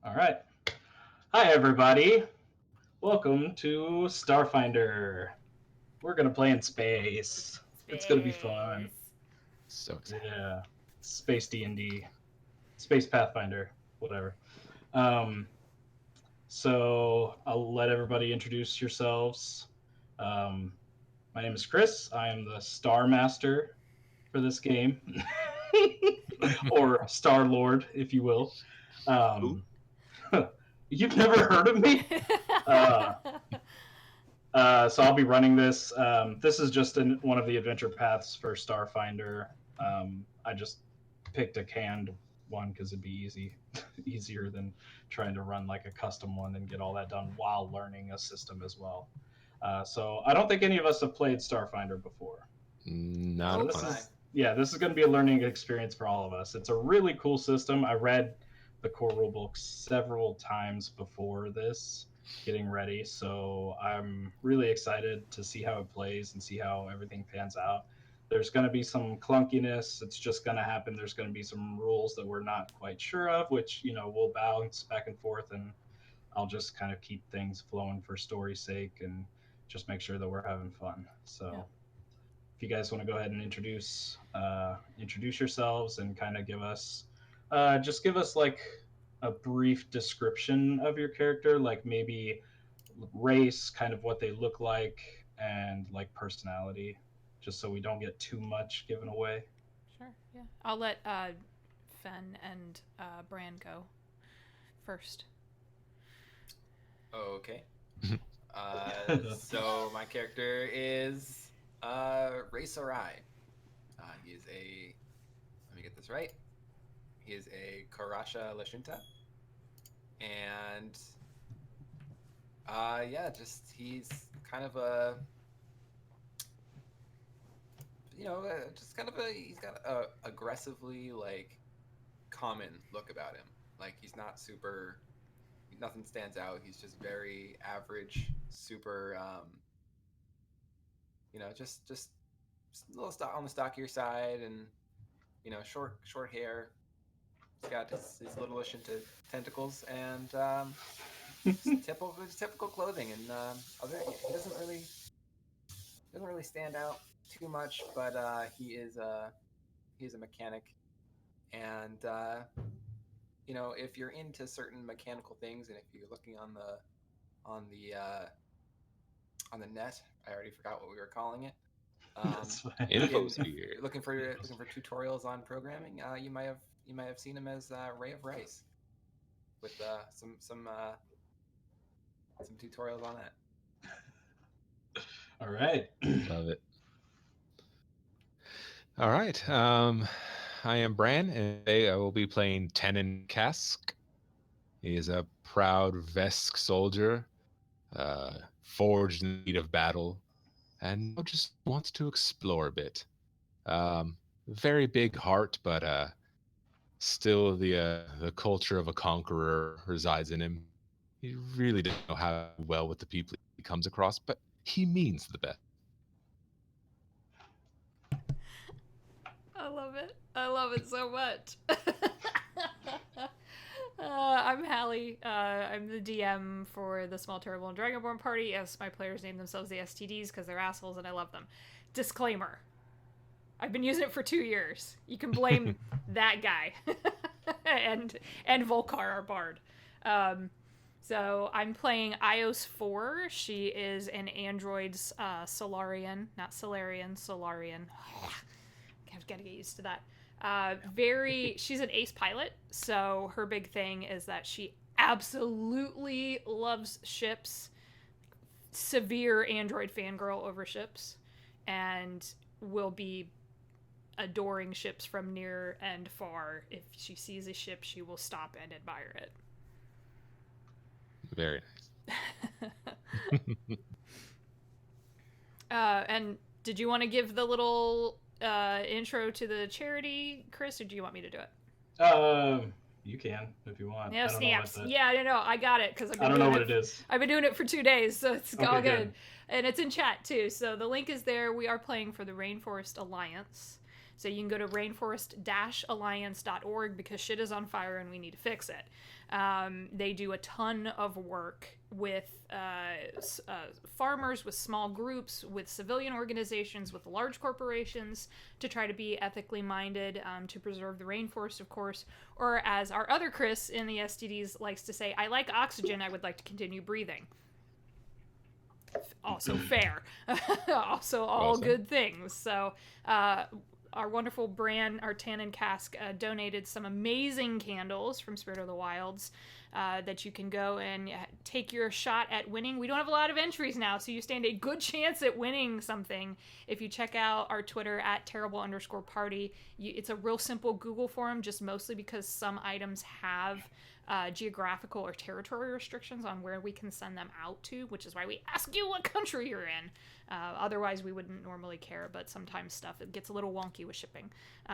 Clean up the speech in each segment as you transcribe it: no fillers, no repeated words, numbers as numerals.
All right. Hi, everybody. Welcome to Starfinder. We're going to play in space. It's going to be fun. Space. So excited. Yeah. Space D&D. Space Pathfinder. Whatever. Um, so I'll let everybody introduce yourselves. Um, my name is Chris. I am the Star Master for this game. or Star Lord, if you will. Who? Um, you've never heard of me? Uh, so I'll be running this. This is just one of the adventure paths for Starfinder. I just picked a canned one because it'd be easier than trying to run like a custom one and get all that done while learning a system as well. So I don't think any of us have played Starfinder before. Not So a Nope. this one. is yeah, this is going to be a learning experience for all of us. It's a really cool system. I read the core rulebook several times before this, getting ready. So I'm really excited to see how it plays and see how everything pans out. There's going to be some clunkiness. It's just going to happen. There's going to be some rules that we're not quite sure of, which we'll bounce back and forth, and I'll just kind of keep things flowing for story's sake and just make sure that we're having fun. Yeah. So if you guys want to go ahead and introduce yourselves and kind of give us like a brief description of your character, like maybe race, kind of what they look like, and like personality, just so we don't get too much given away. Sure. Yeah. I'll let Fen and Bran go first. Okay. So my character is Ray Sarai. He is a. Let me get this right. He is a Karasha Lashunta, and yeah, just he's kind of a just kind of a he's got a aggressively like common look about him. Like he's not super. Nothing stands out. He's just very average, super. Just a little stock on the stockier side, and short hair. He's got his littleish into tentacles, and typical clothing. And he doesn't really stand out too much, but he is a mechanic, and if you're into certain mechanical things, and if you're looking on the uh, on the net, I already forgot what we were calling it. That's fine. If Infosphere. you're looking for tutorials on programming, you might have seen him as Ray of Rice with some tutorials on that. All right. Love it. All right. I am Bran, and today I will be playing Tenon Kask. He is a proud Vesk soldier, forged in the heat of battle, and now just wants to explore a bit. Very big heart, but still the culture of a conqueror resides in him. He really doesn't know how to do well with the people he comes across, but he means the best. I love it. I love it so much. I'm Hallie. I'm the DM for the Small Terrible and Dragonborn party. Yes, my players name themselves the STDs because they're assholes and I love them. Disclaimer. I've been using it for 2 years. You can blame that guy. and Volkar, our bard. So I'm playing Ios 4. She is an android's Solarian. Not Solarian, Solarian. I've got to get used to that. She's an ace pilot, so her big thing is that she absolutely loves ships. Severe android fangirl over ships, and will be adoring ships from near and far. If she sees a ship, she will stop and admire it. Very nice. And did you want to give the little intro to the charity, Chris, or do you want me to do it? You can if you want. Yeah, I don't snaps. know what Yeah, I don't know. I got it because I don't know what it is. I've been doing it for 2 days, so it's Okay, all good. good. And it's in chat too. So the link is there. We are playing for the Rainforest Alliance. So you can go to rainforest-alliance.org because shit is on fire and we need to fix it. They do a ton of work with farmers, with small groups, with civilian organizations, with large corporations to try to be ethically minded, to preserve the rainforest, of course. Or as our other Chris in the STDs likes to say, I like oxygen, I would like to continue breathing. Also fair. Also all good things. So our wonderful brand, our Tannin Cask, donated some amazing candles from Spirit of the Wilds that you can go and take your shot at winning. We don't have a lot of entries now, so you stand a good chance at winning something. If you check out our Twitter at terrible_party, it's a real simple Google form, just mostly because some items have geographical or territory restrictions on where we can send them out to, which is why we ask you what country you're in. Otherwise, we wouldn't normally care, but sometimes stuff it gets a little wonky with shipping.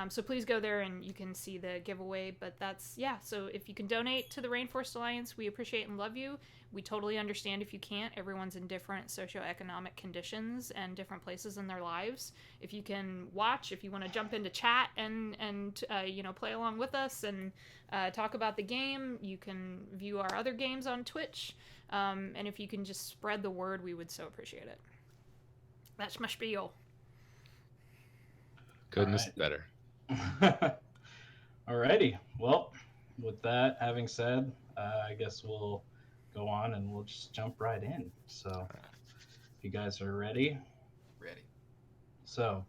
So please go there and you can see the giveaway. But that's, yeah, so if you can donate to the Rainforest Alliance, we appreciate and love you. We totally understand if you can't. Everyone's in different socioeconomic conditions and different places in their lives. If you can watch, if you want to jump into chat and play along with us and talk about the game, you can view our other games on Twitch. And if you can just spread the word, we would so appreciate it. That's my spiel. Goodness better. Alrighty. Well, with that having said, I guess we'll go on and we'll just jump right in. So, if you guys are ready. Ready. So,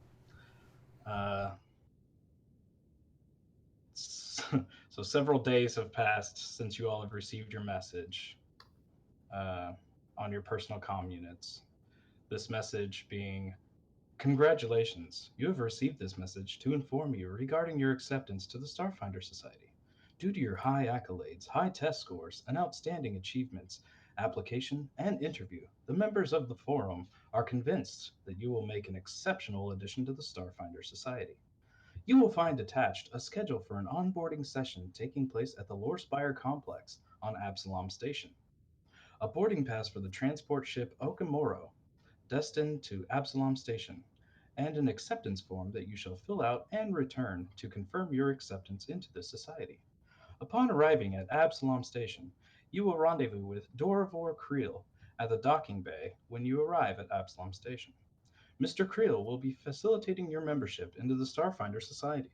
so several days have passed since you all have received your message on your personal comm units. This message being, congratulations, you have received this message to inform you regarding your acceptance to the Starfinder Society. Due to your high accolades, high test scores, and outstanding achievements, application, and interview, the members of the forum are convinced that you will make an exceptional addition to the Starfinder Society. You will find attached a schedule for an onboarding session taking place at the Lorespire complex on Absalom Station, a boarding pass for the transport ship Okamoro, destined to Absalom Station, and an acceptance form that you shall fill out and return to confirm your acceptance into the society. Upon arriving at Absalom Station, you will rendezvous with Dorivor Creel at the docking bay when you arrive at Absalom Station. Mr. Creel will be facilitating your membership into the Starfinder Society,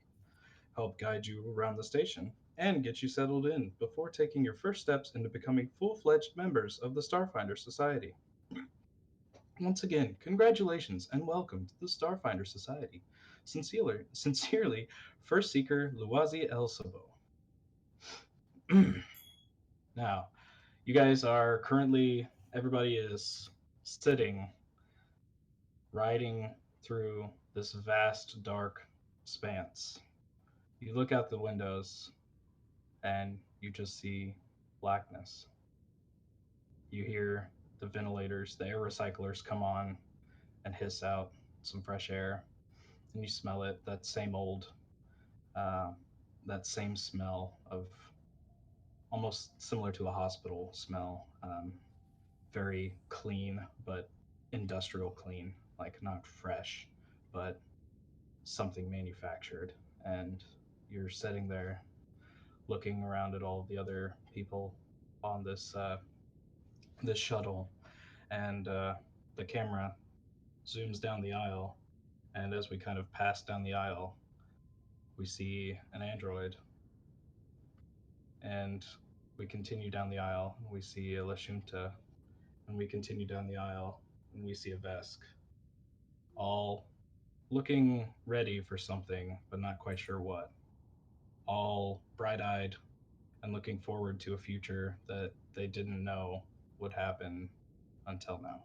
help guide you around the station, and get you settled in before taking your first steps into becoming full-fledged members of the Starfinder Society. Once again, congratulations and welcome to the Starfinder Society. Sincerely, First Seeker Luazi El Sabo. Now, you guys are currently, everybody is sitting, riding through this vast, dark expanse. You look out the windows and you just see blackness. You hear the ventilators, the air recyclers come on and hiss out some fresh air, and you smell it, uh, that same smell of almost similar to a hospital smell, very clean, but industrial clean, like not fresh, but something manufactured. And you're sitting there looking around at all the other people on this shuttle, and the camera zooms down the aisle, and as we kind of pass down the aisle, we see an android, and we continue down the aisle, and we see a Lashunta, and we continue down the aisle, and we see a Vesk, all looking ready for something, but not quite sure what. All bright-eyed and looking forward to a future that they didn't know would happen until now.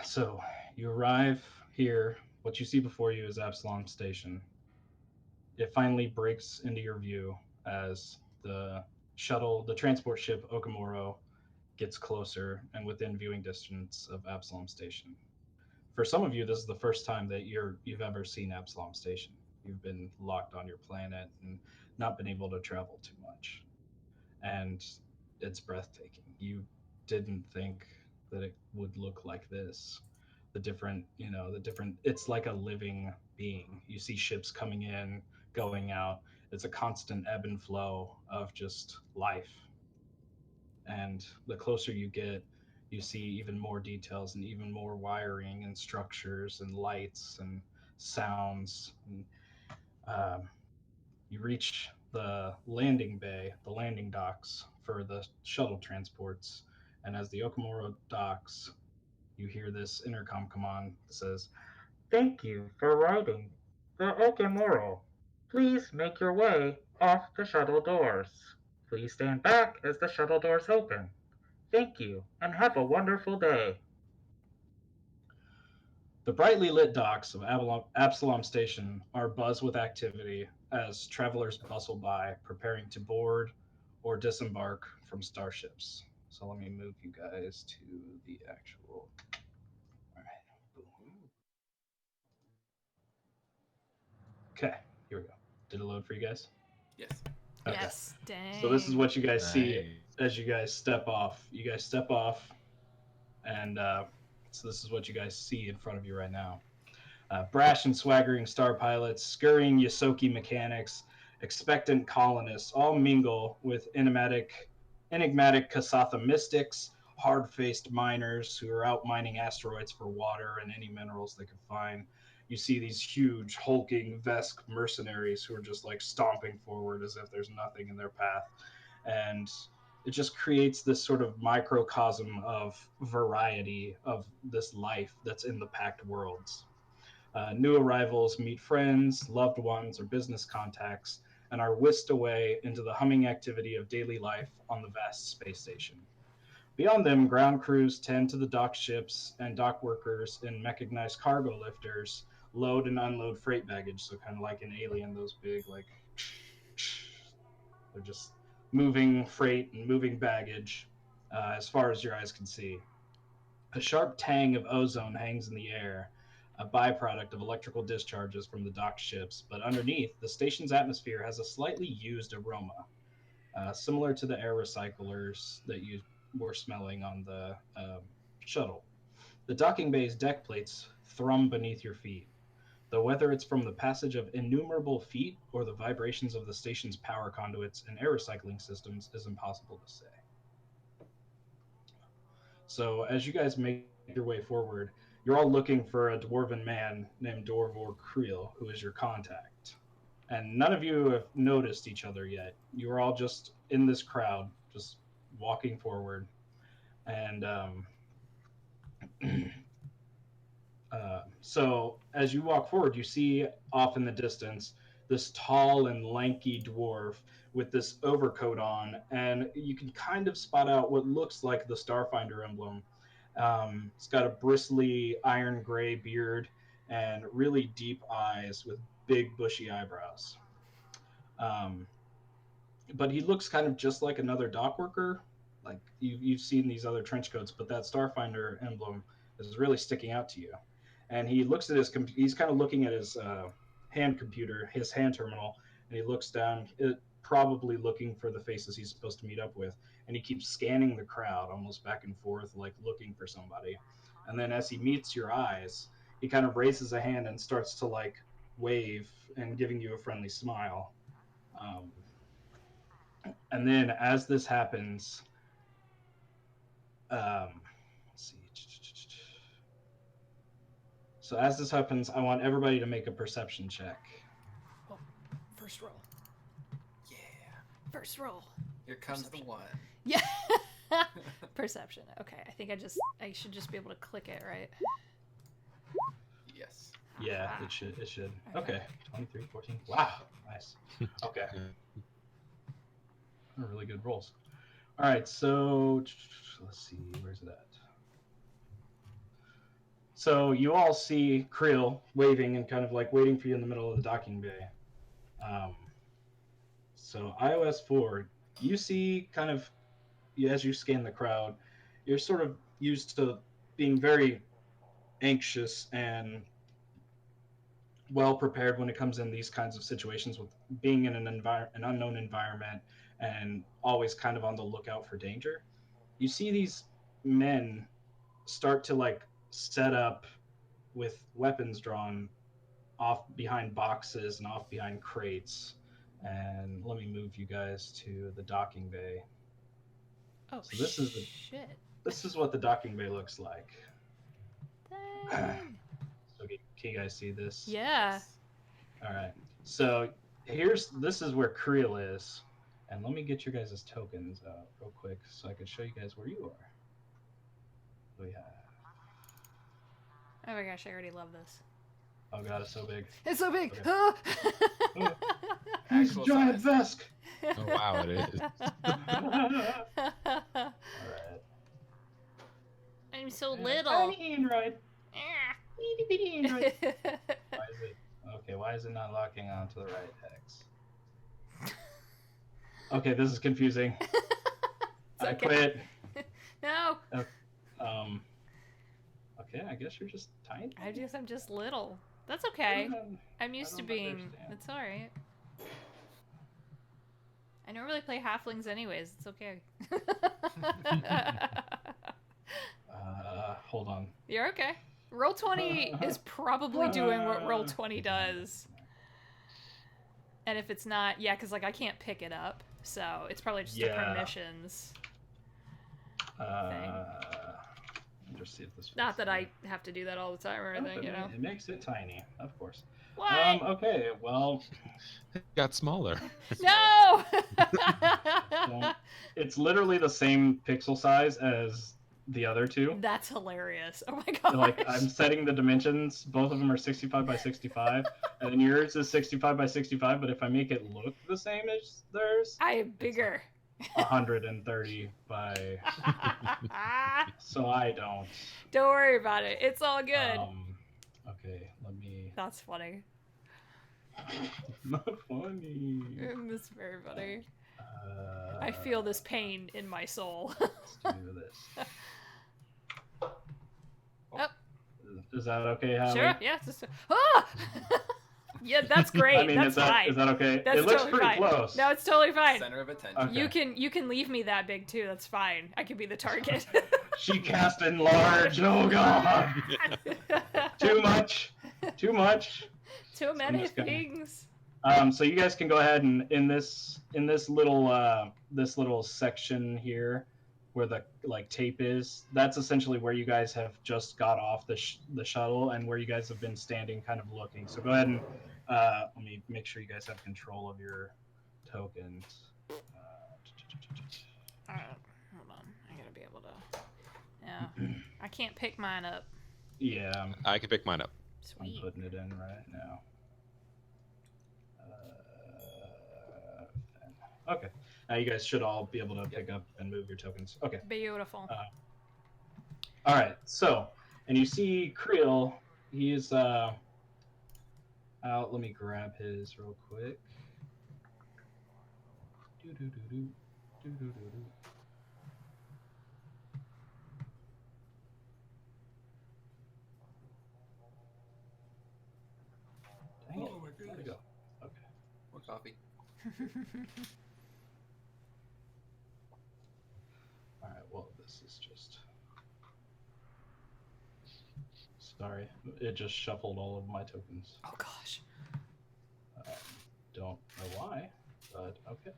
So, you arrive here. What you see before you is Absalom Station. It finally breaks into your view as the shuttle, the transport ship Okamoro, gets closer and within viewing distance of Absalom Station. For some of you, this is the first time that you've ever seen Absalom Station. You've been locked on your planet and not been able to travel too much. And it's breathtaking. You didn't think that it would look like this. it's like a living being. You see ships coming in, going out. It's a constant ebb and flow of just life. And the closer you get, you see even more details and even more wiring and structures and lights and sounds. And um, you reach the landing bay, the landing docks for the shuttle transports. And as the Okamoro docks, you hear this intercom come on that says, "Thank you for riding the Okamoro. Please make your way off the shuttle doors. Please stand back as the shuttle doors open. Thank you, and have a wonderful day." The brightly lit docks of Absalom Station are buzz with activity as travelers bustle by, preparing to board or disembark from starships. So let me move you guys to the actual. All right. Boom. Okay, here we go. Did it load for you guys? Yes. Okay. Yes. Dang. So this is what you guys see Nice. as you guys step off. You guys step off, and so this is what you guys see in front of you right now. Brash and swaggering star pilots, scurrying Yosoki mechanics, expectant colonists all mingle with enigmatic Kasatha mystics, hard-faced miners who are out mining asteroids for water and any minerals they could find. You see these huge, hulking Vesk mercenaries who are just like stomping forward as if there's nothing in their path. And it just creates this sort of microcosm of variety of this life that's in the packed worlds. New arrivals meet friends, loved ones, or business contacts and are whisked away into the humming activity of daily life on the vast space station. Beyond them, ground crews tend to the dock ships, and dock workers in mechanized cargo lifters load and unload freight baggage. So, kind of like an Alien, those big, like, they're just moving freight and moving baggage as far as your eyes can see. A sharp tang of ozone hangs in the air, a byproduct of electrical discharges from the docked ships, but underneath, the station's atmosphere has a slightly used aroma, similar to the air recyclers that you were smelling on the shuttle. The docking bay's deck plates thrum beneath your feet, though whether it's from the passage of innumerable feet or the vibrations of the station's power conduits and air recycling systems is impossible to say. So as you guys make your way forward, you're all looking for a dwarven man named Dorvor Creel, who is your contact. And none of you have noticed each other yet. You are all just in this crowd, just walking forward. And so as you walk forward, you see off in the distance this tall and lanky dwarf with this overcoat on, and you can kind of spot out what looks like the Starfinder emblem. It's got a bristly iron gray beard and really deep eyes with big bushy eyebrows. Um, but he looks kind of just like another dock worker. Like you've seen these other trench coats, but that Starfinder emblem is really sticking out to you. And he looks at he's kind of looking at his hand computer, his hand terminal, and he looks down, probably looking for the faces he's supposed to meet up with. And he keeps scanning the crowd almost back and forth, like looking for somebody. And then as he meets your eyes, he kind of raises a hand and starts to like wave and giving you a friendly smile. Um, and then as this happens, let's see. So as this happens, I want everybody to make a perception check. Oh, first roll. Yeah. First roll. Here comes Perception. the one. Yeah. Perception. Okay, I think I should just be able to click it, right? Yes. Yeah, Ah. it should. Okay. Okay. 23, 14. Wow, nice. Okay. Really good rolls. All right, so let's see, where's it at? So you all see Creel waving and kind of like waiting for you in the middle of the docking bay. Um, so iOS 4, you see kind of as you scan the crowd, you're sort of used to being very anxious and well prepared when it comes in these kinds of situations with being in an unknown environment and always kind of on the lookout for danger. You see these men start to like set up with weapons drawn off behind boxes and off behind crates. And let me move you guys to the docking bay. Oh, So this is shit. this is what the docking bay looks like. Dang. So can you guys see this? Yeah. All right. So this is where Creel is, and let me get your guys' tokens out real quick so I can show you guys where you are. What do we have? Oh my gosh, I already love this. Oh god, it's so big. It's so big. Okay. He's a Actual giant size. Vesk. Oh wow, it is. All right. I'm so And little. tiny android. Ah. Itty bitty android. Why is it? Okay, why is it not locking onto the right hex? Okay, this is confusing. I okay. quit. No. Okay, I guess you're just tiny. I'm just little. That's okay. I'm used to don't being. understand. It's all right. I normally play halflings anyways. It's okay. Hold on. You're okay. Roll 20 is probably doing what Roll 20 does. And if it's not, yeah, because like I can't pick it up, so it's probably just a permissions thing. Let me just see if this. Not that I have to do that all the time or anything, you know. It makes it tiny, of course. What? Okay. Well. It got smaller. No. Well, it's literally the same pixel size as the other two. That's hilarious. Oh my god. Like I'm setting the dimensions. Both of them are 65 by 65, and then yours is 65 by 65. But if I make it look the same as theirs, I am bigger. 130 by. So I don't. Don't worry about it. It's all good. Okay, let me. That's funny. Not funny. It's very funny. I feel this pain in my soul. Let's do this. Oh. Is that okay, Hallie? Sure, yeah. Just, ah! Yeah, that's great. I mean, that's fine. is that okay? That's it looks totally pretty fine. close. No, it's totally fine. Center of attention. Okay. You can leave me that big too. That's fine. I can be the target. She cast enlarge. Oh god. Too much. Too much. Too many just gonna- things. So you guys can go ahead and in this little section here where the like tape is, that's essentially where you guys have just got off the shuttle and where you guys have been standing kind of looking. So go ahead and let me make sure you guys have control of your tokens. Alright, hold on. I gotta be able to. Yeah. I can't pick mine up. Yeah, I can pick mine up. I'm Sweet. putting it in right now. Okay. Now you guys should all be able to pick up and move your tokens. Okay. Beautiful. All right. So, and you see Creel, he's out. Let me grab his real quick. Do-do-do-do. Do-do-do-do. Dang it. Oh my Where'd it go? Okay. More coffee. All right. Well, this is just. Sorry, it just shuffled all of my tokens. Oh gosh. Don't know why, but okay.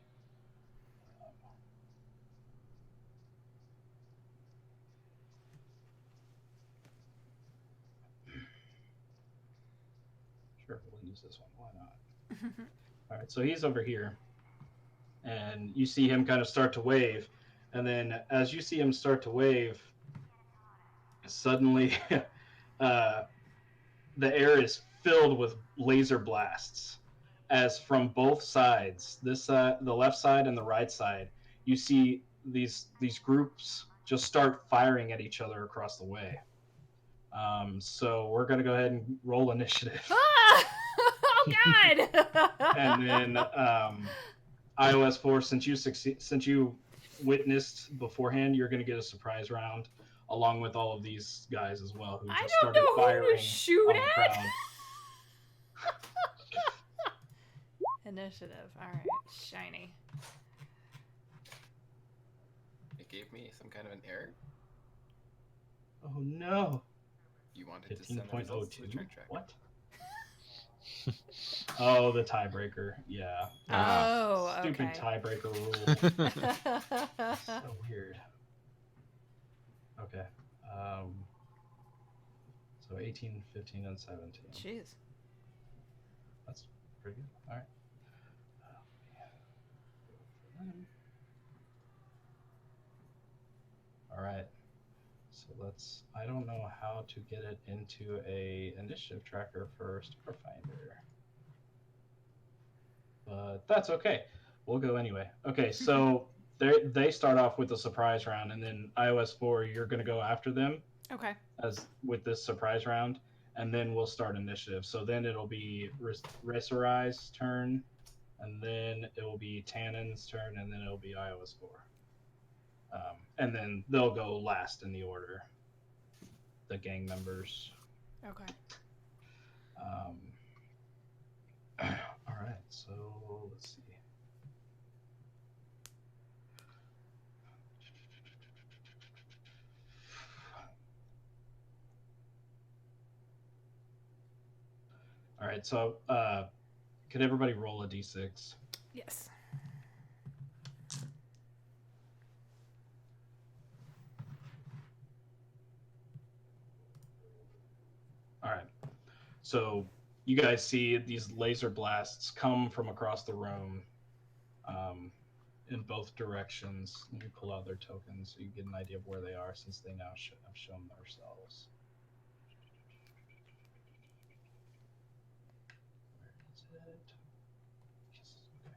Sure, we'll use this one. Why not? All right, so he's over here, and you see him kind of start to wave, and then as you see him start to wave, suddenly the air is filled with laser blasts, as from both sides, this the left side and the right side, you see these groups just start firing at each other across the way. So we're gonna go ahead and roll initiative. Ah! Oh god! And then iOS 4, since you witnessed beforehand, you're going to get a surprise round along with all of these guys as well who I just don't started know who firing to shoot on the at. crowd. Initiative. All right, shiny. It gave me some kind of an error. Oh no! You wanted to send the results to the 15.02. track tracker. What? Oh, the tiebreaker. Yeah. Oh, Stupid okay. tiebreaker rule. So weird. Okay. So 18, 15, and 17. Jeez. That's pretty good. All right. All right. So let's. I don't know how to get it into a initiative tracker for Starfinder, but that's okay. We'll go anyway. Okay. So they start off with a surprise round, and then iOS 4, you're gonna go after them Okay. as with this surprise round, and then we'll start initiative. So then it'll be Racerai's turn, and then it will be Tannen's turn, and then it'll be iOS 4. And then they'll go last in the order, the gang members. Okay. All right, so let's see. All right, so could everybody roll a d6? Yes. All right. So you guys see these laser blasts come from across the room in both directions. Let me pull out their tokens so you get an idea of where they are since they now have shown themselves. Where is it? Yes, okay.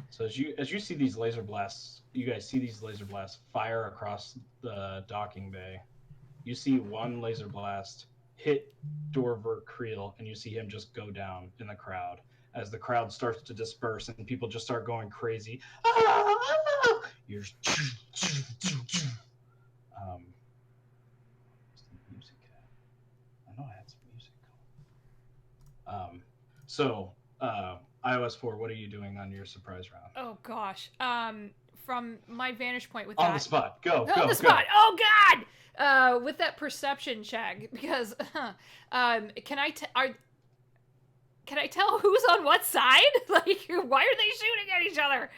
So as you see these laser blasts, you guys see these laser blasts fire across the docking bay. You see one laser blast hit Dorvert Creel, and you see him just go down in the crowd as the crowd starts to disperse and people just start going crazy. You're just, where's the music at? I know I had some music going. So iOS 4, what are you doing on your surprise round? Oh gosh. From my vantage point with On that. the spot. Go. On the spot. Oh god. With that perception check, because can I tell who's on what side? Like, why are they shooting at each other?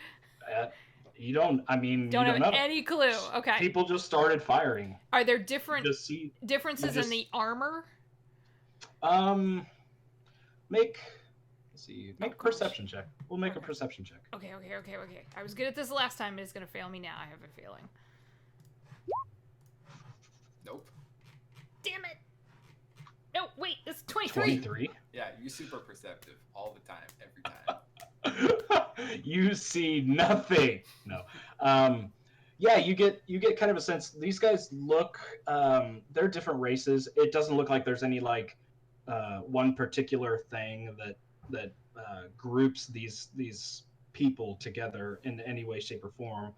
You don't. I mean, Don't you have don't know. any clue. Okay. People just started firing. Are there different Just see. differences in the armor? Make. Let's see. Make a gosh. perception check. We'll make a Okay. perception check. Okay. I was good at this last time, but it's gonna fail me now. I have a feeling. Nope. Damn it! No, wait. It's 23. 23. Yeah, you're super perceptive all the time, every time. You see nothing. No. Yeah, you get kind of a sense. These guys look. They're different races. It doesn't look like there's any like one particular thing that groups these people together in any way, shape, or form.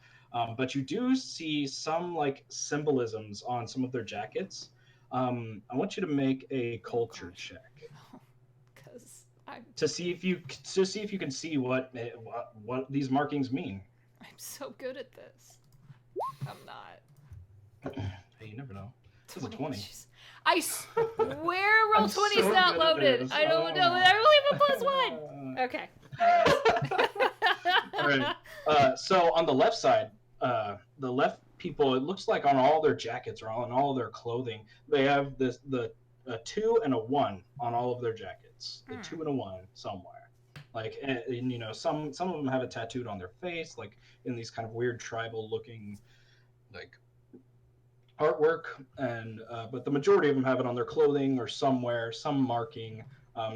But you do see some like symbolisms on some of their jackets. I want you to make a culture check. Because I'm To see if you can see what these markings mean. so good at this. I'm not. Hey, you never know. This is a 20. Jeez. I swear roll I'm 20 so is not good at loaded. this. I don't know. I only have a +1. Okay. All right. So on the left side, the left people, it looks like on all their jackets or on all their clothing, they have the 2 and a 1 on all of their jackets. The 2 and a 1 somewhere. Like, and, you know, some of them have it tattooed on their face, like in these kind of weird tribal looking, like artwork, and but the majority of them have it on their clothing or somewhere, some marking.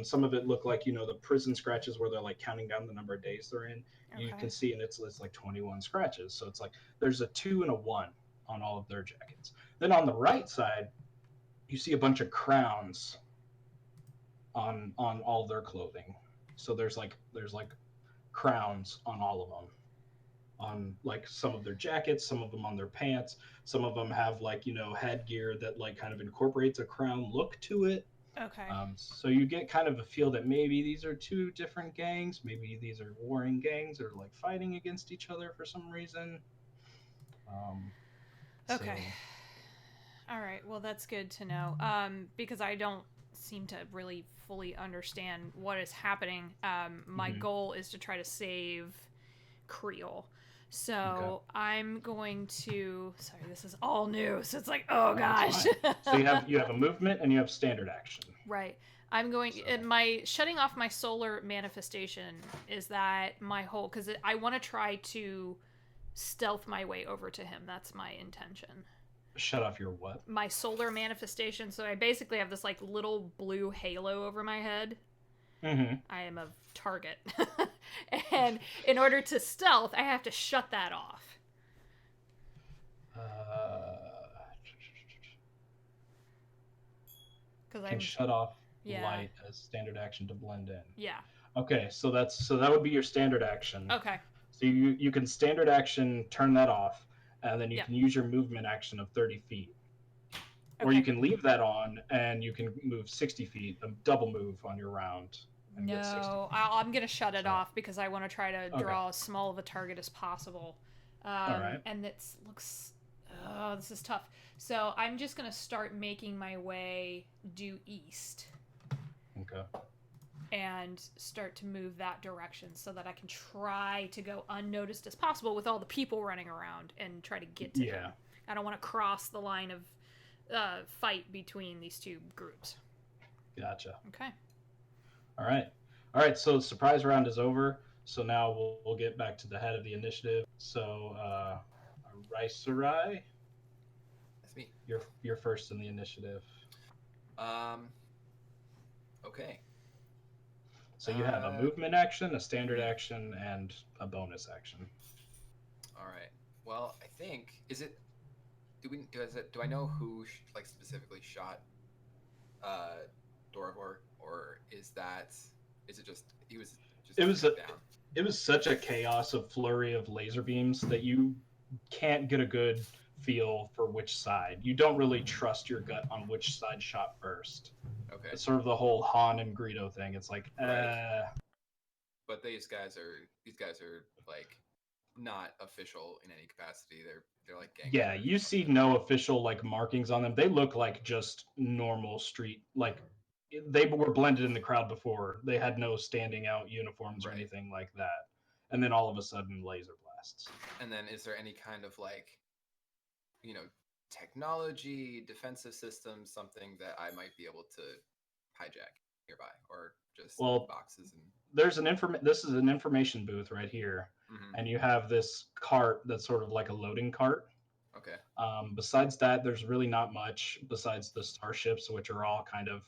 Some of it look like, you know, the prison scratches where they're like counting down the number of days they're in. You can see, and it's like 21 scratches. So it's like there's a 2 and a 1 on all of their jackets. Then on the right side, you see a bunch of crowns on all their clothing. So there's like crowns on all of them. on like some of their jackets, some of them on their pants, some of them have like headgear that like kind of incorporates a crown look to it. Okay. So you get kind of a feel that maybe these are two different gangs, maybe these are warring gangs or like fighting against each other for some reason. Um, Okay. so All right. Well, that's good to know. Because I don't seem to really fully understand what is happening. My mhm, goal is to try to save Creole. okay, So I'm going to. Sorry, this is all new. So it's like, oh no, it's gosh. fine. So you have a movement and you have standard action. Right. I'm going. So My shutting off my solar manifestation is that my whole because I want to try to stealth my way over to him. That's my intention. shut off your what? My solar manifestation. So I basically have this like little blue halo over my head. Mm-hmm. I am a target. And in order to stealth, I have to shut that off. Because Can I'm. shut off Yeah. light as standard action to blend in. Yeah. Okay, so that would be your standard action. Okay. So you can standard action turn that off, and then you Yeah. can use your movement action of 30 feet. Or you Okay. can leave that on and you can move 60 feet, a double move on your round and get 60 No, feet. I'm gonna shut it So, off because I want to try to okay. draw as small of a target as possible. All right. And it looks. Oh, this is tough. So I'm just gonna start making my way due east Okay. and start to move that direction so that I can try to go unnoticed as possible with all the people running around and try to get to him. I don't want to cross the line of fight between these two groups. Gotcha. Okay. All right. All right. So the surprise round is over. So now we'll get back to the head of the initiative. So, Raisarai, That's me. you're first in the initiative. Um. Okay. So you have a movement action, a standard action, and a bonus action. All right. Well, I think is it. Do I know who like specifically shot Doravor, or is it just he was just It was shot down? it was such a chaos of flurry of laser beams that you can't get a good feel for which side. You don't really trust your gut on which side shot first. Okay. It's sort of the whole Han and Greedo thing. It's like, Right. But these guys are like not official in any capacity. They're like gang yeah, members or you see something. no official like markings on them. They look like just normal street like they were blended in the crowd before. They had no standing out uniforms or Right. anything like that. And then all of a sudden laser blasts. And then is there any kind of like, technology, defensive systems, something that I might be able to hijack nearby, or just Well, boxes and there's this is an information booth right here, Mhm. and you have this cart that's sort of like a loading cart. Okay. Besides that, there's really not much besides the starships, which are all kind of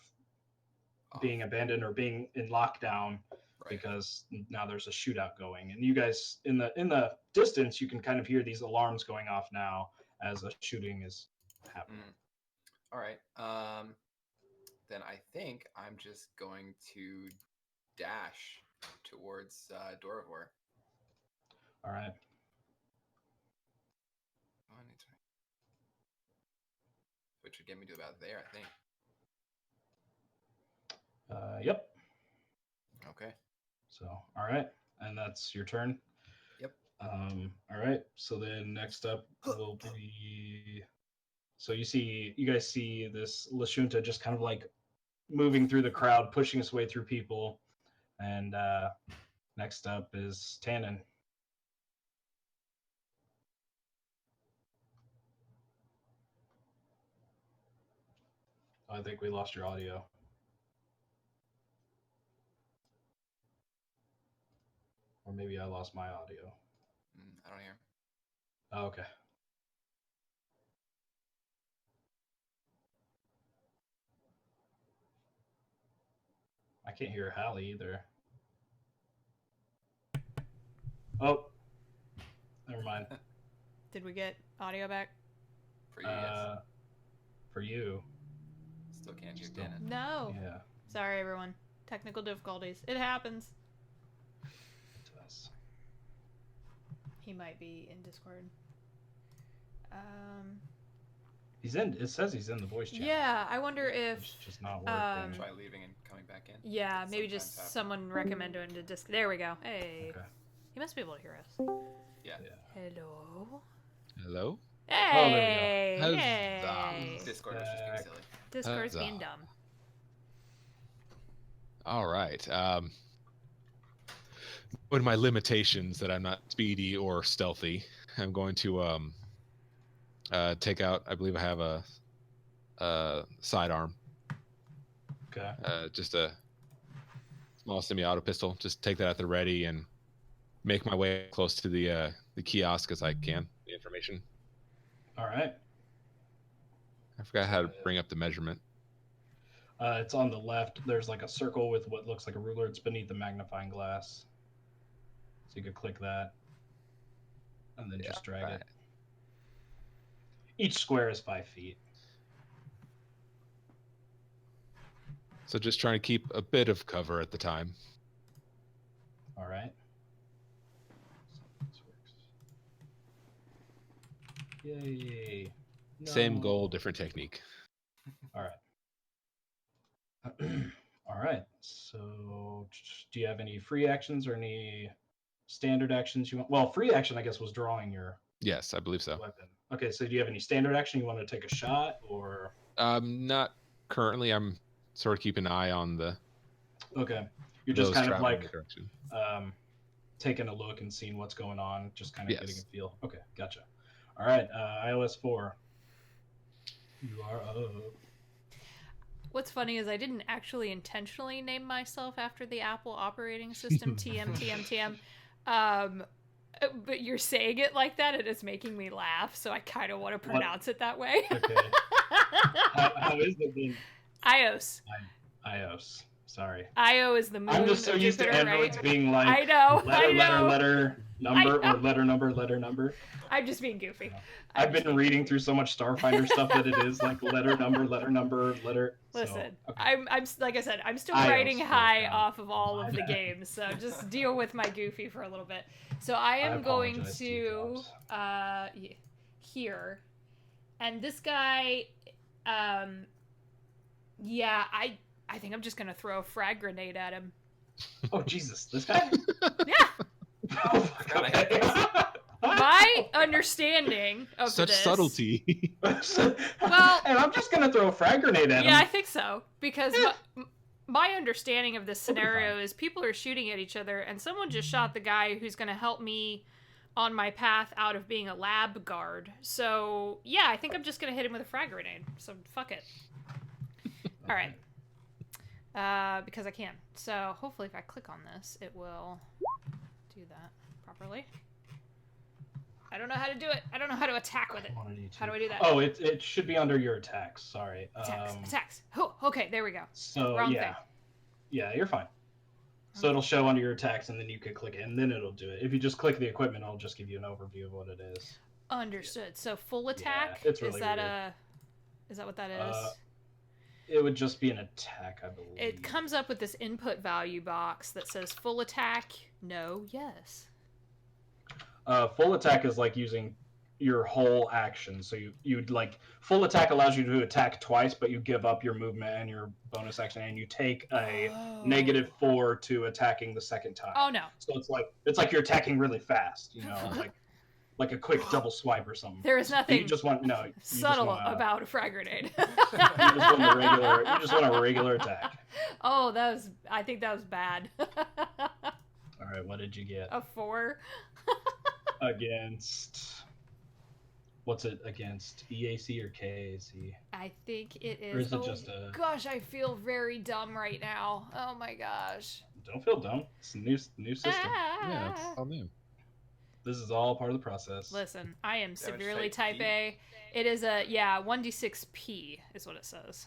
Off. being abandoned or being in lockdown Right. because now there's a shootout going. And you guys in the distance, you can kind of hear these alarms going off now as a shooting is happening. All right. Then I think I'm just going to dash towards Doravor. All right. Which would get me to about there, I think. Yep. Okay. So, all right. And that's your turn. Yep. All right. So then next up will be. So you guys see this Lashunta just kind of like moving through the crowd, pushing his way through people. And next up is Tannen. Oh, I think we lost your audio. Or maybe I lost my audio. I don't hear. Oh, okay. I can't hear Hallie either. Oh, never mind. Did we get audio back? For you, yes. For you. Still can't hear Still. Tannen. No. Yeah. Sorry, everyone. Technical difficulties. It happens. It does. He might be in Discord. He's in. It says he's in the voice chat. Yeah, I wonder if It's just not working. Try leaving and coming back in. Yeah, That maybe sometimes just happens. someone recommend him to Discord. There we go. Hey, Okay. he must be able to hear us. Yeah. Hello. Hello? Hey. Oh, there we go. Hey. Discord was just being silly. Discord's Huzzah. being dumb. All right. With my limitations that I'm not speedy or stealthy, I'm going to take out. I believe I have a sidearm. Okay. Just a small semi-auto pistol. Just take that at the ready and make my way close to the kiosk as I can. The information. All right. I forgot how to bring up the measurement. It's on the left. There's like a circle with what looks like a ruler. It's beneath the magnifying glass. So you could click that. And then just drag it. Each square is 5 feet. So just trying to keep a bit of cover at the time. All right. Yay. Same No. goal, different technique. All right. All right. So do you have any free actions or any standard actions you want? Well, free action, I guess, was drawing your Yes, I believe so. weapon. Okay, so do you have any standard action? You want to take a shot or? Not currently. I'm sort of keeping an eye on the. Okay. You're just those kind of traveling like in the direction. taking a look and seeing what's going on, just kind of Yes. getting a feel. Okay, gotcha. All right, iOS 4. You are up. What's funny is I didn't actually intentionally name myself after the Apple operating system, TM. But you're saying it like that, and it's making me laugh, so I kind of want to pronounce it that way. Okay. How is it being? iOS. iOS. Sorry. Io is the moon. I'm just so of used Jupiter, to Androids right? being like I know. letter, number, or letter, number. I'm just being goofy. I've been reading through so much Starfinder stuff that it is like letter, number, letter. Listen, so, okay. I'm like I said, I'm still iOS ring high down. off of all of the games, so just deal with my goofy for a little bit. So I am going apologize to you, here, and this guy, yeah, I think I'm just gonna throw a frag grenade at him. Oh Jesus, this guy. Yeah. Oh, okay. My understanding of Such this, subtlety. Well, and I'm just gonna throw a frag grenade at him. Yeah, I think so. Because my understanding of this scenario is people are shooting at each other, and someone just shot the guy who's going to help me on my path out of being a lab guard. So, yeah, I think I'm just going to hit him with a frag grenade. So, fuck it. All right. Because I can. So, hopefully if I click on this, it will do that properly. I don't know how to do it. I don't know how to attack with it. How do I do that? Oh, it should be under your attacks. Sorry. Attacks. Oh, okay, there we go. So Wrong yeah, thing. Yeah, you're fine. So it'll show under your attacks, and then you can click it, and then it'll do it. If you just click the equipment, it'll just give you an overview of what it is. Understood. So full attack. Yeah, it's really is that weird. Is that what that is? It would just be an attack, I believe. It comes up with this input value box that says full attack. No. Yes. Full attack is like using your whole action. So you'd like full attack allows you to attack twice, but you give up your movement and your bonus action, and you take a -4 to attacking the second time. Oh no! So it's like you're attacking really fast, you know, like a quick double swipe or something. There is nothing you just want subtle about a frag grenade. You just want a regular attack. Oh, I think that was bad. All right, what did you get? A 4. Against. What's it against? EAC or KAC? I think it is. Or is it just a? Gosh, I feel very dumb right now. Oh my gosh. Don't feel dumb. It's a new system. Yeah, it's all new. This is all part of the process. Listen, I am severely type A. It is 1d6p is what it says.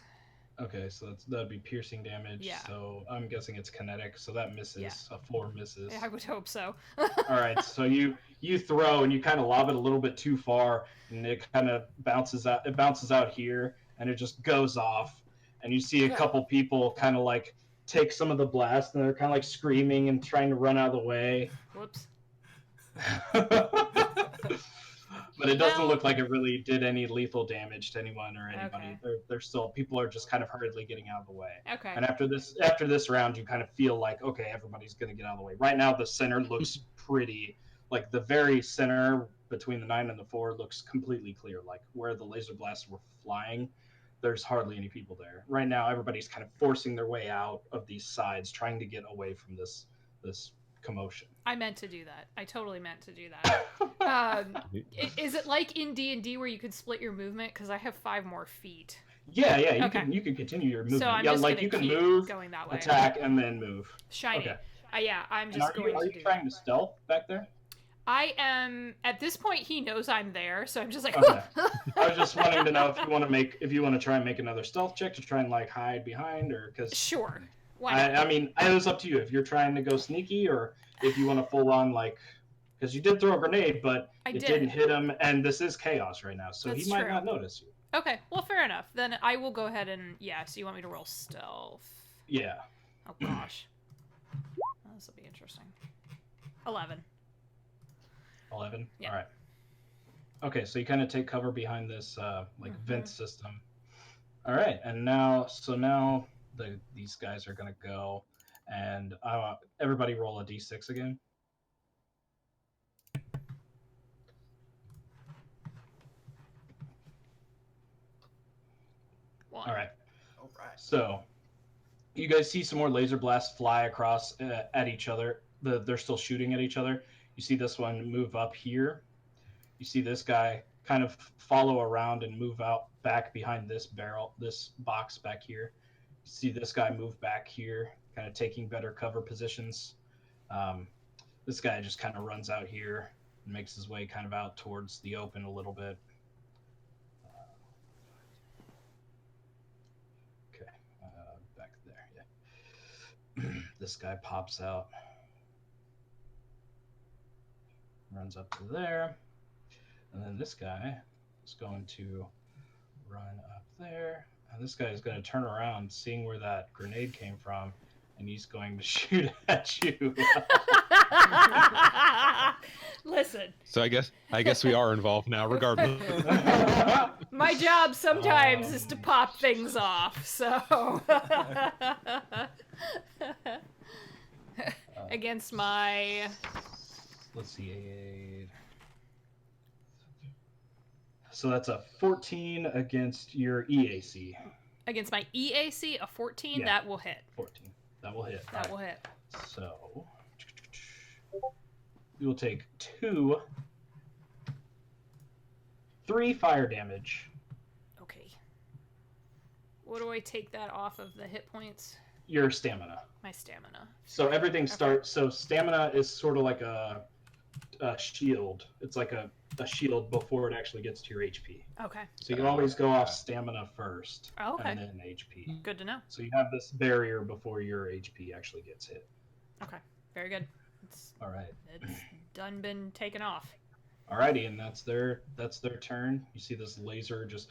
Okay, so that'd be piercing damage. Yeah. So I'm guessing it's kinetic. So that misses. Yeah. A 4 misses. I would hope so. All right, so you throw and you kind of lob it a little bit too far, and it kind of bounces out. It bounces out here, and it just goes off. And you see a couple people kind of like take some of the blast, and they're kind of like screaming and trying to run out of the way. Whoops. But it doesn't Well- look like it really did any lethal damage to anyone or anybody. Okay. They're still people are just kind of hurriedly getting out of the way. Okay. And after this round, you kind of feel like, okay, everybody's gonna get out of the way. Right now, the center looks pretty, like the very center between the 9 and the 4 looks completely clear. Like where the laser blasts were flying, there's hardly any people there. Right now, everybody's kind of forcing their way out of these sides, trying to get away from this commotion. I meant to do that. I totally meant to do that. Is it like in D&D where you could split your movement? Because I have 5 more feet. Yeah, you Okay. can continue your movement. So I'm yeah, just like gonna you can keep move, going that way. attack, and then move. Shiny. Okay. Yeah, I'm And just going are to you do trying that. to stealth back there? I am at this point. He knows I'm there, so I'm just like. Okay. I was just wanting to know if you want to try and make another stealth check to try and like hide behind, or because Sure. Why not? I mean, it was up to you if you're trying to go sneaky or if you want to full on like, because you did throw a grenade, but I it did. didn't hit him, and this is chaos right now, so That's he might true. not notice you. Okay, well, fair enough. Then I will go ahead and so you want me to roll stealth? Yeah. Oh gosh, this will be interesting. 11. 11. Yeah. All right. Okay, so you kind of take cover behind this vent system. All right, and now these guys are gonna go, and everybody roll a d6 again. One. All right. All right. So you guys see some more laser blasts fly across at each other. They're still shooting at each other. You see this one move up here. You see this guy kind of follow around and move out back behind this box back here. You see this guy move back here, kind of taking better cover positions. This guy just kind of runs out here and makes his way kind of out towards the open a little bit. Okay, back there, yeah. This guy pops out, runs up to there. And then this guy is going to run up there. And this guy is going to turn around, seeing where that grenade came from, and he's going to shoot at you. Listen. So I guess we are involved now, regardless. My job sometimes is to pop things off, so against my Let's see. So that's a 14 against your EAC. Against my EAC, a 14, Yeah. that will hit. 14. That will hit. That All will right. hit. So you will take 3 fire damage. Okay. What do I take that off of the hit points? Your stamina. My stamina. So everything Okay. starts. So stamina is sort of like a shield. It's like a shield before it actually gets to your HP. Okay. So you always go off stamina first, Oh, okay. and then HP. Good to know. So you have this barrier before your HP actually gets hit. Okay. Very good. All right. It's done been taken off. Alrighty, and that's their turn. You see this laser just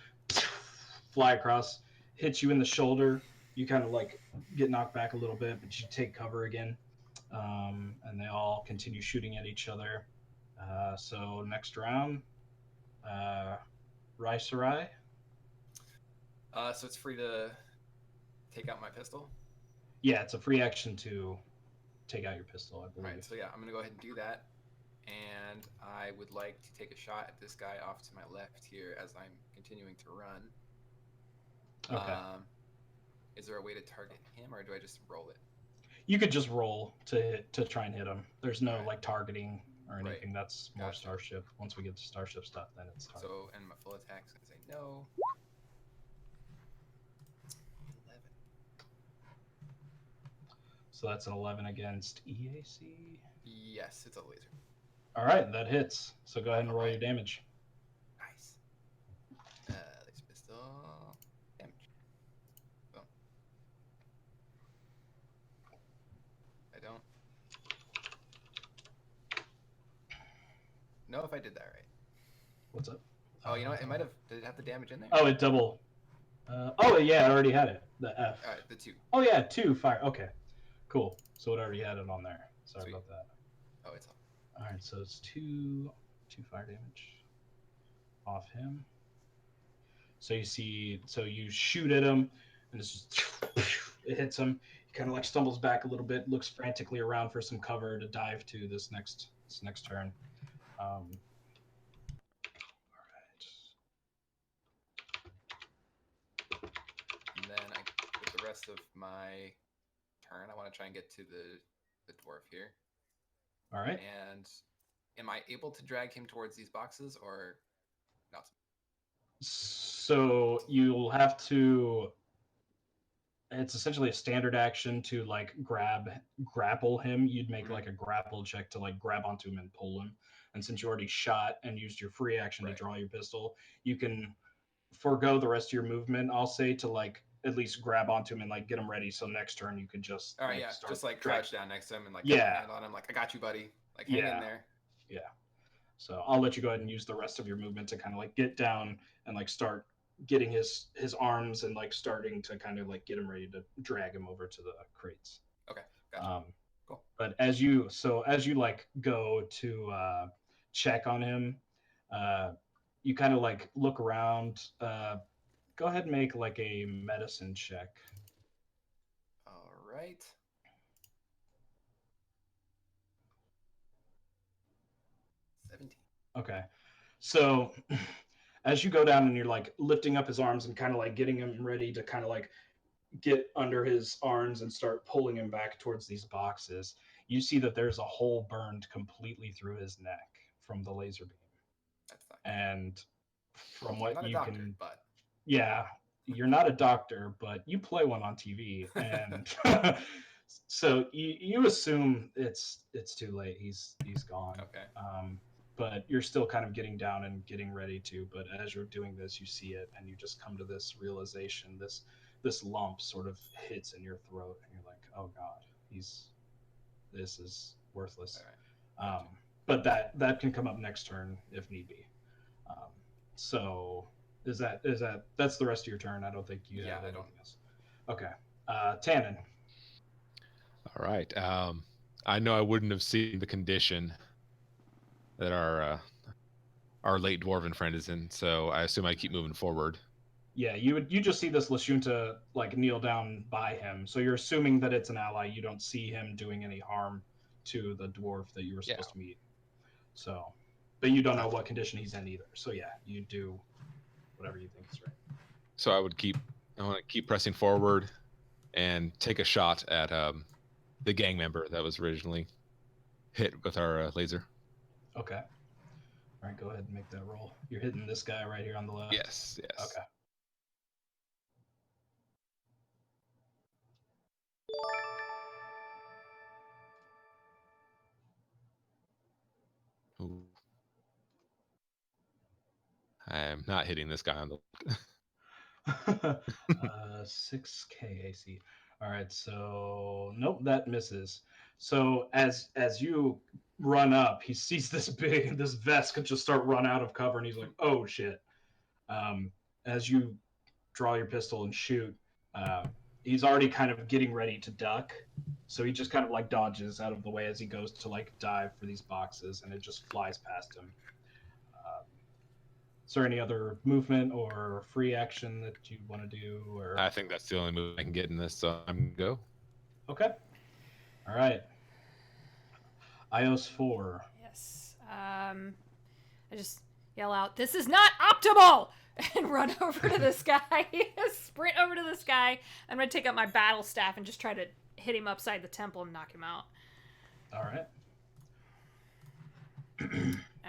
fly across, hits you in the shoulder. You kind of like get knocked back a little bit, but you take cover again. And they all continue shooting at each other. So next round, Rai Sarai. So it's free to take out my pistol. Yeah, it's a free action to take out your pistol, I believe. Right. So yeah, I'm gonna go ahead and do that, and I would like to take a shot at this guy off to my left here as I'm continuing to run. Okay. Is there a way to target him, or do I just roll it? You could just roll to try and hit him. There's no Right. like targeting or Right. anything. That's more Gotcha. Starship. Once we get to Starship stuff, then it's target. So, and my full attack's gonna say no. 11. So that's an 11 against EAC. Yes, it's a laser. All right, that hits. So go ahead and roll Alright. your damage. Nice. Laser pistol damage. Boom. I don't know if I did that right. What's up? Oh, you know what? It might have. Did it have the damage in there? Oh, it double. Oh yeah, I already had it. The F. All right, the 2. Oh yeah, 2 fire. Okay, cool. So it already had it on there. Sorry Sweet. about that. Oh, it's all. All right, so it's two fire damage off him. So you shoot at him, and it's just it hits him. He kind of like stumbles back a little bit, looks frantically around for some cover to dive to this next turn. All right. And then with the rest of my turn, I want to try and get to the dwarf here. All right. And am I able to drag him towards these boxes or not? So you'll have to. It's essentially a standard action to like grapple him. You'd make like a grapple check to like grab onto him and pull him. And since you already shot and used your free action to draw your pistol, you can forego the rest of your movement. I'll say to like at least grab onto him and like get him ready. So next turn you could just all right, start just like drag- crouch down next to him and like get my hand on him. Like I got you, buddy. Like hang in there. Yeah. So I'll let you go ahead and use the rest of your movement to kind of like get down and like start getting his arms and like starting to kind of like get him ready to drag him over to the crates. Okay, gotcha. Cool. But as you like go to check on him, you kind of like look around. Go ahead and make like a medicine check. All right. Okay. So as you go down and you're like lifting up his arms and kind of like getting him ready to kind of like get under his arms and start pulling him back towards these boxes, you see that there's a hole burned completely through his neck from the laser beam. That's fine. And from what you can, but yeah, you're not a doctor, but you play one on TV, and so you assume it's too late. He's gone. Okay. But you're still kind of getting down and getting ready to. But as you're doing this, you see it, and you just come to this realization. This lump sort of hits in your throat, and you're like, "Oh God, this is worthless." All right. But that can come up next turn if need be. So is that that's the rest of your turn? I don't think you have anything else. Okay, Tannen. All right. I know I wouldn't have seen the condition that our late dwarven friend is in, so I assume I keep moving forward. Yeah, you just see this Lashunta like kneel down by him, so you're assuming that it's an ally. You don't see him doing any harm to the dwarf that you were supposed to meet. So, but you don't know what condition he's in either. So yeah, you do whatever you think is right. So I want to keep pressing forward and take a shot at the gang member that was originally hit with our laser. Okay. All right, go ahead and make that roll. You're hitting this guy right here on the left. Yes. Okay. Ooh. I'm not hitting this guy on the 6K AC. All right, so nope, that misses. So as you run up, he sees this vest could just start run out of cover, and he's like, "Oh shit!" As you draw your pistol and shoot, he's already kind of getting ready to duck, so he just kind of like dodges out of the way as he goes to like dive for these boxes, and it just flies past him. Is there any other movement or free action that you want to do? Or I think that's the only move I can get in this, so I'm going to go. Okay. All right. iOS 4. Yes. I just yell out, "This is not optimal!" and run over to this guy. Sprint over to this guy. I'm going to take up my battle staff and just try to hit him upside the temple and knock him out. All right.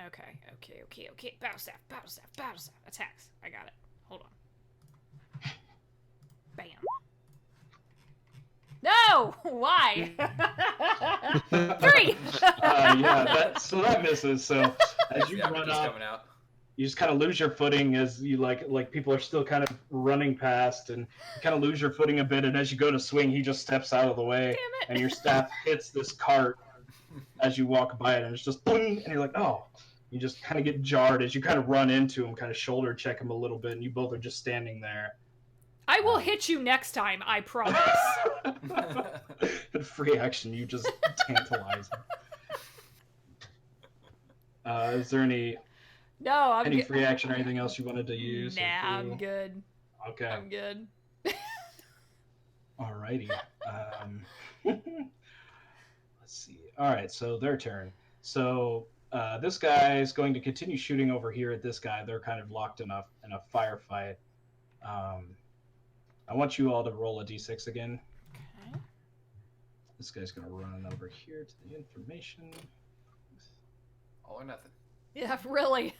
Okay. Battle staff. Attacks. I got it. Hold on. Bam. No! Why? 3! Yeah, so that misses. So as you run up, you just kind of lose your footing as you like people are still kind of running past, and you kind of lose your footing a bit, and as you go to swing, he just steps out of the way, and your staff hits this cart as you walk by it, and it's just boom, and you're like, oh. You just kind of get jarred as you kind of run into him, kind of shoulder check him a little bit, and you both are just standing there. I will hit you next time, I promise. Free action, you just tantalize him. Is there any No, I'm good. free action or anything else you wanted to use? Nah, or do? I'm good. Okay. I'm good. Alrighty. Let's see. All right, so their turn. So this guy is going to continue shooting over here at this guy. They're kind of locked in a firefight. I want you all to roll a d6 again. Okay. This guy's going to run over here to the information. All or nothing. Yeah, really.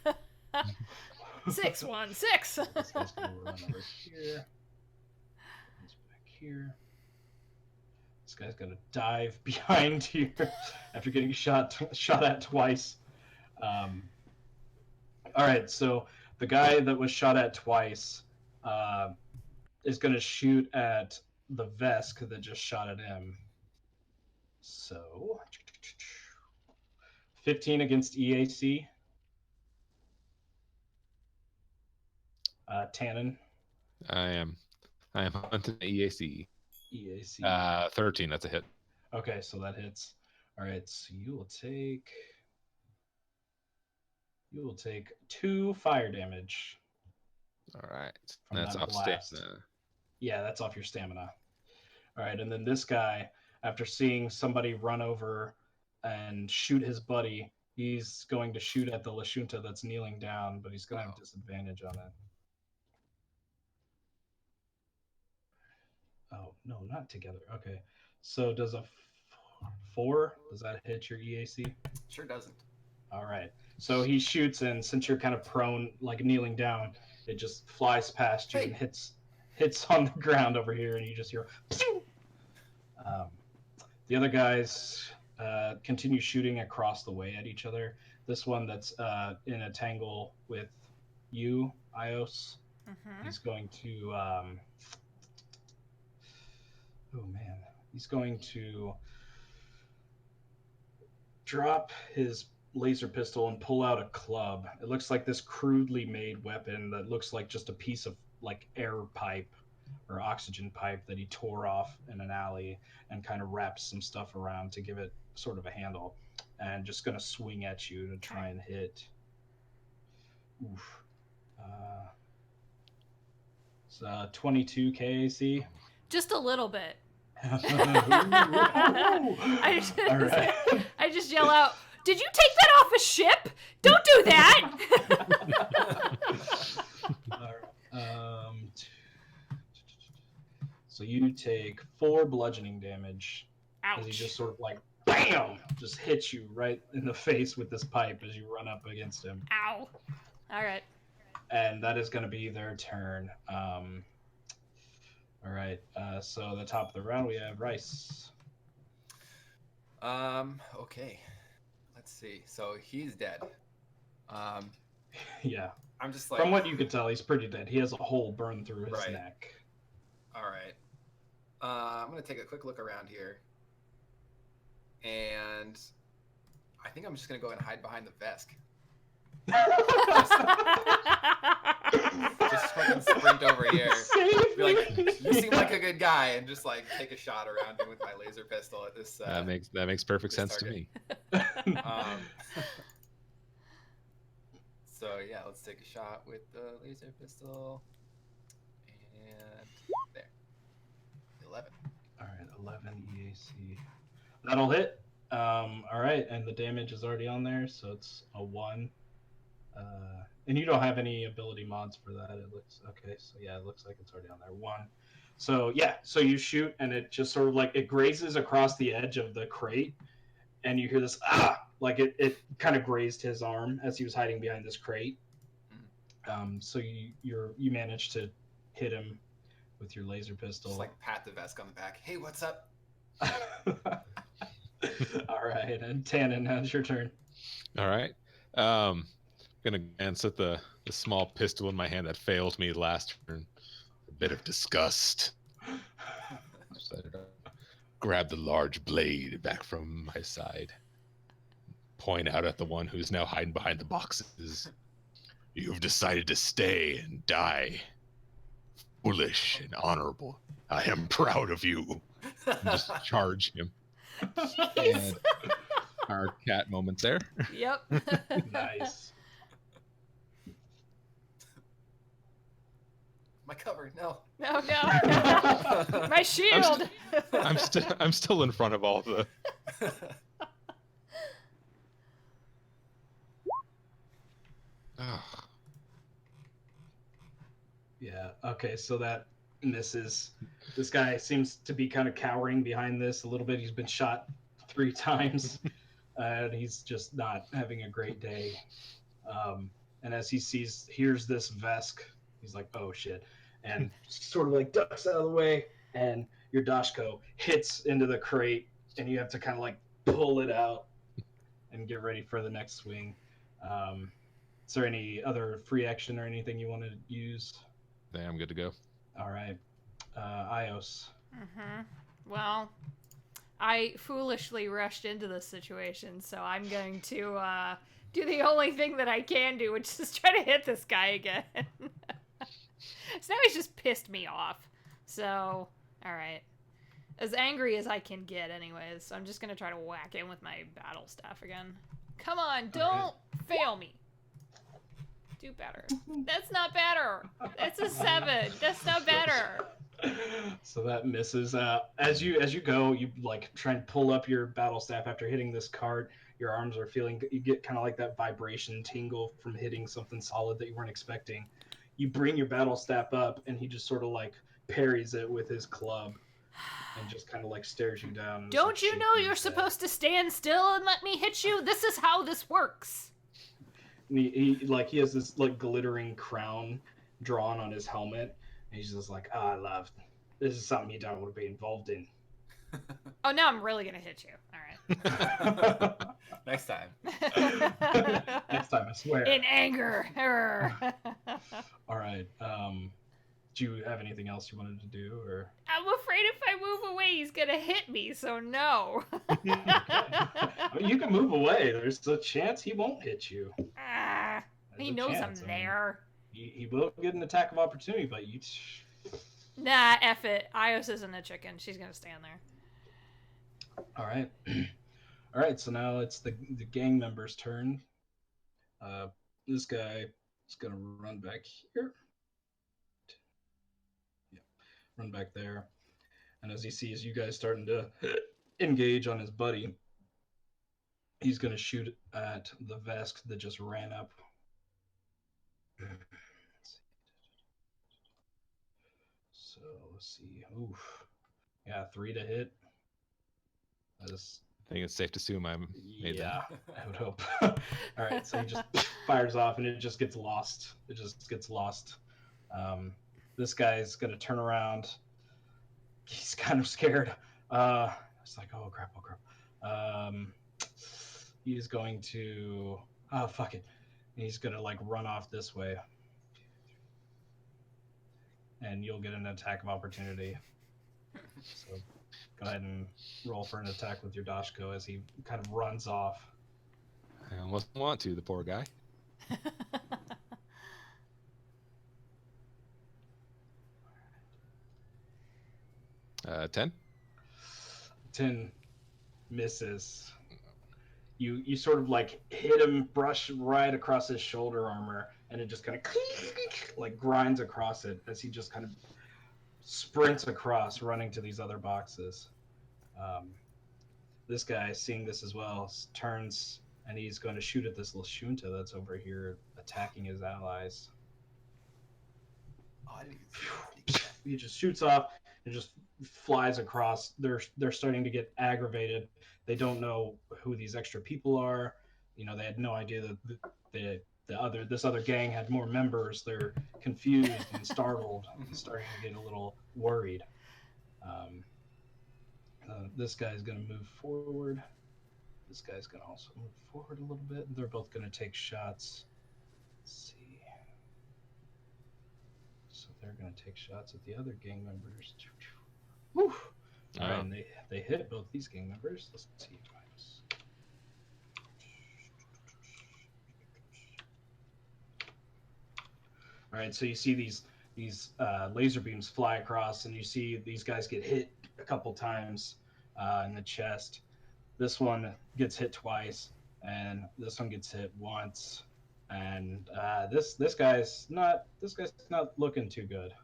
6, 1, 6. This guy's going to run over here. He's back here. This guy's going to dive behind here after getting shot at twice. All right, so the guy that was shot at twice is going to shoot at the Vesk that just shot at him. So 15 against EAC. Tannen. I am hunting EAC. EAC. 13. That's a hit. Okay, so that hits. All right, so you will take 2 fire damage. All right. From That's that off blast. stamina. Yeah, that's off your stamina. All right, and then this guy, after seeing somebody run over and shoot his buddy, he's going to shoot at the Lashunta that's kneeling down, but he's going to have disadvantage on it. Oh, no, not together. Okay. So does a 4, does that hit your EAC? Sure doesn't. All right. So he shoots, and since you're kind of prone, like kneeling down, it just flies past you and hits on the ground over here, and you just hear. The other guys continue shooting across the way at each other. This one that's in a tangle with you, Ios, he's going to. He's going to drop his laser pistol and pull out a club. It looks like this crudely made weapon that looks like just a piece of like air pipe or oxygen pipe that he tore off in an alley and kind of wraps some stuff around to give it sort of a handle, and just going to swing at you to try and hit. Oof. It's 22 KAC. Just a little bit. All right. I just yell out, "Did you take that off a ship? Don't do that!" So you take 4 bludgeoning damage. Ouch. As he just sort of like, BAM! Just hits you right in the face with this pipe as you run up against him. Ow. All right. And that is going to be their turn. All right. So the top of the round, we have Rice. Okay. Let's see. So he's dead. Yeah. I'm just like. From what you could tell, he's pretty dead. He has a hole burned through his neck. All right. I'm gonna take a quick look around here, and I think I'm just gonna go and hide behind the Vesk. Just fucking sprint over here. Be like, you seem like a good guy, and just like take a shot around him with my laser pistol at this. That makes perfect sense target. to me. So yeah, let's take a shot with the laser pistol, and there, 11. All right, 11 EAC. That'll hit. All right, and the damage is already on there, so it's a 1. And you don't have any ability mods for that. It looks okay. So yeah, it looks like it's already on there. 1. So yeah, so you shoot, and it just sort of like it grazes across the edge of the crate, and you hear this like it kind of grazed his arm as he was hiding behind this crate. So you managed to hit him with your laser pistol. Just like pat the Vesk on the back. Hey, what's up? All right, and Tannen, now's your turn. All right. Gonna glance at the small pistol in my hand that failed me last turn. A bit of disgust. Grab the large blade back from my side. Point out at the one who's now hiding behind the boxes. You've decided to stay and die. Foolish and honorable. I am proud of you. And just charge him. And Our cat moment there. Yep. Nice. My cover, no. No, no. My shield. I'm still in front of all the. Oh, Yeah. Okay. So that misses. This guy seems to be kind of cowering behind this a little bit. He's been shot 3 times, and he's just not having a great day. And as he hears this Vesk, he's like, "Oh shit!" and sort of like ducks out of the way. And your Dashko hits into the crate, and you have to kind of like pull it out and get ready for the next swing. Is there any other free action or anything you want to use? yeah, I'm good to go. All right, Ios. Well, I foolishly rushed into this situation, so I'm going to do the only thing that I can do, which is try to hit this guy again. So now he's just pissed me off. So, alright. As angry as I can get, anyways. So I'm just going to try to whack him with my battle staff again. Come on, don't fail me. Do better. That's not better. That's a 7. That's not better. So that misses. As you go, you like try and pull up your battle staff after hitting this cart. Your arms are feeling. You get kind of like that vibration tingle from hitting something solid that you weren't expecting. You bring your battle staff up, and he just sort of like parries it with his club, and just kind of like stares you down. And Don't you know you're supposed to stand still and let me hit you? This is how this works. And he has this like glittering crown drawn on his helmet. And he's just like, I love. This is something you don't want to be involved in. Oh, now I'm really gonna hit you. All right. Next time. Next time, I swear. In anger. All right. Do you have anything else you wanted to do, or? I'm afraid if I move away, he's gonna hit me. So no. I mean, you can move away. There's a chance he won't hit you. He knows I'm there. He will get an attack of opportunity, but you. Nah, F it. Ios isn't a chicken. She's gonna stand there. All right. All right. So now it's the gang members' turn. This guy is gonna run back here. Yeah, run back there. And as he sees you guys starting to engage on his buddy, he's gonna shoot at the Vesk that just ran up. So let's see. Oof. Yeah, 3 to hit. That's, I think it's safe to assume I made yeah, I would hope. All right, so he just fires off, and it just gets lost. It just gets lost. This guy's gonna turn around. He's kind of scared. It's like, oh crap, oh crap. He's going to, oh fuck it. He's gonna like run off this way, and you'll get an attack of opportunity. So go ahead and roll for an attack with your Dashko as he kind of runs off. that. I almost want to, the poor guy. 10? 10 misses. You sort of like hit him, brush right across his shoulder armor, and it just kind of like grinds across it as he just kind of sprints across, running to these other boxes. This guy, seeing this as well, turns and he's going to shoot at this Lashunta that's over here attacking his allies. Oh, I didn't even see that. He just shoots off and just flies across. They're starting to get aggravated. They don't know who these extra people are. You know, they had no idea that this other gang had more members. They're confused and startled and starting to get a little worried. This guy's going to move forward. This guy's going to also move forward a little bit. They're both going to take shots. Let's see. So they're going to take shots at the other gang members. Whew. All right, and they hit both these gang members. Let's see. All right, so you see these laser beams fly across, and you see these guys get hit a couple times in the chest. this one gets hit twice, and this one gets hit once, and this guy's not looking too good.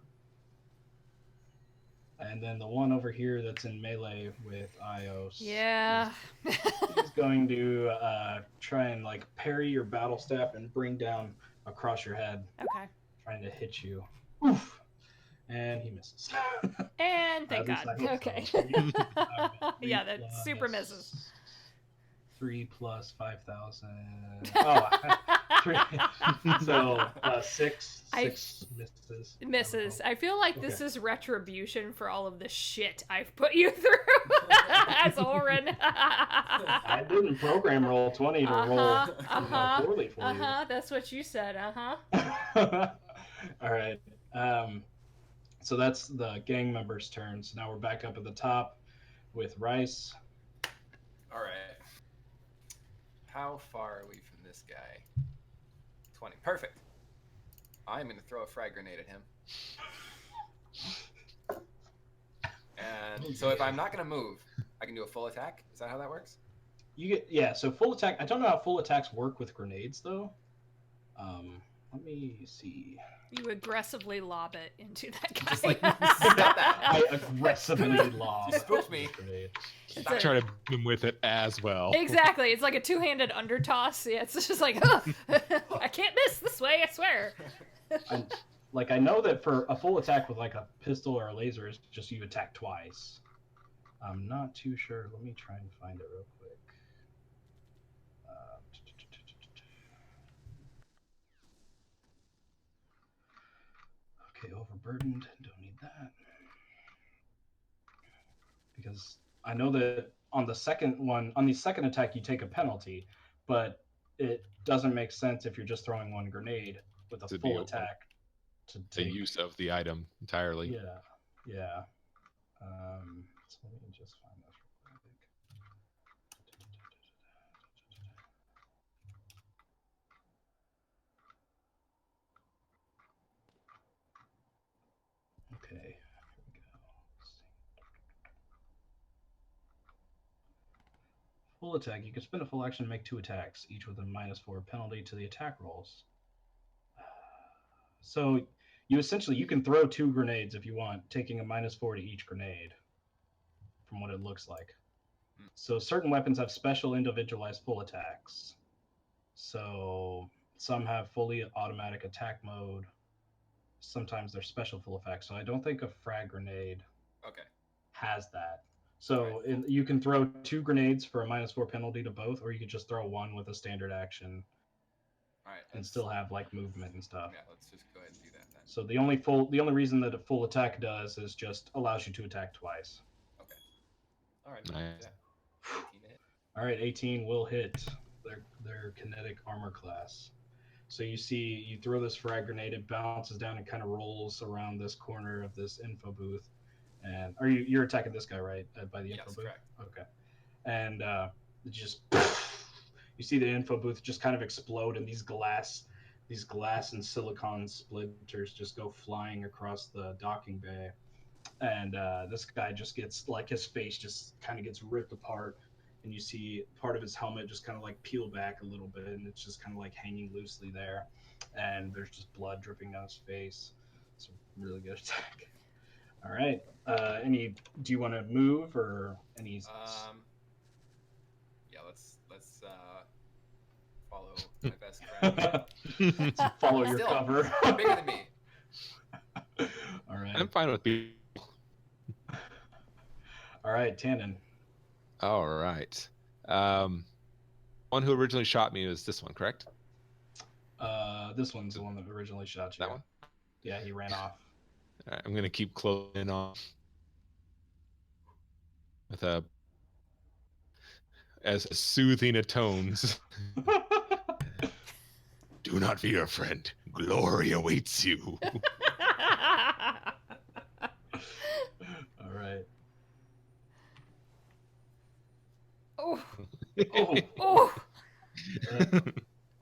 And then the one over here that's in melee with Ios. Yeah. He's going to try and like parry your battle staff and bring down across your head, Okay. trying to hit you. Oof. And he misses. And thank At least God. I hope Okay. so. Yeah, that super misses. 3 plus 5,000. Oh, 3. So 6 misses. Misses. I feel like this Okay. is retribution for all of the shit I've put you through as Orin. I didn't program roll 20 to roll poorly for you. That's what you said. All right. So that's the gang members' turns. Now we're back up at the top with Rice. All right. How far are we from this guy? 20. Perfect. I'm going to throw a frag grenade at him. And so if I'm not going to move, I can do a full attack. Is that how that works? So full attack. I don't know how full attacks work with grenades though. Let me see. You aggressively lob it into that guy. Just like, stop that. I aggressively lob. You spooked me. Grenade. I try to beat him with it as well. Exactly. It's like a two-handed undertoss. Yeah, it's just like, I can't miss this way, I swear. I know that for a full attack with like a pistol or a laser, is just you attack twice. I'm not too sure. Let me try and find it real quick. Okay, overburdened. Don't need that. Because I know that on the second attack, you take a penalty, but it doesn't make sense if you're just throwing one grenade with a full attack. The use of the item entirely. Yeah. So let me just find this real quick. Okay, here we go. Full attack. You can spend a full action to make 2 attacks, each with a -4 penalty to the attack rolls. So you can throw 2 grenades if you want, taking a -4 to each grenade, from what it looks like. So certain weapons have special individualized full attacks. So some have fully automatic attack mode. Sometimes they're special full effects. So I don't think a frag grenade has that. So you can throw 2 grenades for a -4 penalty to both, or you could just throw 1 with a standard action. And still have like movement and stuff. Yeah, let's just go ahead and do that then. So the only reason that a full attack does is just allows you to attack twice. Okay. All right. Nice. Yeah. 18 hit. All right, 18 will hit their kinetic armor class. So you throw this frag grenade, it bounces down and kind of rolls around this corner of this info booth. And you're attacking this guy, right? By the info booth? Correct. Okay. And it just you see the info booth just kind of explode, and these glass and silicon splinters just go flying across the docking bay. And this guy just gets like his face just kind of gets ripped apart, and you see part of his helmet just kind of like peel back a little bit, and it's just kind of like hanging loosely there, and there's just blood dripping down his face. It's a really good attack. All right. Do you want to move or any? Yeah, let's follow my best friend. Follow your cover. Bigger than me. All right. I'm fine with being. All right, Tannen. All right. One who originally shot me was this one, correct? This one's the one that originally shot you. That one? Yeah, he ran off. All right, I'm gonna keep closing on with as soothing a tones. Do not fear, friend. Glory awaits you. All right. Oh. Oh.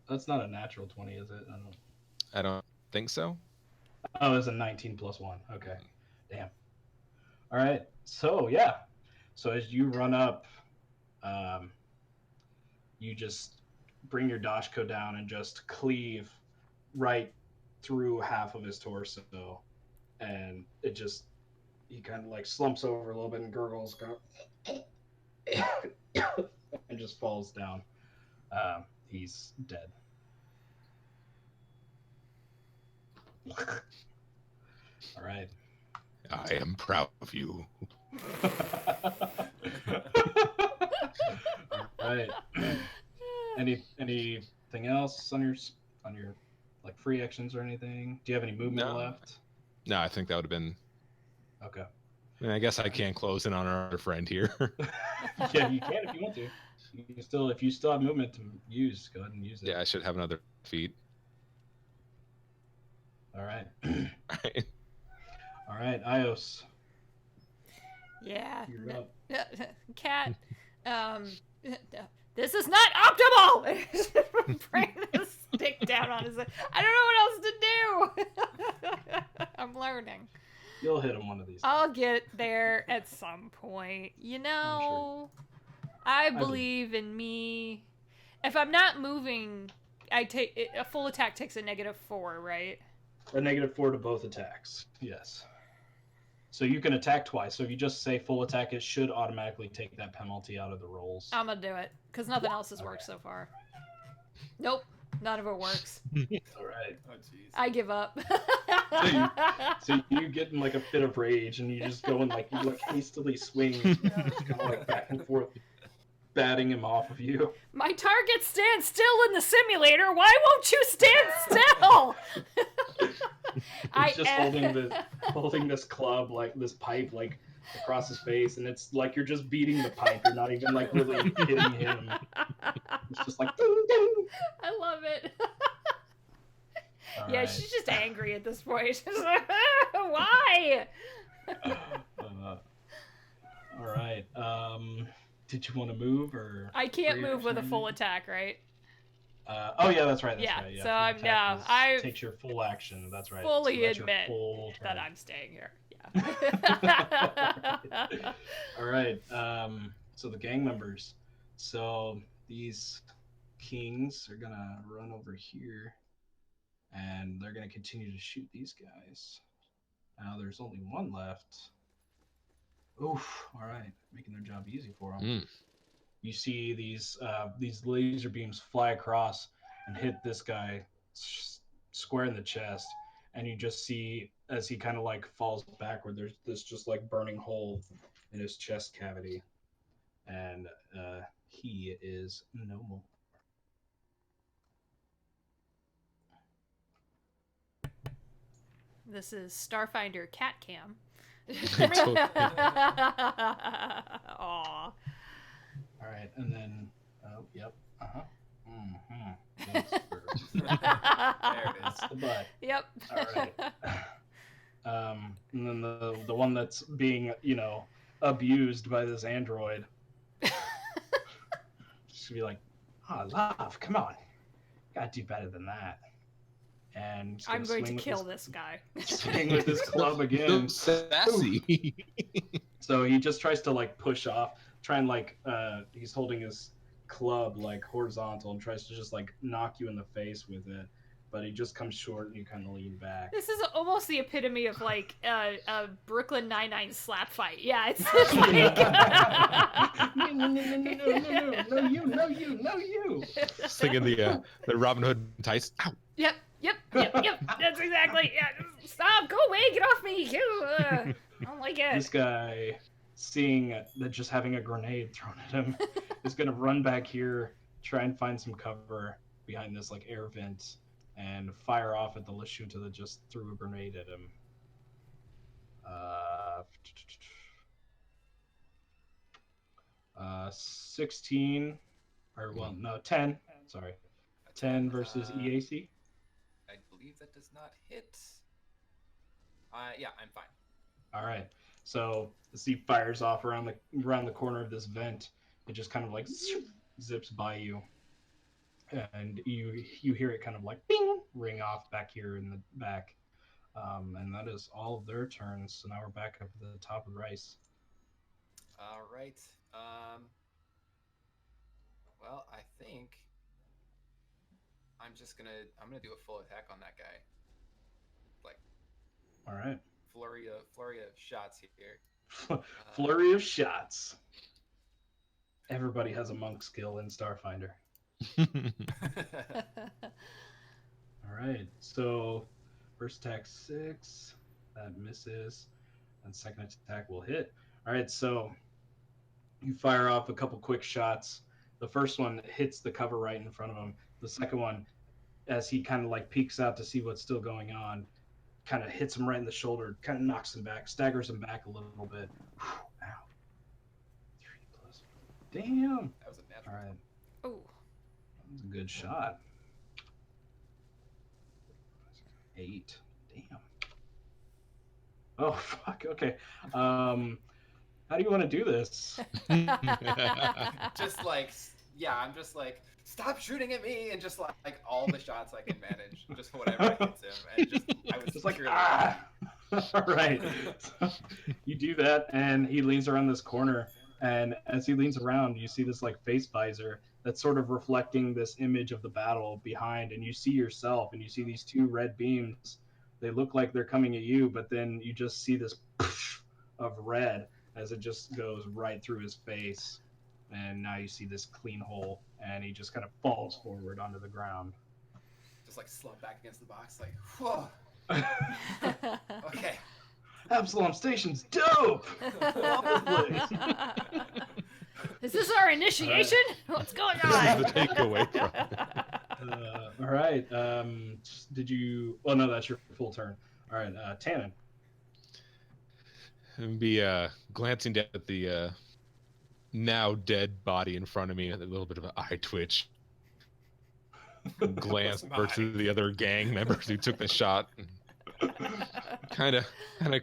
That's not a natural 20, is it? I don't think so. Oh, it's a 19 plus 1. Okay. Damn. All right. So, yeah. So as you run up, um, you just bring your dashko down and just cleave right through half of his torso, and it just he kind of like slumps over a little bit and gurgles, and just falls down. He's dead. All right. I am proud of you. All right. Anything else on your like free actions or anything? Do you have any movement No. left? No, I think that would have been. Okay. I mean, I guess I can't close in on our other friend here. Yeah, you can if you want to. If you still have movement to use, go ahead and use it. Yeah, I should have another feat. All right. Right. All right, Ios. Yeah. You're up. Cat. This is not optimal. Bring the stick down on his. I don't know what else to do. I'm learning. You'll hit him one of these. I'll get there at some point. You know, I believe in me. If I'm not moving, I take a full attack takes a -4, right? A -4 to both attacks. Yes. So you can attack twice. So if you just say full attack, it should automatically take that penalty out of the rolls. I'm gonna do it because nothing else has worked so far. Nope, none of it works. All right. Oh jeez. I give up. So you get in like a fit of rage, and you just go and like you like hastily swing, just kind of like back and forth, batting him off of you. My target stands still in the simulator. Why won't you stand still? He's just holding this club, like this pipe, like across his face, and it's like you're just beating the pipe. You're not even like really hitting him. It's just like ding, ding. I love it. All Yeah, right. she's just angry at this point. She's like, why? All right. Did you want to move or? I can't free move with a action? full attack, right? Oh yeah, that's right. That's Yeah, right. so full I'm- attack yeah, is- I takes your full action. That's right. fully So that's your admit full That turn. I'm staying here. Yeah. All right. So the gang members. So these kings are gonna run over here, and they're gonna continue to shoot these guys. Now there's only one left. Oof! All right, making their job easy for them. Mm. You see these laser beams fly across and hit this guy square in the chest, and you just see as he kind of like falls backward. There's this just like burning hole in his chest cavity, and he is no more. This is Starfinder Cat Cam. Totally. Aw. All right, and then yep, mm-hmm. There it is. The butt. Yep. All right. And then the one that's being abused by this android. Just be like, oh, love, come on, you gotta do better than that. And he's I'm gonna going to swing with kill his- this guy. swing with his club again. So sassy. So he just tries to like push off, try and like he's holding his club like horizontal and tries to just like knock you in the face with it, but he just comes short and you kind of lean back. This is almost the epitome of like a Brooklyn Nine-Nine slap fight. Yeah, it's like... no, you. Singing Singing the Robin Hood Tice. Ow. Yep. That's exactly. Yeah, stop! Go away! Get off me! I don't like This it. guy, seeing that just having a grenade thrown at him, is gonna run back here, try and find some cover behind this like air vent, and fire off at the Lashuta that just threw a grenade at him. 16, or well, no, 10. Sorry, 10 versus EAC. I believe that does not hit. Yeah, I'm fine. All right. So as he fires off around the corner of this vent, it just kind of like zips by you, and you hear it kind of like bing ring off back here in the back, and that is all of their turns. So now we're back up at the top of the race. All right. Well, I think I'm gonna do a full attack on that guy. Like All right. flurry of shots here. Flurry of shots. Everybody has a monk skill in Starfinder. All right. So first attack 6. That misses. And second attack will hit. All right. So you fire off a couple quick shots. The first one hits the cover right in front of him. The second one, as he kind of like peeks out to see what's still going on, kind of hits him right in the shoulder, kind of knocks him back, staggers him back a little bit. Ow. 3 plus. Damn. That was a natural. All right. Oh. That was a good shot. 8. Damn. Oh, fuck. Okay. How do you want to do this? Just like, yeah, I'm just like, stop shooting at me, and just like all the shots I can manage, just whatever hits him, and I was Just like, purely- All right. So you do that, and he leans around this corner, and as he leans around, you see this like face visor that's sort of reflecting this image of the battle behind, and you see yourself, and you see these 2 red beams. They look like they're coming at you, but then you just see this of red as it just goes right through his face, and now you see this clean hole, and he just kind of falls forward onto the ground. just like slump back against the box, like, whoa, okay. Absalom Station's dope. Lovely. Is this our initiation? What's going on? This is the takeaway from All right. Did you? Well, no, that's your full turn. All right, Tannen. And be glancing down at the now dead body in front of me with a little bit of an eye twitch. Glance over to the other gang members who took the shot. Kind of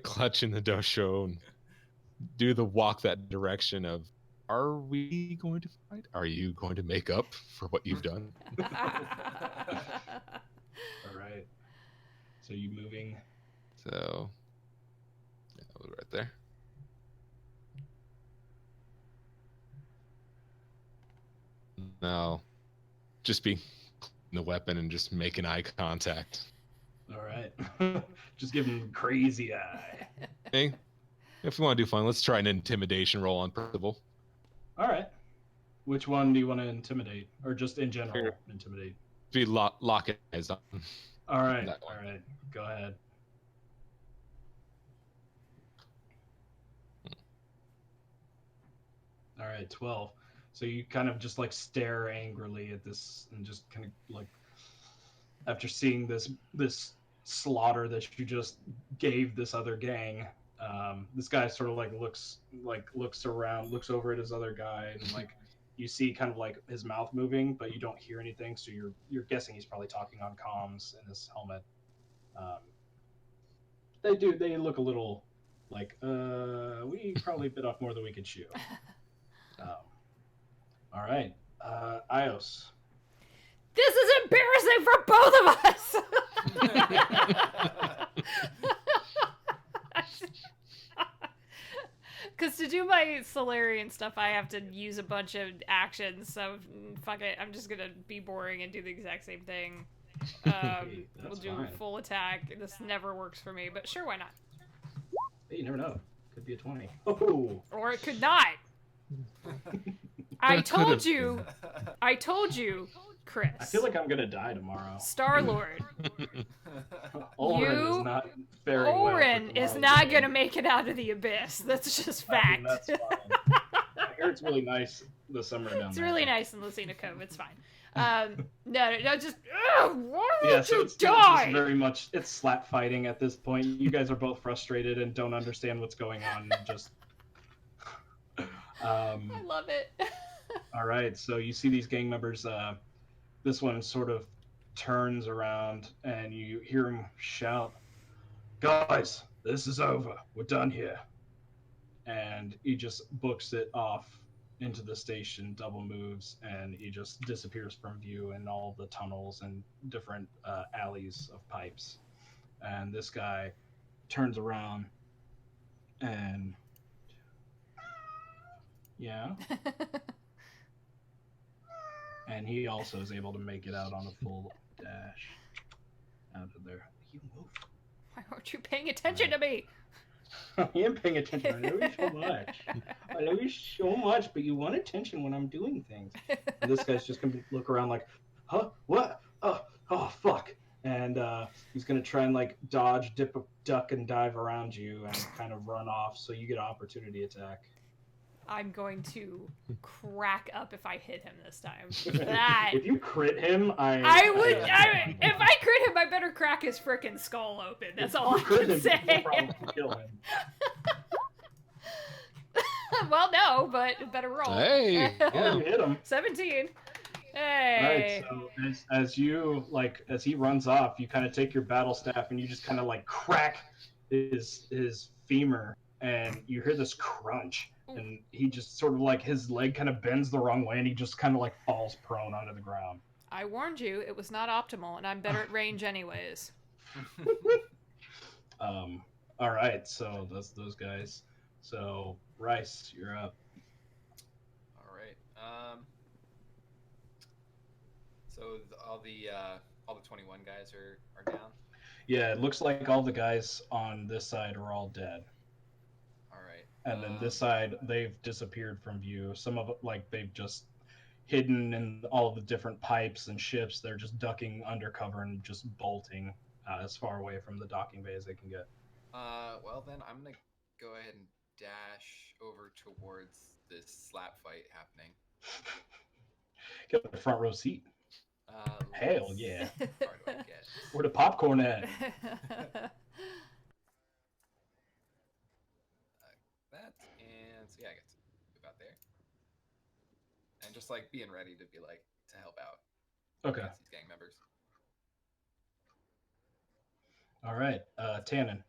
clutch in the dosho and do the walk that direction of, are we going to fight? Are you going to make up for what you've done? All right. So you moving? So, yeah, we'll be right there. Now, just be the weapon and just making eye contact. All right. Just give him crazy eye. Hey, if we want to do fun, let's try an intimidation roll on Percival. All right. Which one do you want to intimidate, or just in general Sure. intimidate? Be lock it eyes on. All right. That one. All right. Go ahead. All right, 12. So you kind of just like stare angrily at this, and just kind of like, after seeing this slaughter that you just gave this other gang, this guy sort of looks around, looks over at his other guy, and like you see kind of like his mouth moving, but you don't hear anything. So you're guessing he's probably talking on comms in his helmet. They look a little like we probably bit off more than we could chew. All right, Ios. This is embarrassing for both of us. Because to do my Solarian stuff, I have to use a bunch of actions. So fuck it, I'm just gonna be boring and do the exact same thing. We'll do fine. full attack. This never works for me, but sure, why not? Hey, you never know. Could be a 20. Oh. Or it could not. I told you, Chris. I feel like I'm gonna die tomorrow. Star-Lord. Oren is not faring well. Oren is not gonna make it out of the abyss. That's just fact. That's fine. I hear it's really nice this summer down It's there. really nice in Lucina Cove. It's fine. No, just why Yeah, don't so you it's die? just very much it's slap fighting at this point. You guys are both frustrated and don't understand what's going on. And just I love it. all right, so you see these gang members. This one sort of turns around and you hear him shout, "Guys, this is over. We're done here." And he just books it off into the station, double moves, and he just disappears from view in all the tunnels and different alleys of pipes. And this guy turns around and yeah. and he also is able to make it out on a full dash out of there. You move. Why aren't you paying attention to me? I am paying attention. I know you so much. I know you so much, but you want attention when I'm doing things. And this guy's just gonna look around like, huh? What? Oh, fuck! And he's gonna try and like dodge, dip, duck, and dive around you, and kind of run off. So you get an opportunity attack. I'm going to crack up if I hit him this time. That If you crit him, if I crit him, I better crack his frickin' skull open. That's all I crit can him, say. you'll probably kill him. Well, no, but better roll. Hey, Oh, yeah. you hit him. 17. All Hey. right, so as he runs off, you kind of take your battle staff and you just kind of like crack his femur, and you hear this crunch, and he just sort of like his leg kind of bends the wrong way, and he just kind of like falls prone onto the ground. I warned you, it was not optimal, and I'm better at range anyways. All right, so that's those guys. So Rice, you're up. All right. So all the 21 guys are down. Yeah, it looks like all the guys on this side are all dead. All right. And then this side, they've disappeared from view. Some of it, like, they've just hidden in all the different pipes and ships. They're just ducking undercover and just bolting as far away from the docking bay as they can get. Well then I'm gonna go ahead and dash over towards this slap fight happening. Get the front row seat. Hell yeah. How far do I get? Where the popcorn at? That and so yeah, I get to move out there, and just like being ready to be like to help out. Okay. Against these gang members. All right. Tannen.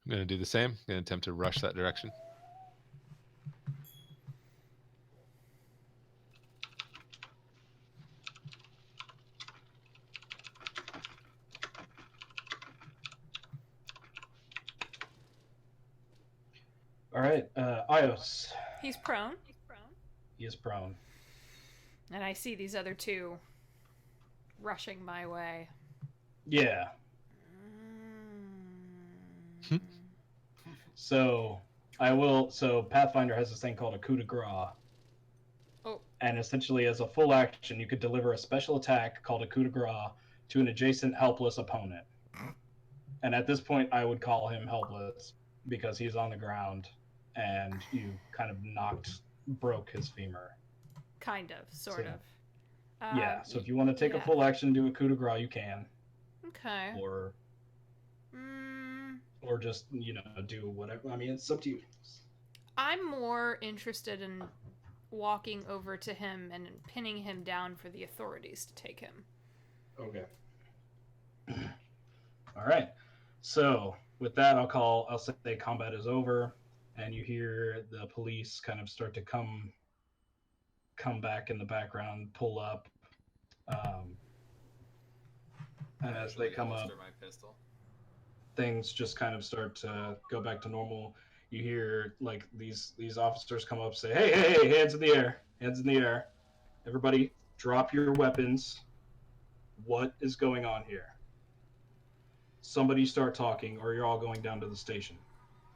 I'm going to do the same. I'm going to attempt to rush that direction. All right. Ios. He's prone. He is prone. And I see these other two rushing my way. Yeah. So Pathfinder has this thing called a coup de grace. Oh. And essentially, as a full action, you could deliver a special attack called a coup de grace to an adjacent helpless opponent. And at this point, I would call him helpless because he's on the ground and you kind of broke his femur. Kind of, sort of. Yeah, so if you want to take a full action, do a coup de grace, you can. Okay. Or just, do whatever. I mean, it's up to you. I'm more interested in walking over to him and pinning him down for the authorities to take him. Okay. All right. So with that, I'll say combat is over, and you hear the police kind of start to come back in the background, pull up, and as they come up, my pistol. Things just kind of start to go back to normal. You hear like these officers come up, say, "Hey, hands in the air! Everybody, drop your weapons. What is going on here? Somebody start talking, or you're all going down to the station."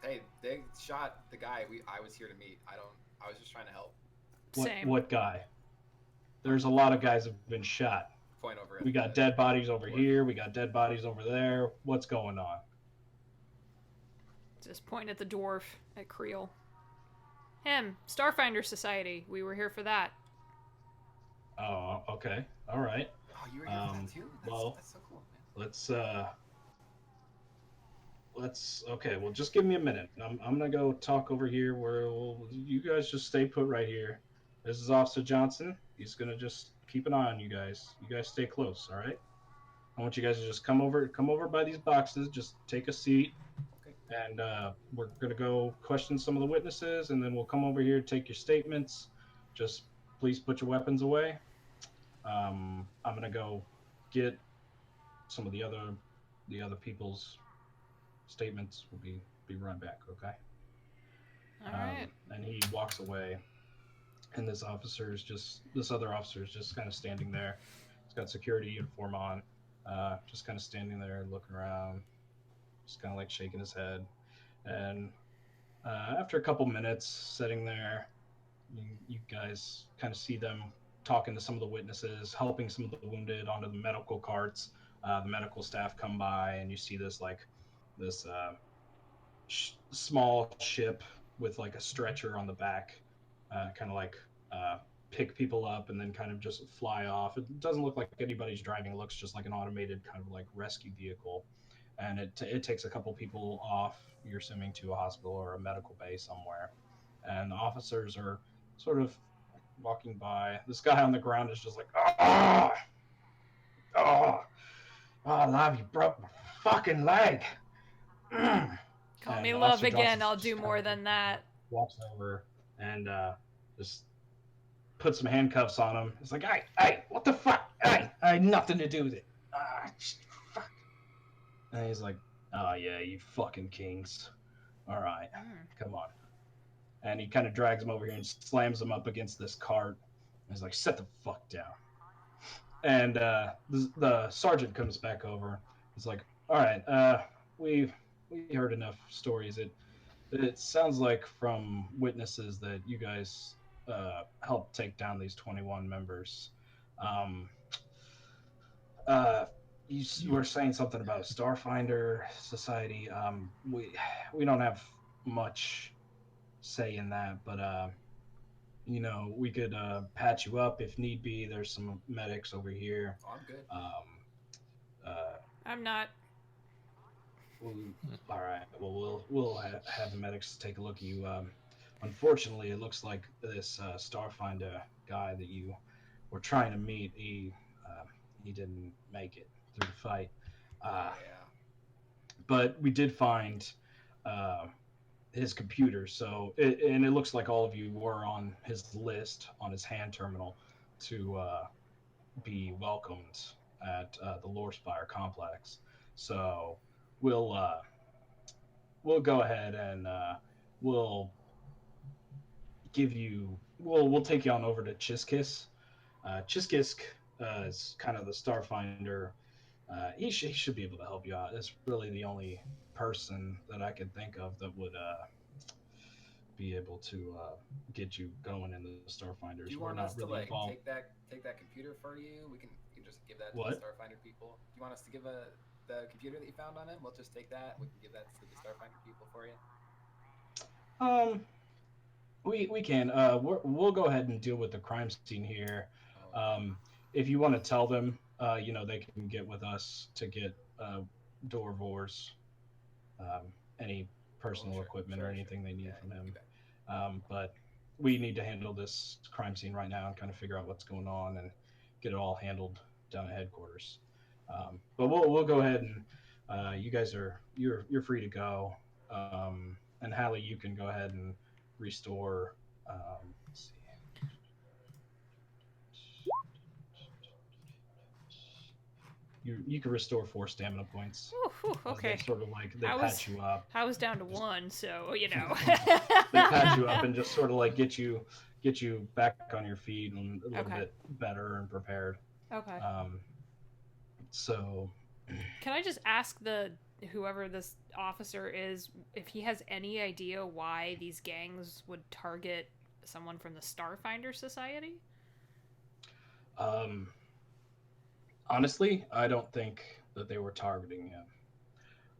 Hey, they shot the guy I was here to meet. I was just trying to help. Same. What guy? There's a lot of guys have been shot. Point over. We got dead bodies over here. We got dead bodies over there. What's going on? Just point at the dwarf, at Creel. Him, Starfinder Society. We were here for that. Oh, okay. All right. Oh, you were here for that too? That's so cool, man. Okay, well, just give me a minute. I'm gonna go talk over here where you guys just stay put right here. This is Officer Johnson. He's gonna just keep an eye on you guys. You guys stay close, all right? I want you guys to just come over by these boxes. Just take a seat, okay. And we're gonna go question some of the witnesses, and then we'll come over here, take your statements. Just please put your weapons away. I'm gonna go get some of the other people's statements. Will be right back, okay? All right. And he walks away, and this other officer is just kind of standing there. He's got security uniform on, just kind of standing there looking around, just kind of like shaking his head. And after a couple minutes sitting there, you guys kind of see them talking to some of the witnesses, helping some of the wounded onto the medical carts. The medical staff come by, and you see this small ship with like a stretcher on the back, kind of like uh, pick people up and then kind of just fly off. It doesn't look like anybody's driving. It looks just like an automated kind of like rescue vehicle, and it takes a couple people off. You're assuming to a hospital or a medical bay somewhere, and the officers are sort of walking by. This guy on the ground is just like, oh, oh, oh, love, you broke my fucking leg. Call me And love Officer again. Johnson I'll just do kind more of than that. walks over and just put some handcuffs on him. It's like, hey, what the fuck? Hey, I had nothing to do with it. Fuck. And he's like, oh, yeah, you fucking kings. All right, Mm. come on. And he kind of drags him over here and slams him up against this cart. He's like, sit the fuck down. And the sergeant comes back over. He's like, all right, we heard enough stories. It sounds like from witnesses that you guys helped take down these 21 members. Um, uh, were saying something about a Starfinder society. We don't have much say in that, but we could patch you up if need be. There's some medics over here. Oh, I'm good. Uh, I'm not. Well, all right. Well, we'll have the medics take a look at you. Unfortunately, it looks like this Starfinder guy that you were trying to meet, he didn't make it through the fight. Uh, Yeah. but we did find uh, his computer, and it looks like all of you were on his list on his hand terminal to be welcomed at the Lorespire complex. So we'll we'll go ahead and we'll we'll take you on over to Chiskisk. Chiskisk is kind of the Starfinder. He should be able to help you out. It's really the only person that I can think of that would be able to get you going in the Starfinders. Do you We're want not us to really like involved. take that computer for you? We can just give that to the What? Starfinder people. Do you want us to give the computer that you found on him? We'll just take that. We can give that to the Starfinder people for you. Um, we can. We'll go ahead and deal with the crime scene here. Oh, okay. If you want to tell them, they can get with us to get Dorvor's any Oh, personal sure, equipment or sure, sure. anything they need Yeah, from you him. bet. But we need to handle this crime scene right now and kind of figure out what's going on and get it all handled down at headquarters. But we'll go ahead and you guys you're free to go. And Hallie, you can go ahead and restore. Let's see. You can restore 4 stamina points Whew, whew, as they okay. sort of like they I was patch you up. I was down to one, so you know. They patch you up and just sort of like get you back on your feet and a little Okay. bit better and prepared. Okay. Um, so Can I just ask whoever this officer is if he has any idea why these gangs would target someone from the Starfinder Society? um, honestly, I don't think that they were targeting him.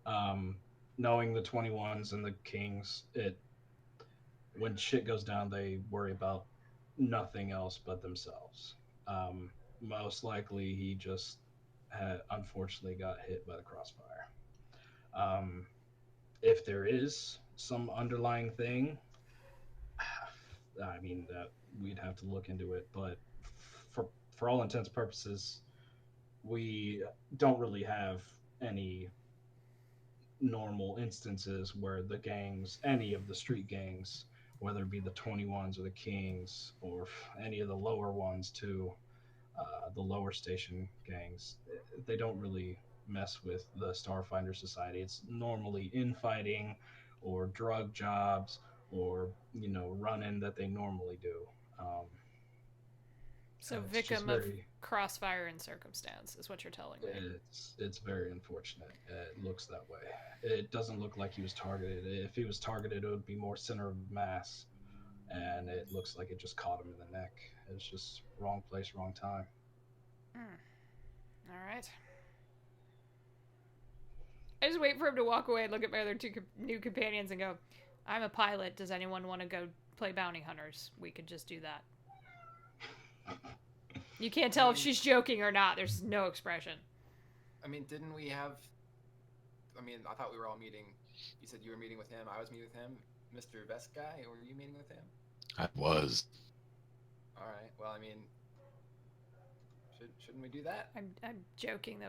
Um, Knowing the 21s and the Kings, it when shit goes down, they worry about nothing else but themselves. Most likely, he just unfortunately got hit by the crossfire. Um, if there is some underlying thing, I mean that we'd have to look into it. But for all intents and purposes, we don't really have any normal instances where the gangs, any of the street gangs, whether it be the 21s or the Kings or any of the lower ones too, the lower station gangs, they don't really mess with the Starfinder Society. It's normally infighting or drug jobs or running that they normally do. Um, So it's just victim of very crossfire and circumstance is what you're telling me. it's very unfortunate. It looks that way. It doesn't look like he was targeted. If he was targeted, it would be more center of mass, and it looks like it just caught him in the neck. It's just wrong place, wrong time. All right. I just wait for him to walk away and look at my other two new companions and go, I'm a pilot. Does anyone want to go play bounty hunters? We could just do that. You can't tell if she's joking or not. There's no expression. I mean, didn't we have? I mean, I thought we were all meeting. You said you were meeting with him. I was meeting with him. Mr. Best Guy, were you meeting with him? I was. All right. Well, I mean, shouldn't we do that? I'm joking.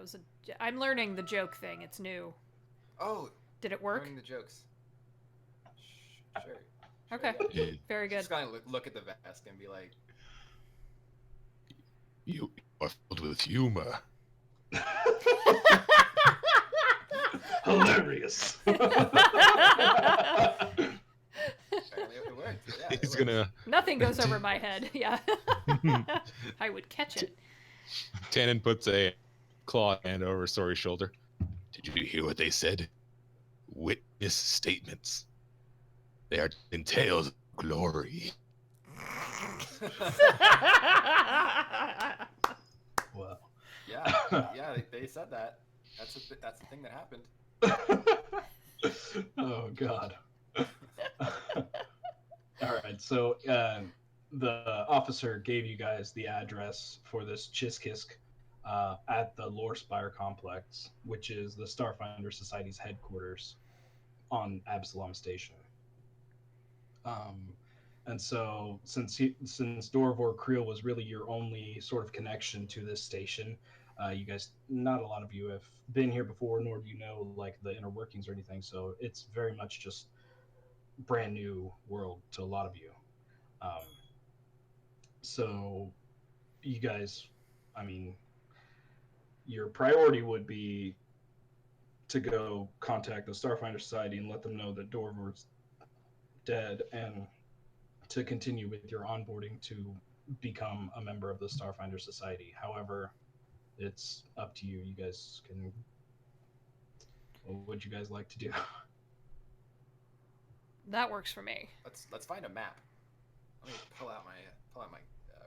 I'm learning the joke thing. It's new. Oh, Did it work? learning the jokes. Sure. Okay. Yeah. Very good. Just kind of look at the vest and be like, You are filled with humor. Hilarious. apparently it worked. Yeah, He's it worked. gonna. Nothing goes over my head. Yeah. I would catch it. Tannen puts a claw hand over Sori's shoulder. Did you hear what they said? Witness statements. They are in tales of glory. Well. Yeah, they said that. That's the thing that happened. Oh God. All right, so the officer gave you guys the address for this Chiskisk at the Lore Spire complex, which is the Starfinder Society's headquarters on Absalom Station. And so, since Dorvor Creel was really your only sort of connection to this station, you guys, not a lot of you have been here before, nor do you know like the inner workings or anything. So it's very much just brand new world to a lot of you. Um, so you guys, I mean, your priority would be to go contact the Starfinder Society and let them know that Dorvor's dead, and to continue with your onboarding to become a member of the Starfinder Society. However, it's up to you. You guys can. What would you guys like to do? That works for me. Let's find a map. Let me pull out my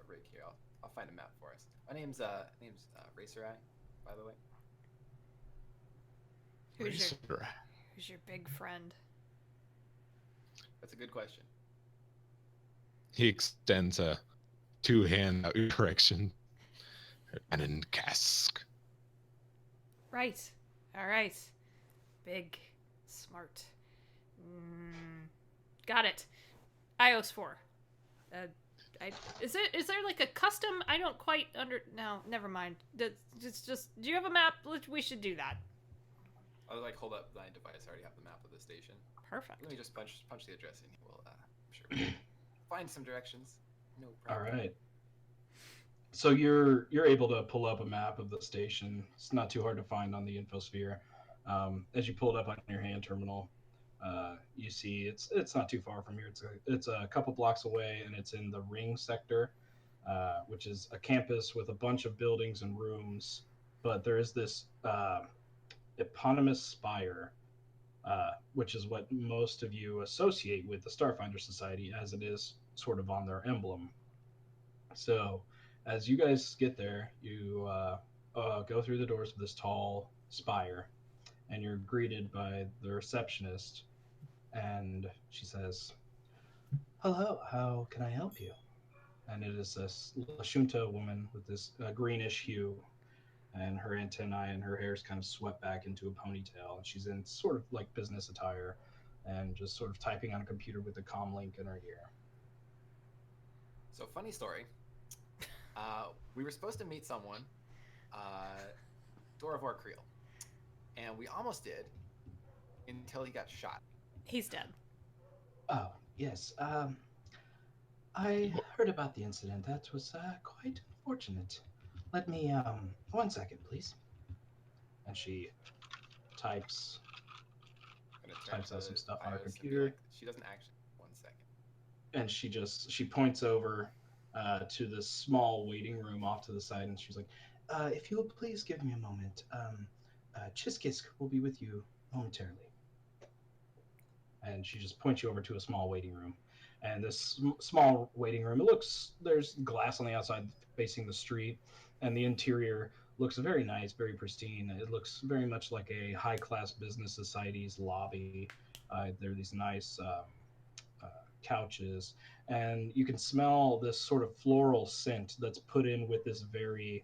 rig here. I'll find a map for us. My name's Racer Eye, by the way. Who's your big friend? That's a good question. He extends a 2-hand out your direction. And cask. Right. All right. Big, smart. Got it. iOS 4. Is there like a custom? I don't quite No, never mind. Just. Do you have a map? We should do that. I'll like hold up my device. I already have the map of the station. Perfect. Let me just punch the address in. We'll I'm sure we'll find some directions. No problem. All right. So you're able to pull up a map of the station. It's not too hard to find on the infosphere. As you pull it up on your hand terminal, you see it's not too far from here. It's a couple blocks away, and it's in the Ring sector, which is a campus with a bunch of buildings and rooms. But there is this eponymous spire, which is what most of you associate with the Starfinder Society, as it is sort of on their emblem. So, as you guys get there, you go through the doors of this tall spire, and you're greeted by the receptionist, and she says, "Hello, how can I help you?" And it is this Lashunta woman with this greenish hue, and her antennae and her hair is kind of swept back into a ponytail, and she's in sort of like business attire, and just sort of typing on a computer with a comm link in her ear. So funny story. We were supposed to meet someone, Dorivor Creel, and we almost did until he got shot. He's dead. Oh, yes. I heard about the incident. That was quite unfortunate. Let me, 1 second, please. And she types out some stuff on her computer. She doesn't actually. 1 second. And she points over to this small waiting room off to the side, and she's like, "If you'll please give me a moment, Chiskisk will be with you momentarily." And she just points you over to a small waiting room. And this small waiting room, it looks there's glass on the outside facing the street, and the interior looks very nice, very pristine. It looks very much like a high class business society's lobby. There are these nice uh, couches, and you can smell this sort of floral scent that's put in with this very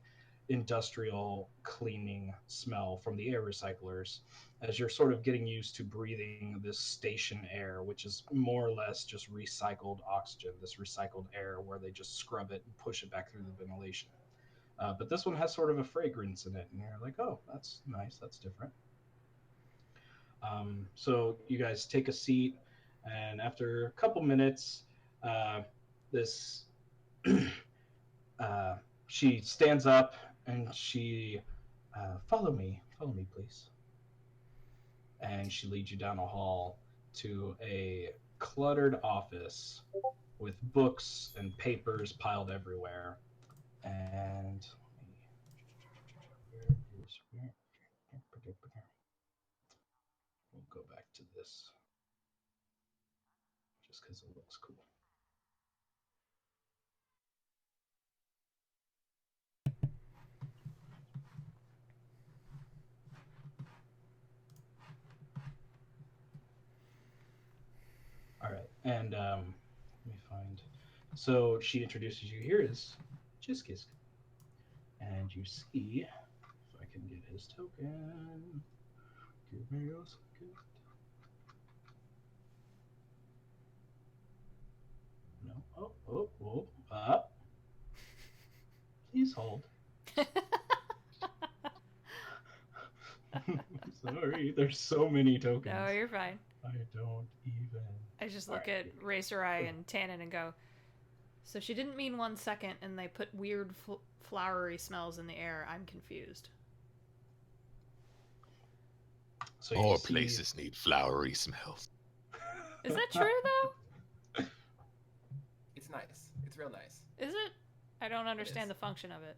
industrial cleaning smell from the air recyclers as you're sort of getting used to breathing this station air, which is more or less just recycled oxygen, this recycled air where they just scrub it and push it back through the ventilation. But this one has sort of a fragrance in it, and you're like, oh, that's nice, that's different. So you guys take a seat, and after a couple minutes, uh, this uh, she stands up and she follow me, please. And she leads you down a hall to a cluttered office with books and papers piled everywhere. And we'll go back to this just because it looks cool. All right, and let me find. So she introduces you. Here is Jiskisk, and you see if I can get his token. Give me a second. No. Oh, oh, oh. Up. Please hold. Sorry, there's so many tokens. No, you're fine. I don't even. I just All look right, at Racer Eye and Tannen and go, so she didn't mean 1 second and they put weird flowery smells in the air. I'm confused. So More see... places need flowery smells. Is that true, though? It's nice. It's real nice. Is it? I don't understand is. the function of it.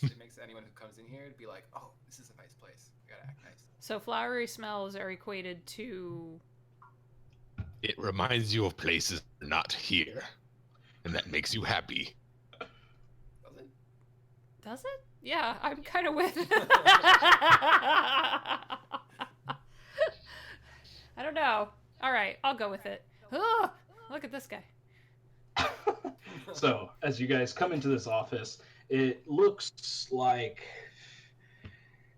It makes anyone who comes in here to be like, oh, this is a nice place. We gotta act nice. So flowery smells are equated to... It reminds you of places not here, and that makes you happy. Does it? Does it? Yeah, I'm kind of with... I don't know. All right, I'll go with it. Oh, look at this guy. So, as you guys come into this office, it looks like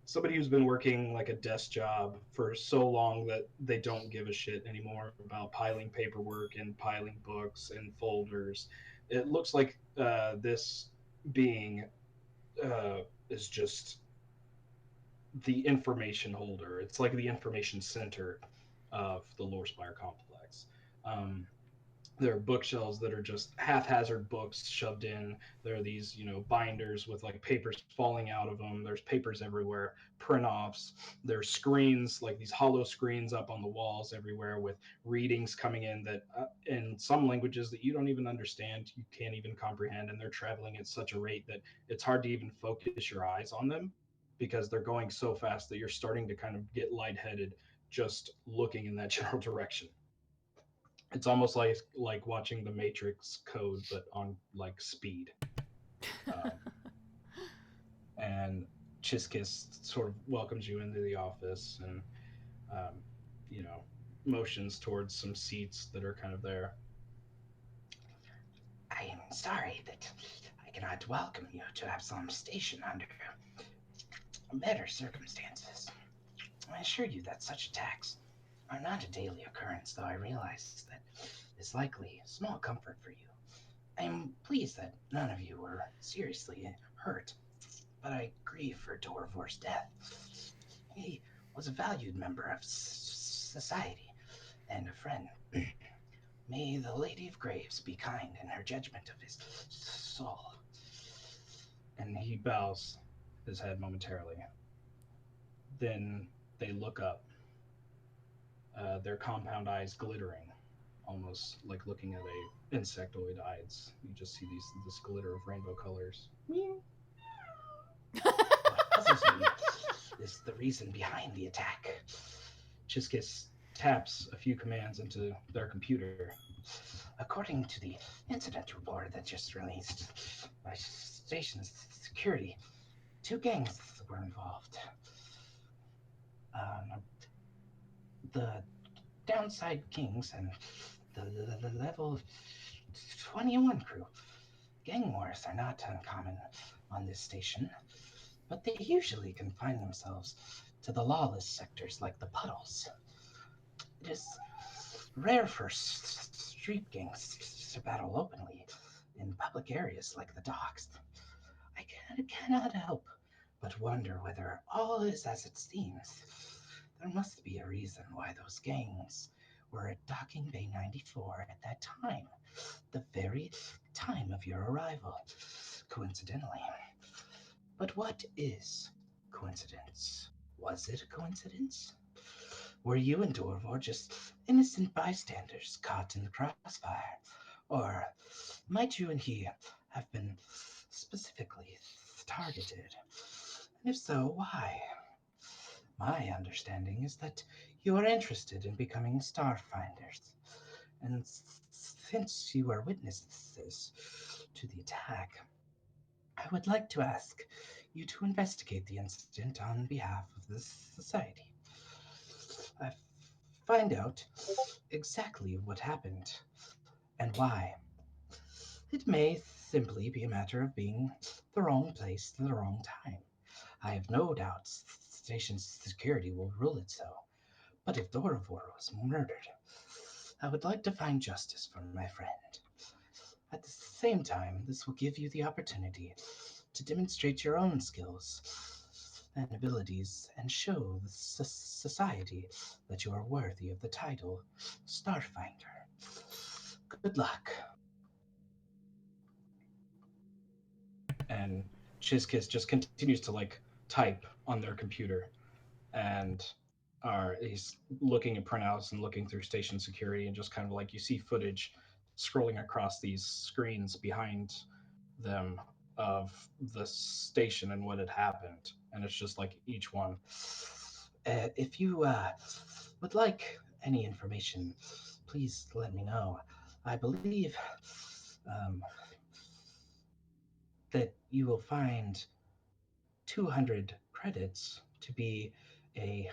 somebody who's been working like a desk job for so long that they don't give a shit anymore about piling paperwork and piling books and folders. It looks like this being is just the information holder. It's like the information center of the Lorespire complex. Um, there are bookshelves that are just haphazard books shoved in. There are these, binders with like papers falling out of them. There's papers everywhere, print offs. There's screens, like these hollow screens up on the walls everywhere with readings coming in that in some languages that you don't even understand, you can't even comprehend. And they're traveling at such a rate that it's hard to even focus your eyes on them because they're going so fast that you're starting to kind of get lightheaded just looking in that general direction. It's almost like watching the Matrix code, but on like speed. Um, and Chiskis sort of welcomes you into the office and um, you know motions towards some seats that are kind of there. I am sorry that I cannot welcome you to Absalom Station under better circumstances. I assure you that such attacks are not a daily occurrence, though I realize that is likely small comfort for you. I am pleased that none of you were seriously hurt, but I grieve for Dorvor's death. He was a valued member of society and a friend. May the Lady of Graves be kind in her judgment of his soul. And he bows his head momentarily. Then they look up, their compound eyes glittering almost like looking at a insectoid eyes. You just see this glitter of rainbow colors. What puzzles me is the reason behind the attack. Chiskis taps a few commands into their computer. According to the incident report that just released by station's security, two gangs were involved. The Downside Kings and the level 21 crew. Gang wars are not uncommon on this station, but they usually confine themselves to the lawless sectors like the puddles. It is rare for street gangs to battle openly in public areas like the docks. I cannot help but wonder whether all is as it seems. There must be a reason why those gangs were at Docking Bay 94 at that time, the very time of your arrival, coincidentally. But what is coincidence? Was it a coincidence? Were you and Dorvor just innocent bystanders caught in the crossfire? Or might you and he have been specifically targeted? And if so, why? My understanding is that you are interested in becoming Starfinders, and since you are witnesses to the attack, I would like to ask you to investigate the incident on behalf of this society. I find out exactly what happened and why. It may simply be a matter of being the wrong place at the wrong time. I have no doubts the station's security will rule it so. But if Dorivor was murdered, I would like to find justice for my friend. At the same time, this will give you the opportunity to demonstrate your own skills and abilities and show the society that you are worthy of the title Starfinder. Good luck. And Chiskis just continues to like type on their computer, and he's looking at printouts and looking through station security, and just kind of like you see footage scrolling across these screens behind them of the station and what had happened, and it's just like each one. If you would like any information, please let me know. I believe that you will find 200 credits to be a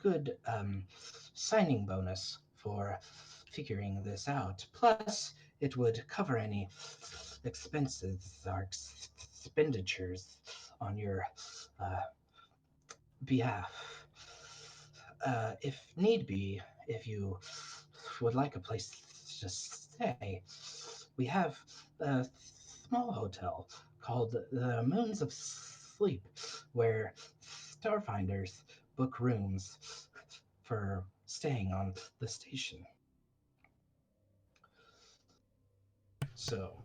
good signing bonus for figuring this out. Plus, it would cover any expenses or expenditures on your uh, behalf. If need be, if you would like a place to stay, we have a small hotel called the Moons of Sleep, where Starfinders book rooms for staying on the station. So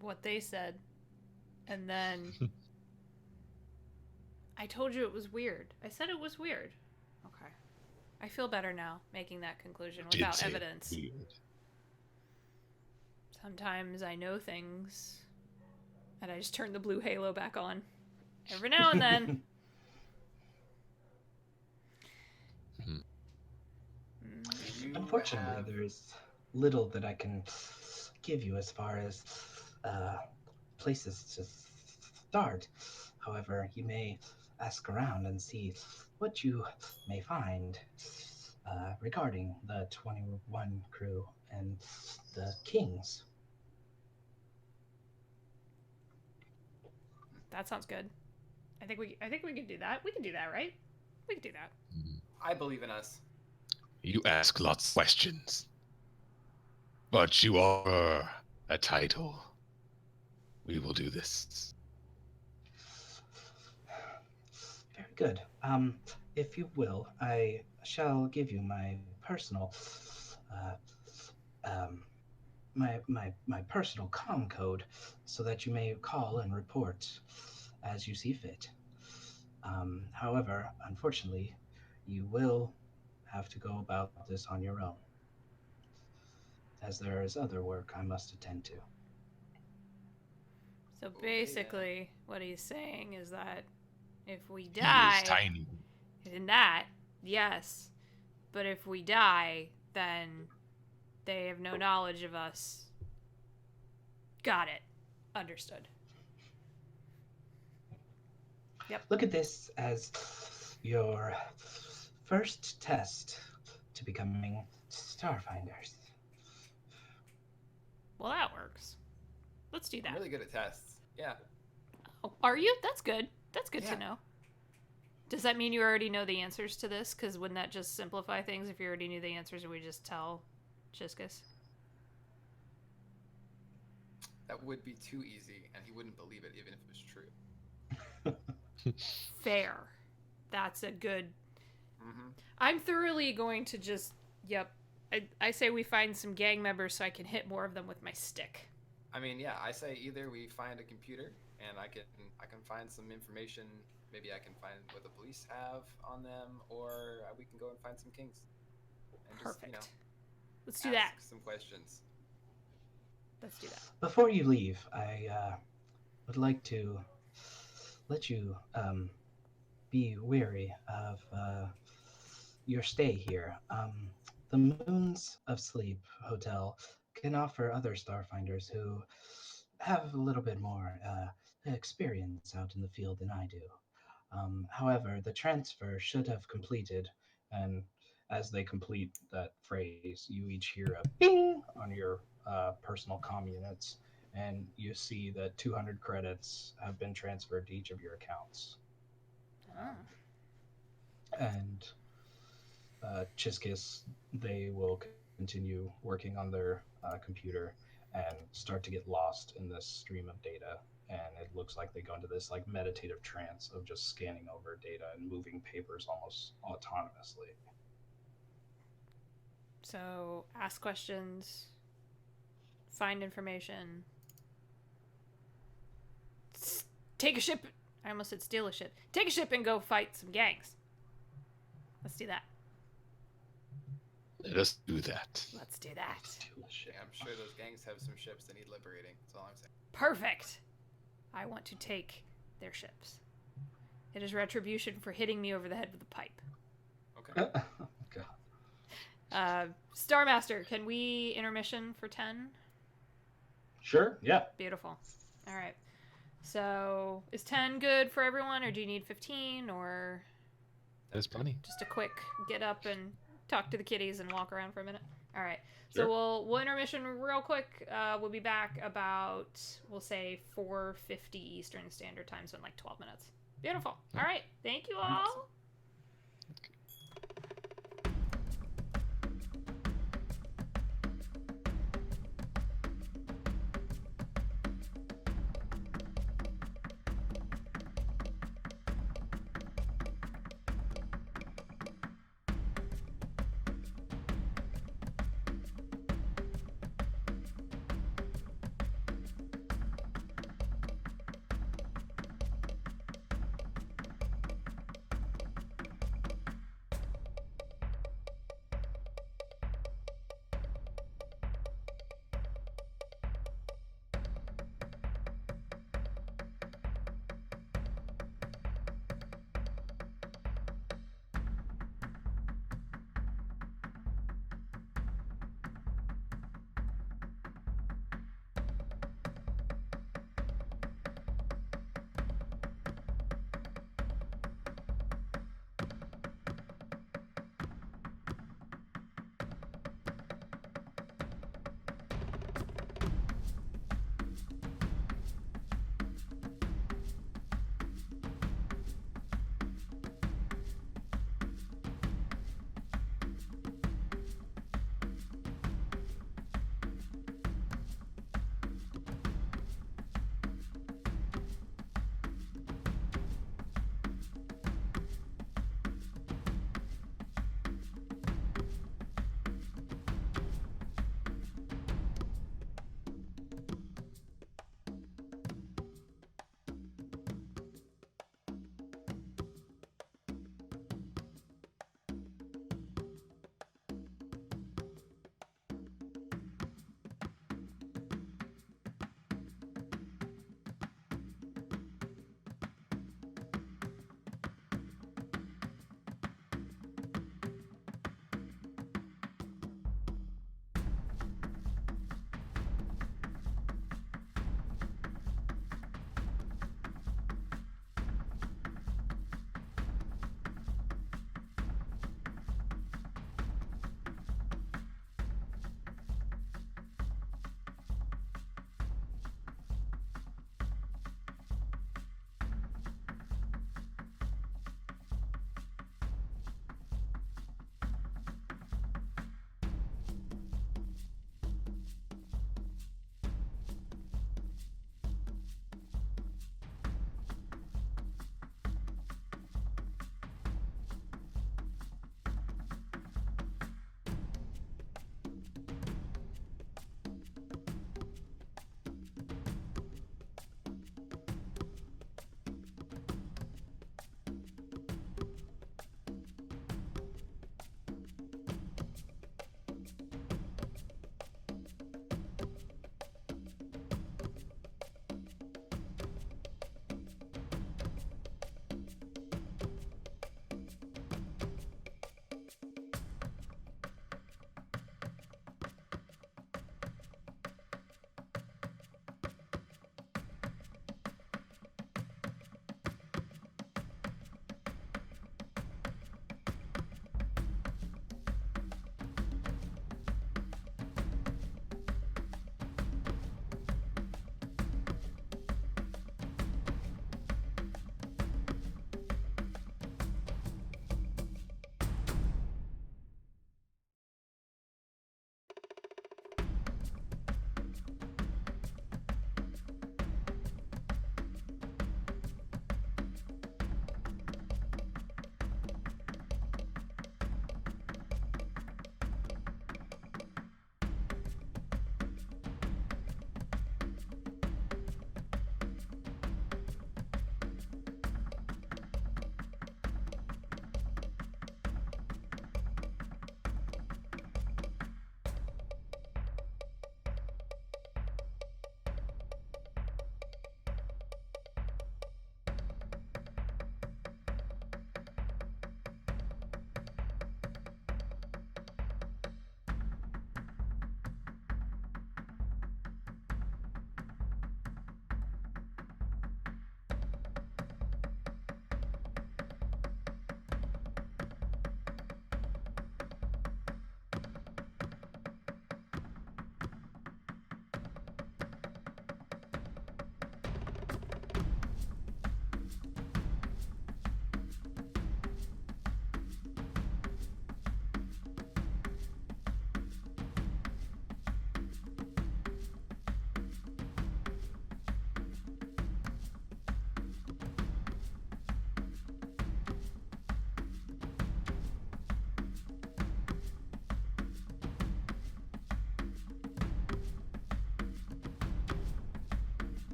What they said. And then I told you it was weird. I said it was weird. Okay. I feel better now making that conclusion without evidence. Weird. Sometimes I know things and I just turn the blue halo back on every now and then. Unfortunately, there's little that I can give you as far as places to start. However, you may ask around and see what you may find regarding the 21 crew and the Kings. That sounds good. I think we can do that. We can do that, right? We can do that. I believe in us. You ask lots of questions, but you offer a title. We will do this. Very good. If you will, I shall give you my personal, my personal code, so that you may call and report as you see fit. However, unfortunately, you will have to go about this on your own, as there is other work I must attend to. So Okay, basically, what he's saying is that if we He is die tiny. in that, yes, but if we die, then they have no knowledge of us. Got it. Understood. Look at this as your first test to becoming Starfinders. Well, that works. Let's do I'm that. really good at tests. Yeah. Oh, are you? That's good. That's good Yeah. to know. Does that mean you already know the answers to this? Because wouldn't that just simplify things if you already knew the answers and we just tell Chiskus? That would be too easy, and he wouldn't believe it even if it was true. Fair. That's a good... Mm-hmm. I'm thoroughly going to just... Yep. I say we find some gang members so I can hit more of them with my stick. I mean, yeah, I say either we find a computer and I can find some information. Maybe I can find what the police have on them, or we can go and find some kings. And just, Perfect. Let's do ask that. some questions. Let's do that. Before you leave, I would like to let you be wary of your stay here. The Moons of Sleep Hotel can offer other Starfinders who have a little bit more experience out in the field than I do. However, the transfer should have completed, and as they complete that phrase, you each hear a bing on your personal comm units, and you see that 200 credits have been transferred to each of your accounts. And Chiskis, they will continue working on their computer and start to get lost in this stream of data. And it looks like they go into this like meditative trance of just scanning over data and moving papers almost autonomously. So, ask questions, find information, take a ship. I almost said steal a ship. Take a ship and go fight some gangs. Let's do that. Let us do that. Let's do that. Yeah, I'm sure those gangs have some ships that need liberating. That's all I'm saying. Perfect. I want to take their ships. It is retribution for hitting me over the head with a pipe. Okay. God. Starmaster, can we intermission for 10? Sure, yeah. Beautiful. All right. So, is 10 good for everyone, or do you need 15, or There's plenty. just a quick get up and talk to the kitties and walk around for a minute? All right. Sure. So we'll intermission real quick. We'll be back about, we'll say 4:50 Eastern Standard Time, so in like 12 minutes. Beautiful. All right. Thank you all.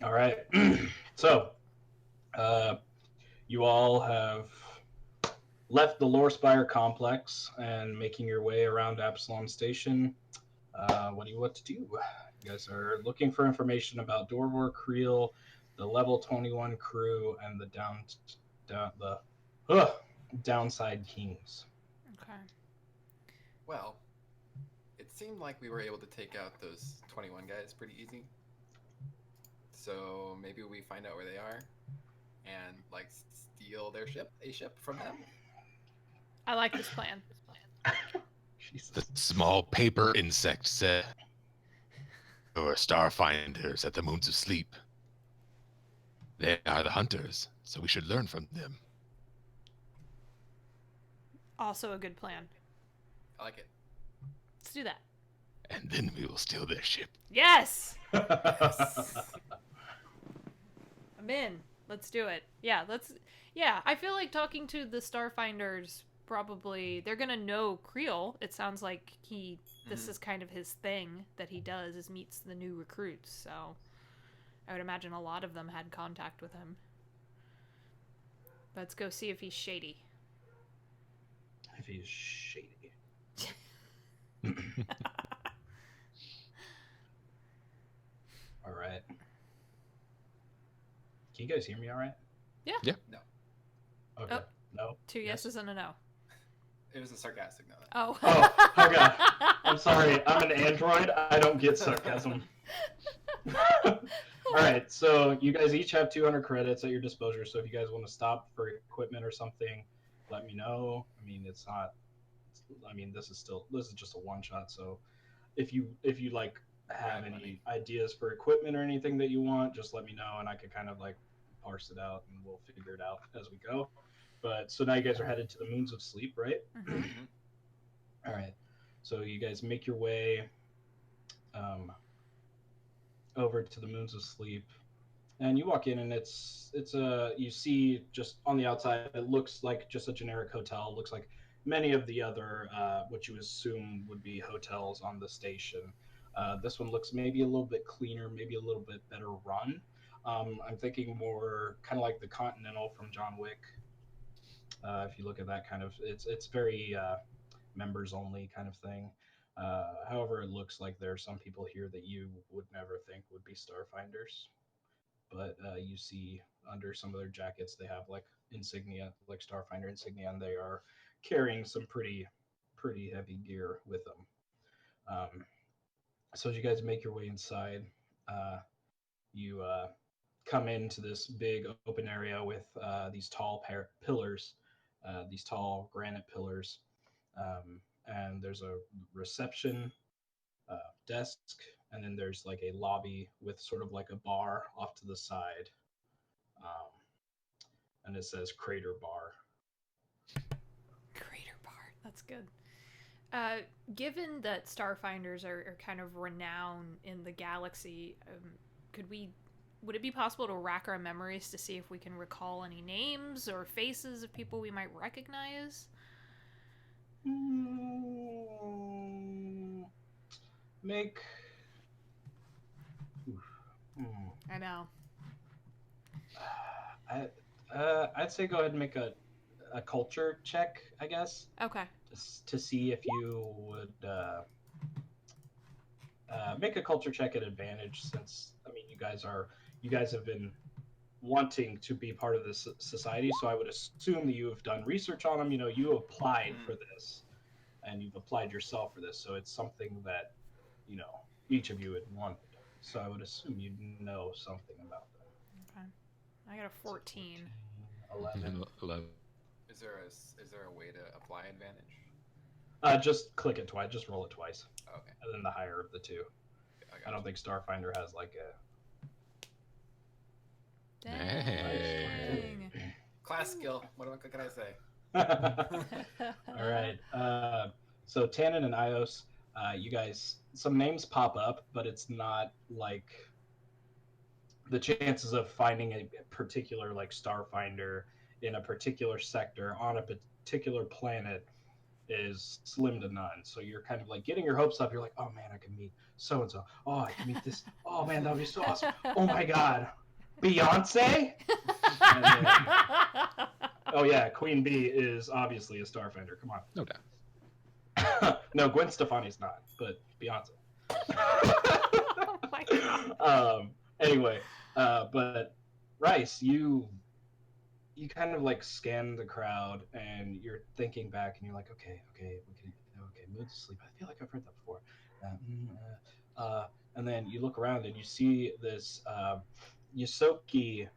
All right. So, uh, you all have left the Lore Spire complex and making your way around Absalom Station. What do you want to do? You guys are looking for information about Dorvor Creel, the level 21 crew, and the ugh, downside kings. Okay. Well, it seemed like we were able to take out those 21 guys pretty easy. So maybe we find out where they are and like steal their ship from them. I like this plan. The small paper insect said, "Or Starfinders at the moons of sleep. They are the hunters, so we should learn from them." Also a good plan. I like it. Let's do that. And then we will steal their ship. Yes! I'm in. Let's do it. Yeah, I feel like talking to the Starfinders, probably they're gonna know Creel. It sounds like this is kind of his thing that he does, is meets the new recruits, so I would imagine a lot of them had contact with him. Let's go see if he's shady. If he's shady. All right. Can you guys hear me all right? Yeah. Yeah. No. Okay. Oh. No? Two yeses and a no. It was a sarcastic no. Oh. Oh, okay. I'm sorry. I'm an android. I don't get sarcasm. All right. So you guys each have 200 credits at your disposal. So if you guys want to stop for equipment or something, let me know. I mean, it's not. I mean, this is just a one shot. So if you like have Grab any money. ideas for equipment or anything that you want, just let me know and I can kind of like parse it out and we'll figure it out as we go. But so now you guys are headed to the moons of sleep, right? Mhm. All right. So you guys make your way over to the moons of sleep, and you walk in, and it's a you see just on the outside, it looks like just a generic hotel. It looks like many of the other what you assume would be hotels on the station. This one looks maybe a little bit cleaner, maybe a little bit better run. I'm thinking more kind of like the Continental from John Wick. If you look at that kind of, it's very members only kind of thing. However, it looks like there are some people here that you would never think would be Starfinders, but you see under some of their jackets they have like insignia, like Starfinder insignia, and they are carrying some pretty heavy gear with them. So as you guys make your way inside, you come into this big open area with these tall pillars, these tall granite pillars, and there's a reception desk, and then there's like a lobby with sort of like a bar off to the side, um, and it says Crater Bar. Crater Bar. That's good. Given that Starfinders are kind of renowned in the galaxy, would it be possible to rack our memories to see if we can recall any names or faces of people we might recognize? Make. I know. I'd say go ahead and make a culture check, I guess, Okay. just to see if you would make a culture check at advantage. Since I mean, you guys have been wanting to be part of this society, so I would assume that you have done research on them. You know, you applied for this, and you've applied yourself for this, so it's something that each of you had wanted. So I would assume you'd know something about them. Okay. I got a 14. 11. 11. Is there a way to apply advantage? Just click it twice. Just roll it twice, Okay. and then the higher of the two. I don't think Starfinder has like a Dang. Class skill. What can I say? All right. So Tannen and Ios, you guys, some names pop up, but it's not like the chances of finding a particular like Starfinder in a particular sector on a particular planet is slim to none. So you're kind of like getting your hopes up. You're like, oh man, I can meet so and so. Oh, I can meet this. Oh man, that would be so awesome. Oh my god, Beyonce. And then, oh yeah, Queen Bee is obviously a Starfinder. Come No doubt. on. No, Gwen Stefani's not, but Beyonce. Oh my god. Anyway, but Rice, you kind of like scan the crowd and you're thinking back and you're like, okay, we can, okay, mood to sleep. I feel like I've heard that before. Uh, mm, and then you look around and you see this Yosoki,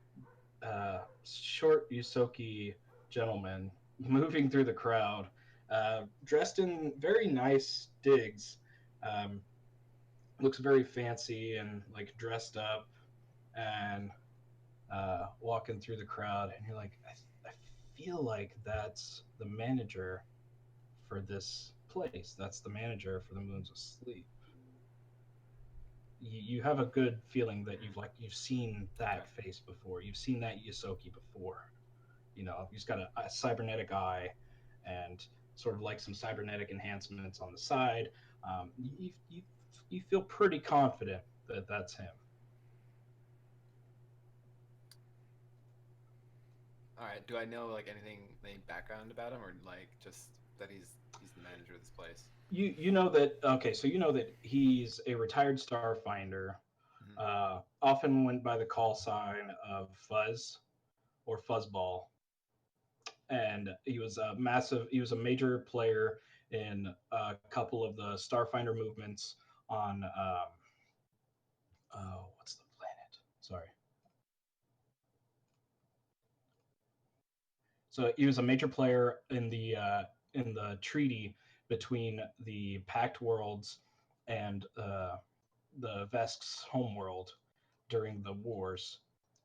short Yosoki gentleman moving through the crowd, dressed in very nice digs. Um, Looks very fancy and like dressed up and walking through the crowd, and you're like, I feel like that's the manager for this place. That's the manager for the Moons of Sleep. You have a good feeling that you've seen that face before. You've seen that Yosoki before. You know, he's got a cybernetic eye, and sort of like some cybernetic enhancements on the side. You feel pretty confident that that's him. All right. Do I know like any background about him, or like just that he's the manager of this place? You know that, okay, so you know that he's a retired Starfinder. Mhm. Often went by the call sign of Fuzz or Fuzzball, and he was a major player in a couple of the Starfinder movements on what's the planet? Sorry. So he was a major player in the treaty between the Pact Worlds and the Vesk's homeworld during the wars.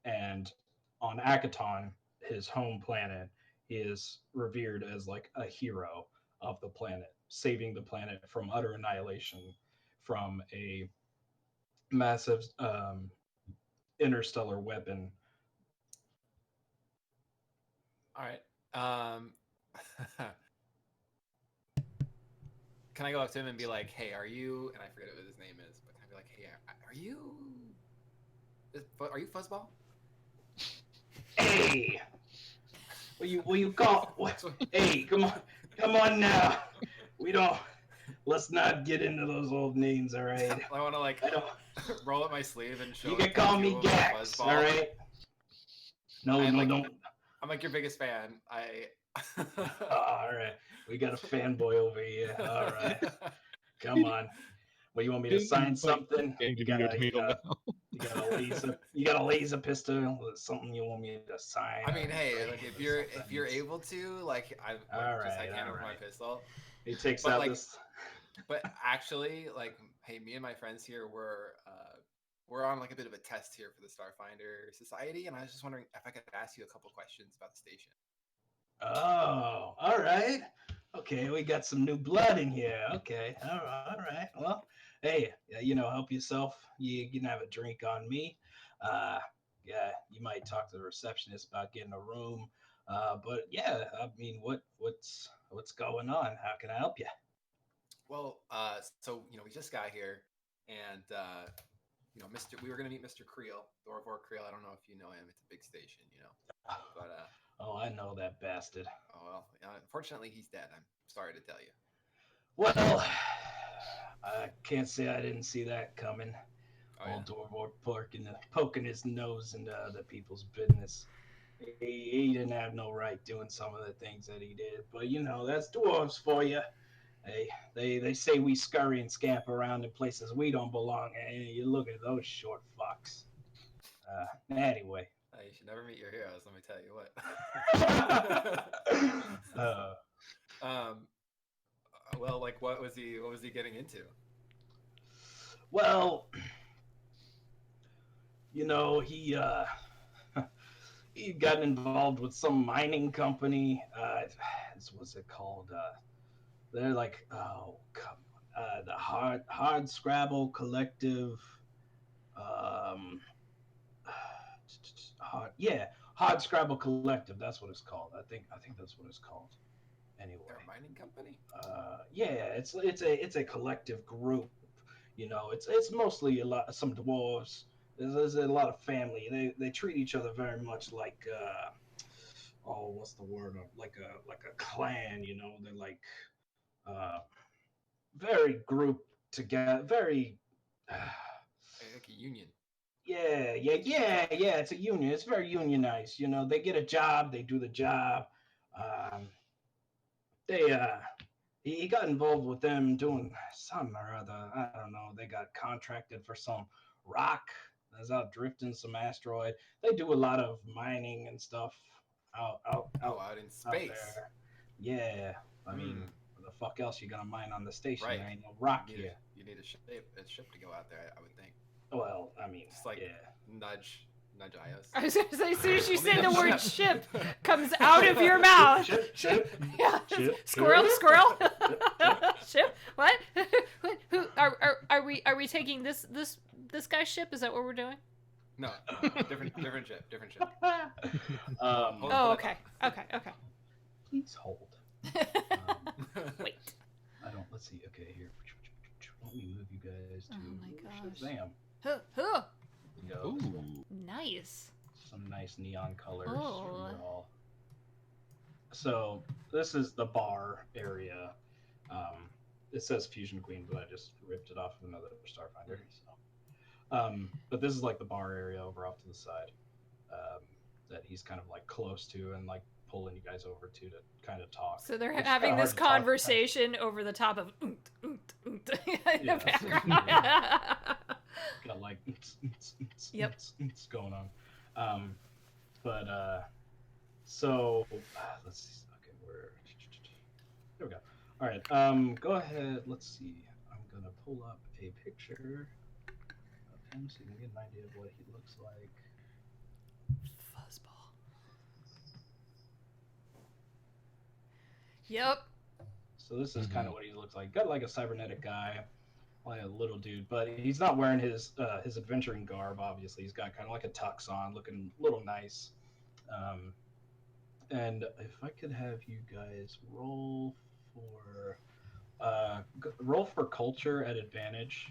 And on Akaton, his home planet, he is revered as like a hero of the planet, saving the planet from utter annihilation from a massive interstellar weapon. All right. Can I go up to him and be like, "Hey, are you?" And I forget what his name is, but can I be like, "Hey, are you? Are you Fuzzball?" Hey, will you call? What? Hey, come on now. We don't. Let's not get into those old names, all right? I want to like I don't. roll up my sleeve and show You a can call tattoo me of Gax, Fuzzball. all right? No, I'm no, like, don't. I'm like your biggest fan. All right, we got a fanboy over here. All right, come on. Well, you want me to sign something? Changing your title now. You got a laser pistol. Something you want me to sign? I mean, hey, Right, like or if you're something? able to, like I All just I right, can all with my right. pistol. He takes But out like, this. but actually, like, hey, me and my friends here we're on like a bit of a test here for the Starfinder Society, and I was just wondering if I could ask you a couple questions about the station. Oh, all right. Okay, we got some new blood in here. Okay, all right. Well, hey, help yourself. You can have a drink on me. Uh, yeah, you might talk to the receptionist about getting a room. But yeah, I mean, what's going on? How can I help you? Well, so we just got here, and Mr. We were gonna meet Mr. Creel, Dorvor Creel. I don't know if you know him. It's a big station, but Oh, I know that bastard. oh well. Unfortunately, he's dead. I'm sorry to tell you. Well, I can't say I didn't see that coming. Oh yeah. Old Dorvor poking his nose into other people's business. He didn't have no right doing some of the things that he did. But that's dwarves for you. They say we scurry and scamp around in places we don't belong. And you look at those short fucks. Anyway. You should never meet your heroes. Let me tell you what. um. Well, like, what was he? What was he getting into? Well, he he'd gotten involved with some mining company. What's it called? They're like, oh, come on, the hard Scrabble Collective. Um, hard Scrabble Collective. That's what it's called. I think that's what it's called. anyway. They're a mining company. Yeah, it's a collective group. You know, it's mostly some dwarves. There's a lot of family. They treat each other very much like oh, what's the word? Like a clan. You know, they're like uh, very grouped together. Very. Like a union. Yeah. It's a union. It's very unionized. You know, they get a job. They do the job. Um, they he got involved with them doing something or other. I don't know. They got contracted for some rock that's out drifting some asteroid. They do a lot of mining and stuff Oh, out in out space. there. Yeah, I mean, Hmm. what the fuck else you gonna mine on the station? Right. There ain't no rock You need here. you need a ship to go out there. I would think. Well, I mean, Just like yeah. nudge IOS. I was gonna say, as soon as you We'll say need the a word ship. ship comes out of your mouth. Chip. Yeah. Chip. Squirrel, squirrel. Chip. Ship. What? Who are we taking this guy's ship? Is that what we're doing? No, different ship. Oh, okay. Please hold. Wait. I don't. Let's see. Okay, here. Let me move you guys to. Oh my gosh. Shazam. Huh. Go. Ooh. Nice. Some nice neon colors Oh. for you all. So this is the bar area. It says Fusion Queen, but I just ripped it off of another Starfinder. So, but this is like the bar area over off to the side that he's kind of like close to and like pulling you guys over to kind of talk. So they're It's having kinda this hard to talk. conversation over the top of in the Yeah, background. Got like Yep. going on. But so let's see. Okay, there we go. All right. Go ahead. Let's see. I'm gonna pull up a picture of him so you can get an idea of what he looks like. Fuzzball. Yep. So this is kind of what he looks like. Got like a cybernetic guy, like a little dude, but he's not wearing his adventuring garb. Obviously, he's got kind of like a tux on, looking a little nice. And if I could have you guys roll for culture at advantage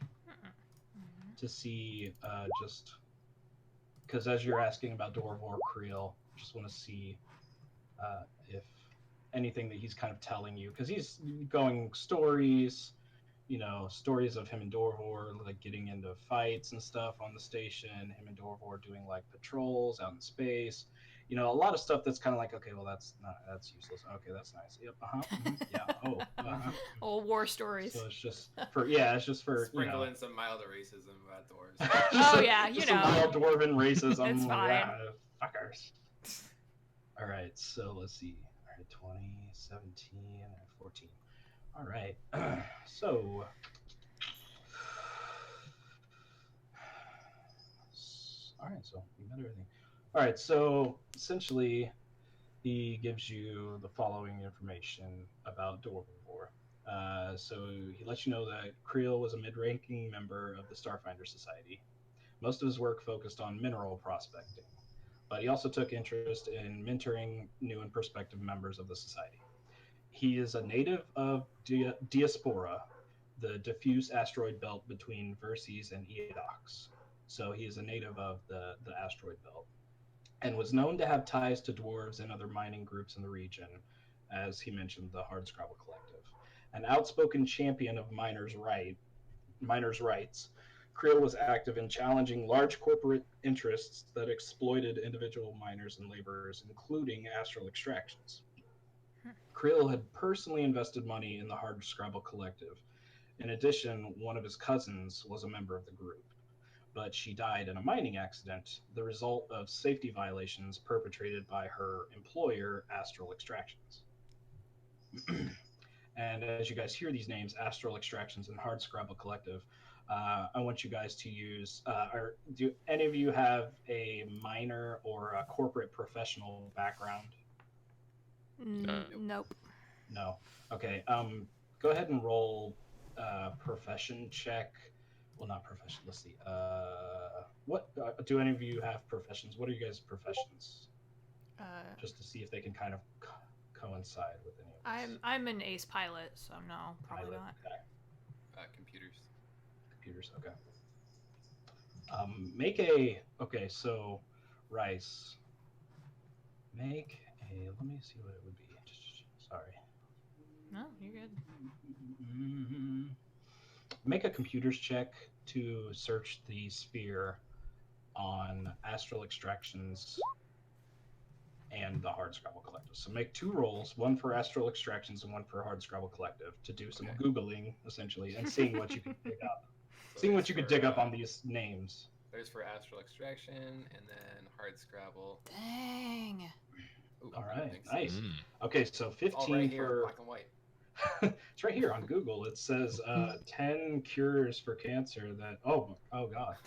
to see just because as you're asking about Dorvor Creel, just want to see if anything that he's kind of telling you because he's going stories, stories of him and Dorvor like getting into fights and stuff on the station, him and Dorvor doing like patrols out in space, a lot of stuff that's kind of like, okay, well that's useless. Okay, that's nice. Yep. Yeah. Old war stories. So it's just for Sprinkle in some milder racism about doors. Oh yeah, some mild dwarven racism. It's fine. Fuckers. All right, so let's see. All right, 20, 17, and 14. All right. So you met everything. All right, so essentially he gives you the following information about Dorvor. So he lets you know that Creel was a mid-ranking member of the Starfinder Society. Most of his work focused on mineral prospecting, but he also took interest in mentoring new and prospective members of the society. He is a native of Diaspora, the diffuse asteroid belt between Verces and Eodox. So he is a native of the asteroid belt and was known to have ties to dwarves and other mining groups in the region, as he mentioned the Hardscrabble Collective. An outspoken champion of miners' rights, Creel was active in challenging large corporate interests that exploited individual miners and laborers, including astral extractions. Creel had personally invested money in the Hardscrabble Collective. In addition, one of his cousins was a member of the group, but she died in a mining accident, the result of safety violations perpetrated by her employer, Astral Extractions. And as you guys hear these names, Astral Extractions and Hardscrabble Collective, I want you guys to use, do any of you have a minor or a corporate professional background? Nope. No. Okay. Go ahead and roll profession check. Well, not profession. Let's see. What do any of you have professions? What are you guys' professions? Just to see if they can kind of coincide with any of this. I'm an ace pilot, so no, probably Pilot, not. okay. Computers. Computers, okay. Make a okay. So, Rice. Make a. Let me see what it would be. Sorry. No, you're good. Make a computers check to search the sphere on astral extractions and the hard scrabble collective. So make 2 rolls, one for astral extractions and one for hard scrabble collective, to do some Okay. googling essentially and seeing what you can dig up. So Seeing what there's you could for, dig up on these names. There's for astral extraction and then hard scrabble. Dang. Ooh, All right, thanks. nice. Mm. Okay, so It's 15 all right here, for black and white. it's right here on Google. It says 10 cures for cancer that oh god.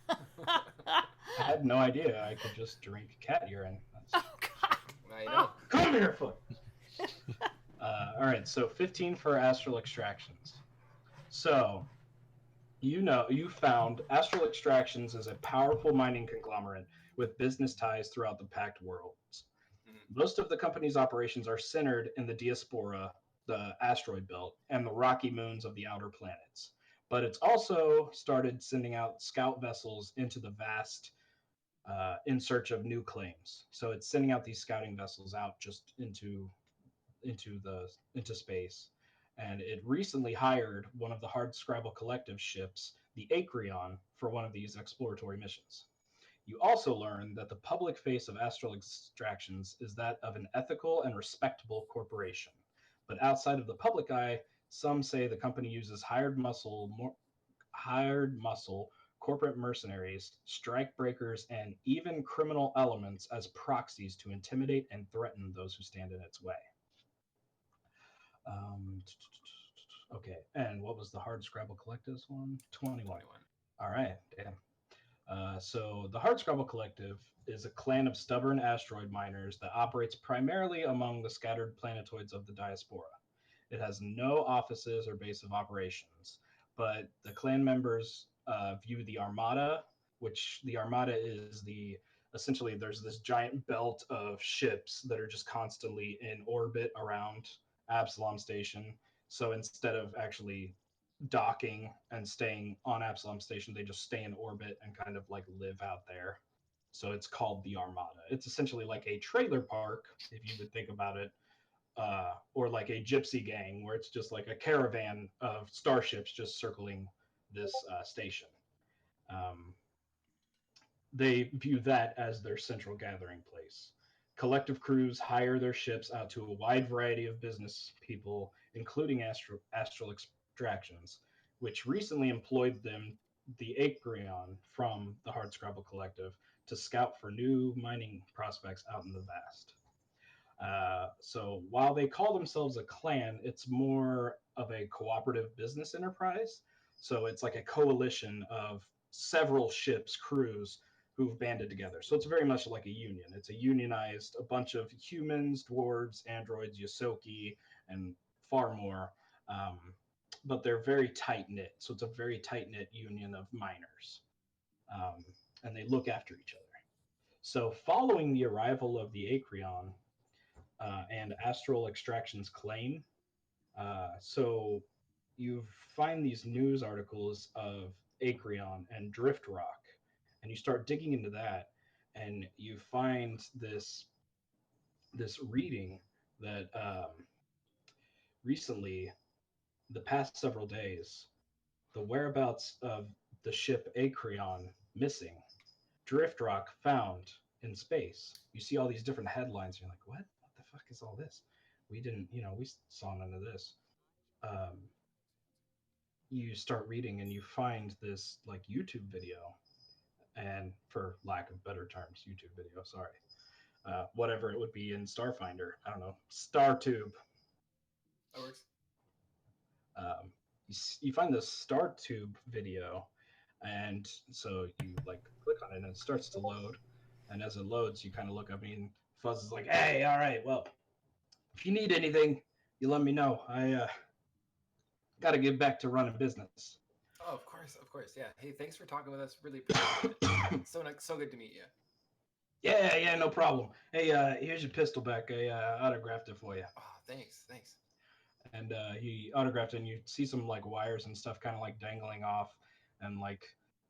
I had no idea I could just drink cat urine. That's... Oh God. Now you know. Come here, foot. All right, so 15 for astral extractions. So you found Astral Extractions is a powerful mining conglomerate with business ties throughout the Pact worlds. Mhm. Most of the company's operations are centered in the Diaspora, the asteroid belt, and the rocky moons of the outer planets. But it's also started sending out scout vessels into the vast in search of new claims. So it's sending out these scouting vessels out just into space. And it recently hired one of the Hard Scrabble Collective ships, the Acreon, for one of these exploratory missions. You also learn that the public face of Astral Extractions is that of an ethical and respectable corporation. But outside of the public eye, some say the company uses hired muscle, corporate mercenaries, strike breakers, and even criminal elements as proxies to intimidate and threaten those who stand in its way. Um, okay, and what was the Hard Scrabble Collective's one? 21. 21. All right, damn. So the Hard Scrabble Collective is a clan of stubborn asteroid miners that operates primarily among the scattered planetoids of the diaspora. It has no offices or base of operations, but the clan members view the Armada, which the Armada is the essentially there's this giant belt of ships that are just constantly in orbit around Absalom Station. So instead of actually docking and staying on Absalom Station, they just stay in orbit and kind of like live out there. So it's called the Armada. It's essentially like a trailer park, if you would think about it, or like a gypsy gang, where it's just like a caravan of starships just circling this station. Um, they view that as their central gathering place. Collective crews hire their ships out to a wide variety of business people, including astral extractions, which recently employed them, the Acreon from the Hardscrabble Collective, to scout for new mining prospects out in the vast. So while they call themselves a clan, it's more of a cooperative business enterprise. So it's like a coalition of several ships, crews who've banded together. So it's very much like a union. It's a unionized, a bunch of humans, dwarves, androids, Yosoki, and far more. Um, but they're very tight knit. So it's a very tight knit union of miners. Um, and they look after each other. So following the arrival of the Acreon, and Astral Extraction's claim. So you find these news articles of Acreon and Drift Rock, and you start digging into that, and you find this reading that recently, the past several days, the whereabouts of the ship Acreon missing, Drift Rock found in space. You see all these different headlines. You're like, what? What the fuck is all this? We didn't, we saw none of this. Um, you start reading and you find this like YouTube video, and for lack of better terms, YouTube video. Sorry, whatever it would be in Starfinder. I don't know, StarTube. That works. You find this StarTube video, and so you like click on it and it starts to load. And as it loads, you kind of look up and Fuzz is like, "Hey, all right, well, if you need anything, you let me know. I got to get back to running business." Oh, of course, of course. Yeah. Hey, thanks for talking with us. Really appreciate it. So good to meet you. Yeah, no problem. Hey, here's your pistol back. I autographed it for you. Oh, thanks. And he autographed it, and you see some like wires and stuff kind of like dangling off and like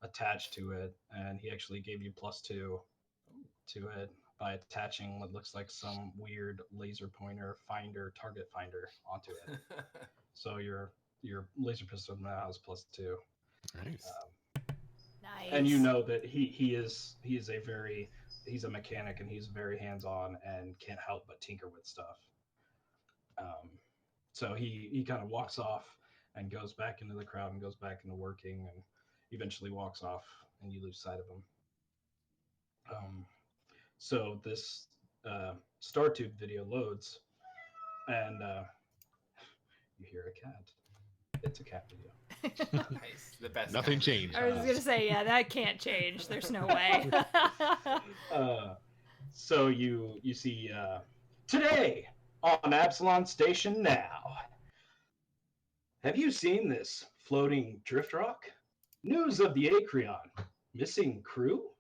attached to it. And he actually gave you +2 to it by attaching what looks like some weird laser pointer target finder onto it. So your laser pistol now has +2. Nice. And you Nice. know that he's a mechanic, and he's very hands on and can't help but tinker with stuff. Um, so he kind of walks off and goes back into the crowd and goes back into working, and eventually walks off, and you lose sight of him. So this StarTube video loads, and you hear a cat. It's a cat video. Nice. The best. Nothing kind. changed. I was gonna say, yeah, that can't change. There's no way. So you see today on Absalon Station now. Have you seen this floating drift rock? News of the Acreon. Missing crew?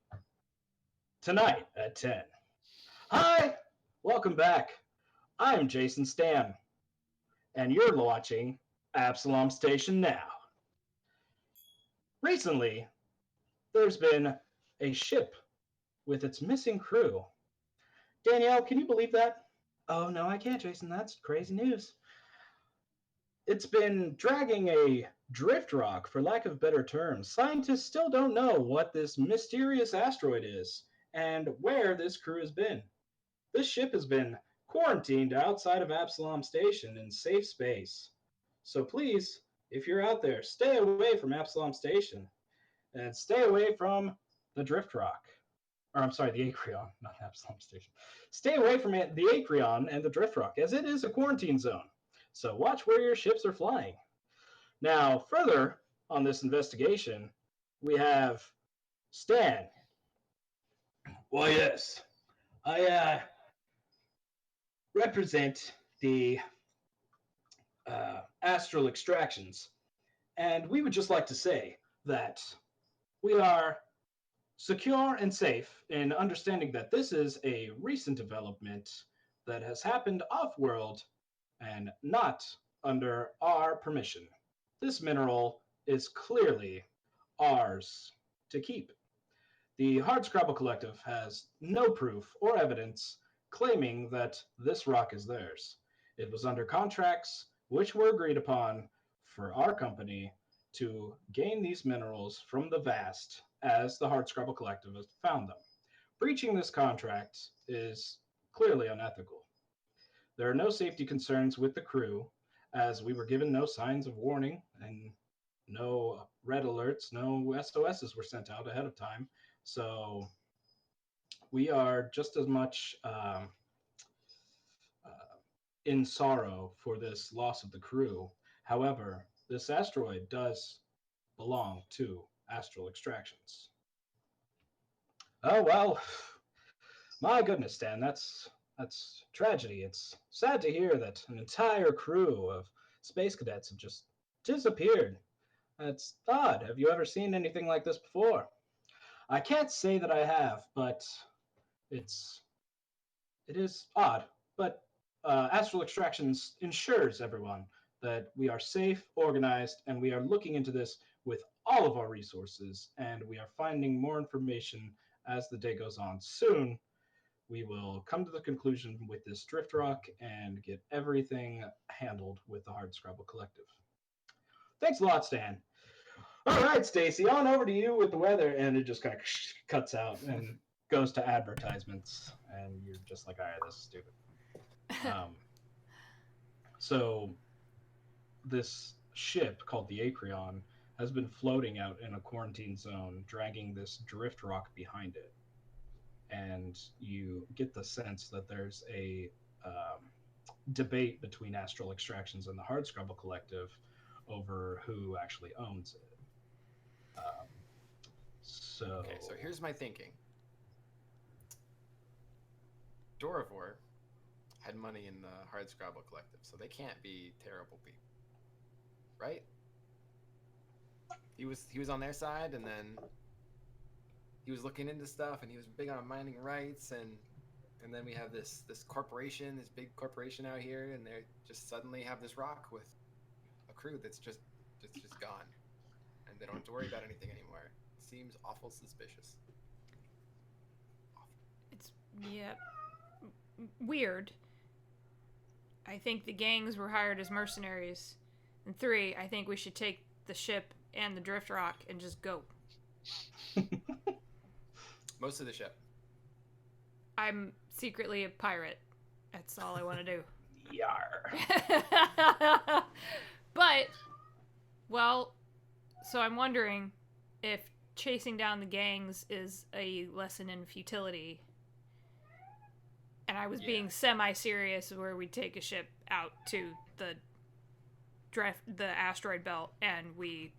Tonight at 10. Hi! Welcome back. I'm Jason Stam, and you're watching Absalom Station Now. Recently, there's been a ship with its missing crew. Danielle, can you believe that? Oh, no, I can't, Jason. That's crazy news. It's been dragging a drift rock, for lack of better terms. Scientists still don't know what this mysterious asteroid is and where this crew has been. This ship has been quarantined outside of Absalom Station in safe space. So please, if you're out there, stay away from Absalom Station and stay away from the drift rock. Or I'm sorry, the Acreon, not Absalom Station. Stay away from the Acreon and the drift rock, as it is a quarantine zone. So watch where your ships are flying. Now, further on this investigation, we have Stan. Well, yes, I represent the astral extractions, and we would just like to say that we are secure and safe in understanding that this is a recent development that has happened off-world and not under our permission. This mineral is clearly ours to keep. The Hardscrabble Collective has no proof or evidence claiming that this rock is theirs. It was under contracts which were agreed upon for our company to gain these minerals from the vast as the Hardscrabble Collective has found them. Breaching this contract is clearly unethical. There are no safety concerns with the crew, as we were given no signs of warning and no red alerts, no SOSs were sent out ahead of time. So we are just as much in sorrow for this loss of the crew. However, this asteroid does belong to Astral Extractions. Oh well, my goodness, Stan, that's tragedy. It's sad to hear that an entire crew of space cadets have just disappeared. It's odd. Have you ever seen anything like this before? I can't say that I have, but it's it is odd. But Astral Extractions ensures everyone that we are safe, organized, and we are looking into this with all of our resources, and we are finding more information as the day goes on. Soon, we will come to the conclusion with this drift rock and get everything handled with the Hardscrabble Collective. Thanks a lot, Stan. All right, Stacy, on over to you with the weather, and it just kind of cuts out and goes to advertisements, and you're just like, all right, this is stupid. So this ship called the Acreon has been floating out in a quarantine zone, dragging this drift rock behind it. And you get the sense that there's a debate between Astral Extractions and the Hardscrabble Collective over who actually owns it. Okay, so here's my thinking. Doravor had money in the Hardscrabble Collective, so they can't be terrible people, right? He was on their side, and then he was looking into stuff, and he was big on mining rights, and then we have this corporation, this big corporation out here, and they just suddenly have this rock with a crew that's just gone, and they don't have to worry about anything anymore. Seems awful suspicious. It's weird. I think the gangs were hired as mercenaries. And 3, I think we should take the ship and the drift rock and just go. Most of the ship. I'm secretly a pirate. That's all I want to do. Yar. But, well, so I'm wondering if chasing down the gangs is a lesson in futility. And I was being semi-serious where we take a ship out to the asteroid belt and we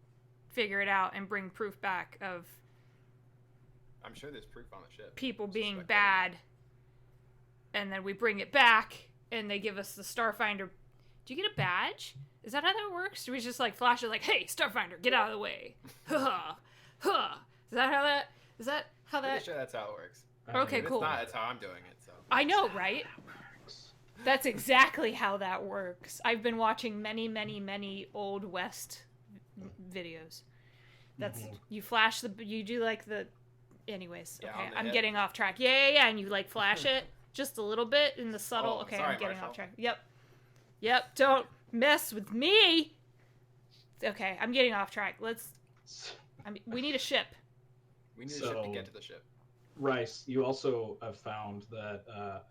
figure it out and bring proof back of I'm sure there's proof on the ship. People being bad. And then we bring it back and they give us the Starfinder. Do you get a badge? Is that how that works? Do we just like flash it like, hey, Starfinder, get out of the way? Huh. Is that how that Pretty sure that's how it works. Okay, If cool. It's not, that's how I'm doing it, so. I know, right? That's exactly how that works. I've been watching many, many, many Old West videos. That's you flash you do like the anyways, Yeah, okay. on the I'm hip. getting off track. Yeah, and you like flash it just a little bit in the subtle. Oh, Okay, sorry, I'm getting Marshall. off track. Yep, don't mess with me. Okay, I'm getting off track. We need a ship. We need a ship to get to the ship. Rice, you also have found that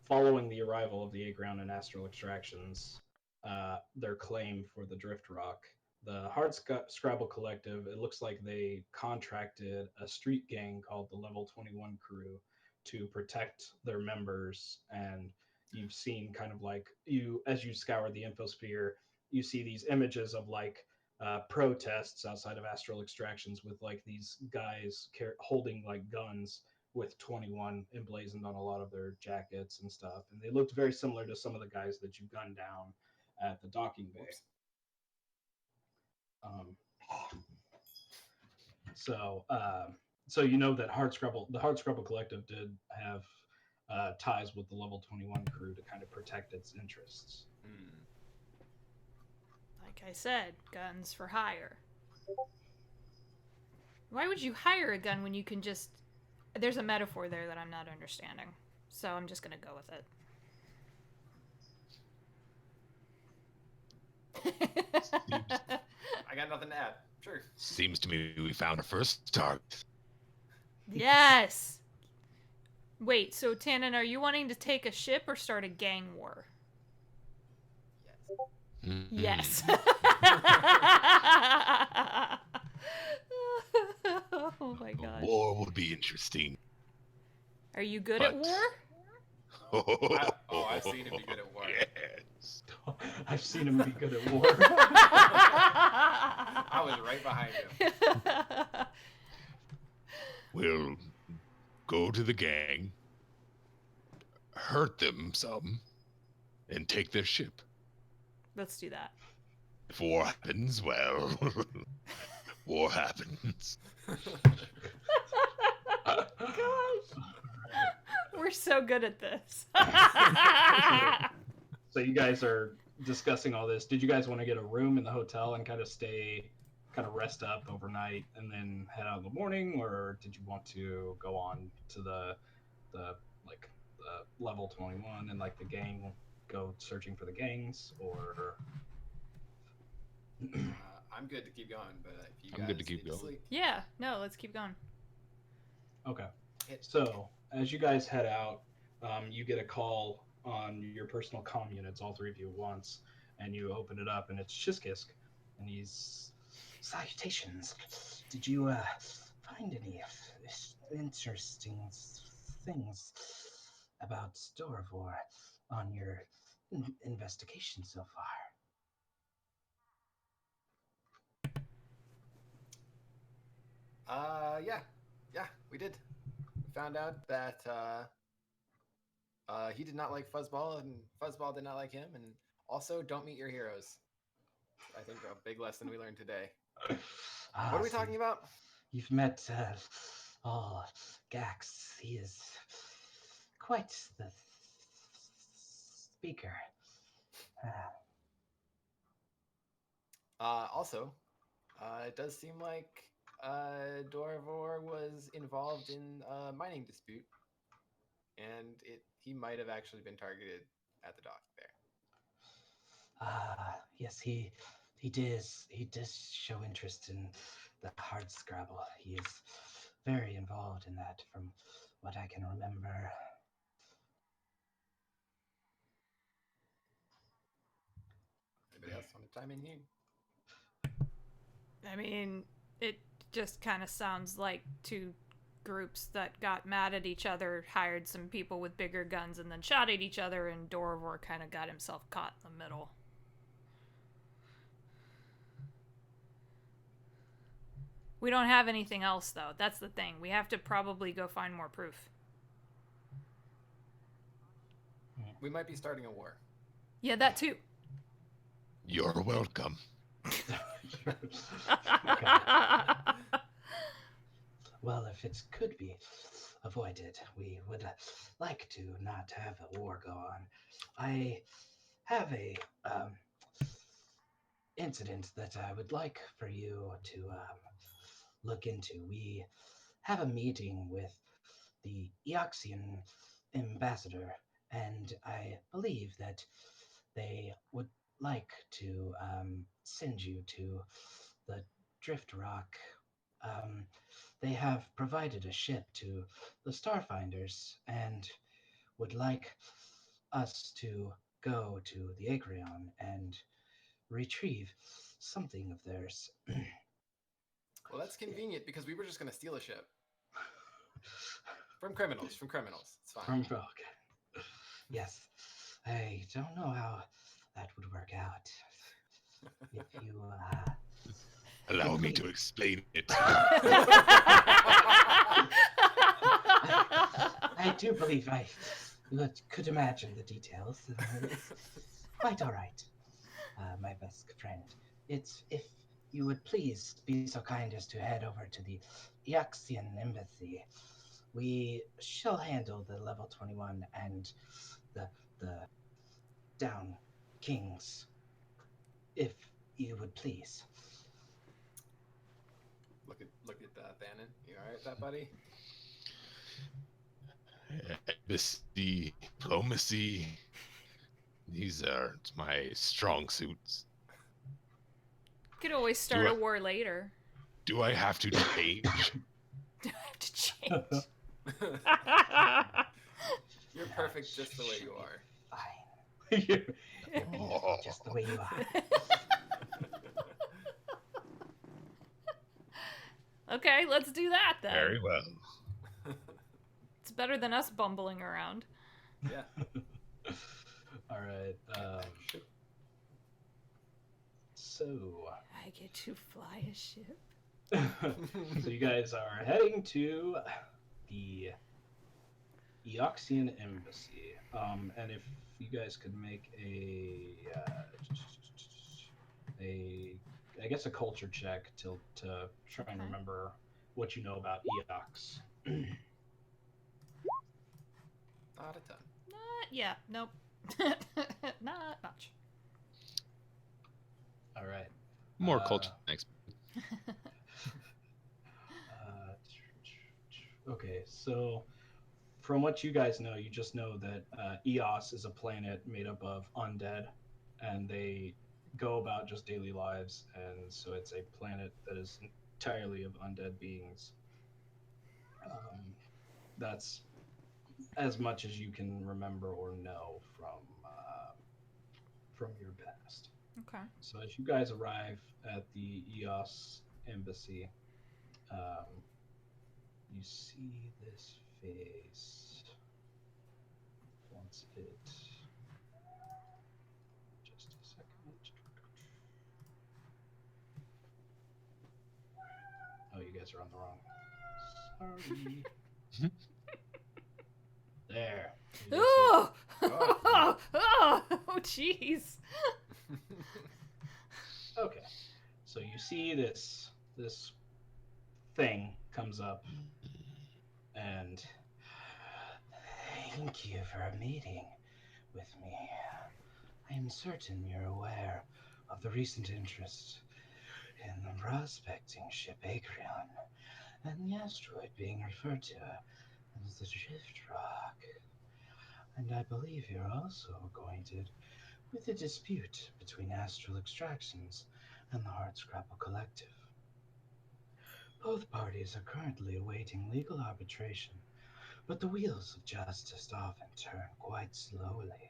following the arrival of the A-Ground and Astral Extractions, their claim for the Drift Rock, the Scrabble Collective, it looks like they contracted a street gang called the Level 21 Crew to protect their members. And you've seen kind of like, as you scour the infosphere, you see these images of like protests outside of Astral Extractions with like these guys holding like guns with 21 emblazoned on a lot of their jackets and stuff. And they looked very similar to some of the guys that you gunned down at the docking bay. So you know that the Hardscrabble Collective did have ties with the Level 21 crew to kind of protect its interests. Like I said, guns for hire. Why would you hire a gun when you can just... There's a metaphor there that I'm not understanding. So I'm just going to go with it. I got nothing to add. Sure. Seems to me we found our first target. Yes! Wait, so Tannen, are you wanting to take a ship or start a gang war? Yes. Yes. Oh my gosh. War would be interesting. Are you good at war? I've seen him be good at war. Yes. I've seen him be good at war. I was right behind him. We'll go to the gang, hurt them some, and take their ship. Let's do that. If war happens, well, war happens. Gosh. We're so good at this. So you guys are discussing all this. Did you guys want to get a room in the hotel and kind of rest up overnight and then head out in the morning, or did you want to go on to the level 21 and like the gang go searching for the gangs, or I'm good to keep going, but if you I'm guys good to keep need going. sleep, Yeah, no, let's keep going. okay. So as you guys head out, you get a call on your personal comm units, all three of you at once, and you open it up, and it's Shiskisk, and he's Salutations. Did you find any interesting things about Storvor on your investigation so far? Yeah, we did. We found out that he did not like Fuzzball, and Fuzzball did not like him, and also don't meet your heroes. I think a big lesson we learned today. What are we talking about? You've met Oh, Gax, he is quite the speaker. Also, it does seem like Dorvor was involved in a mining dispute, and he might have actually been targeted at the dock there. Yes, he does show interest in the hard scrabble. He is very involved in that, from what I can remember. Anybody else want to chime in here? I mean, it just kind of sounds like two groups that got mad at each other, hired some people with bigger guns, and then shot at each other, and Dorvor kind of got himself caught in the middle. We don't have anything else, though. That's the thing. We have to probably go find more proof. We might be starting a war. Yeah, that too. You're welcome. Well, if it could be avoided, we would like to not have a war go on. I have a incident that I would like for you to look into. We have a meeting with the Eoxian ambassador, and I believe that they would like to send you to the Drift Rock. They have provided a ship to the Starfinders and would like us to go to the Acreon and retrieve something of theirs. Well, that's convenient because we were just going to steal a ship from criminals. From criminals, it's fine. From Frog. Yes, I don't know how that would work out. If you Allow me to explain it. I do believe I could imagine the details. It's quite all right, my best friend. It's if you would please be so kind as to head over to the Eoxian embassy. We shall handle the level 21 and the down kings, if you would please. Look at Thanon. You all right with that, buddy? Embassy, diplomacy. These are my strong suits. Could always start a war later. Do I have to change? Do I have to change? You're perfect just the way you are. Fine. You're just the way you are. Okay, let's do that then. Very well. It's better than us bumbling around. Yeah. All right. So I get to fly a ship. so you guys are heading to the Eoxian embassy, and if you guys could make I guess a culture check to try and remember what you know about Eox. Not a ton. Nope. Not much. All right. More culture. Thanks. Okay, so from what you guys know, you just know that Eos is a planet made up of undead, and they go about just daily lives, and so it's a planet that is entirely of undead beings. That's as much as you can remember or know from your past. Okay. So as you guys arrive at the Eos embassy, you see this face. Once it... Just a second. Oh, you guys are on the wrong. Sorry. There. Oh! Oh, jeez. Okay. So you see this thing comes up, for a meeting with me. I am certain you're aware of the recent interest in the prospecting ship Acreon and the asteroid being referred to as the Drift Rock. And I believe you're also acquainted with the dispute between Astral Extractions and the Hardscrapple Collective. Both parties are currently awaiting legal arbitration, but the wheels of justice often turn quite slowly.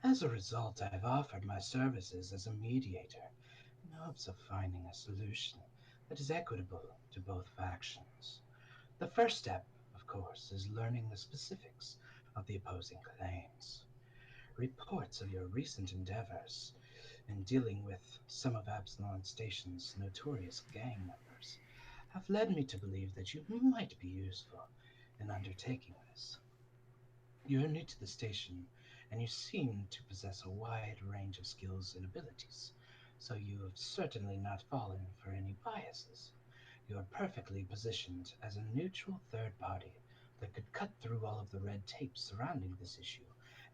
As a result, I've offered my services as a mediator in hopes of finding a solution that is equitable to both factions. The first step, of course, is learning the specifics of the opposing claims. Reports of your recent endeavors in dealing with some of Absalon Station's notorious gang members have led me to believe that you might be useful in undertaking this. You are new to the station, and you seem to possess a wide range of skills and abilities, so you have certainly not fallen for any biases. You are perfectly positioned as a neutral third party that could cut through all of the red tape surrounding this issue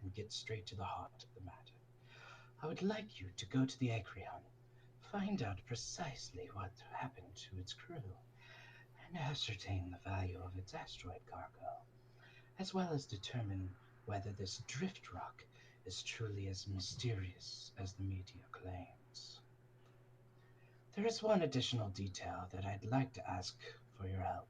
and get straight to the heart of the matter. I would like you to go to the Acreon, find out precisely what happened to its crew, and ascertain the value of its asteroid cargo, as well as determine whether this drift rock is truly as mysterious as the media claims. There is one additional detail that I'd like to ask for your help.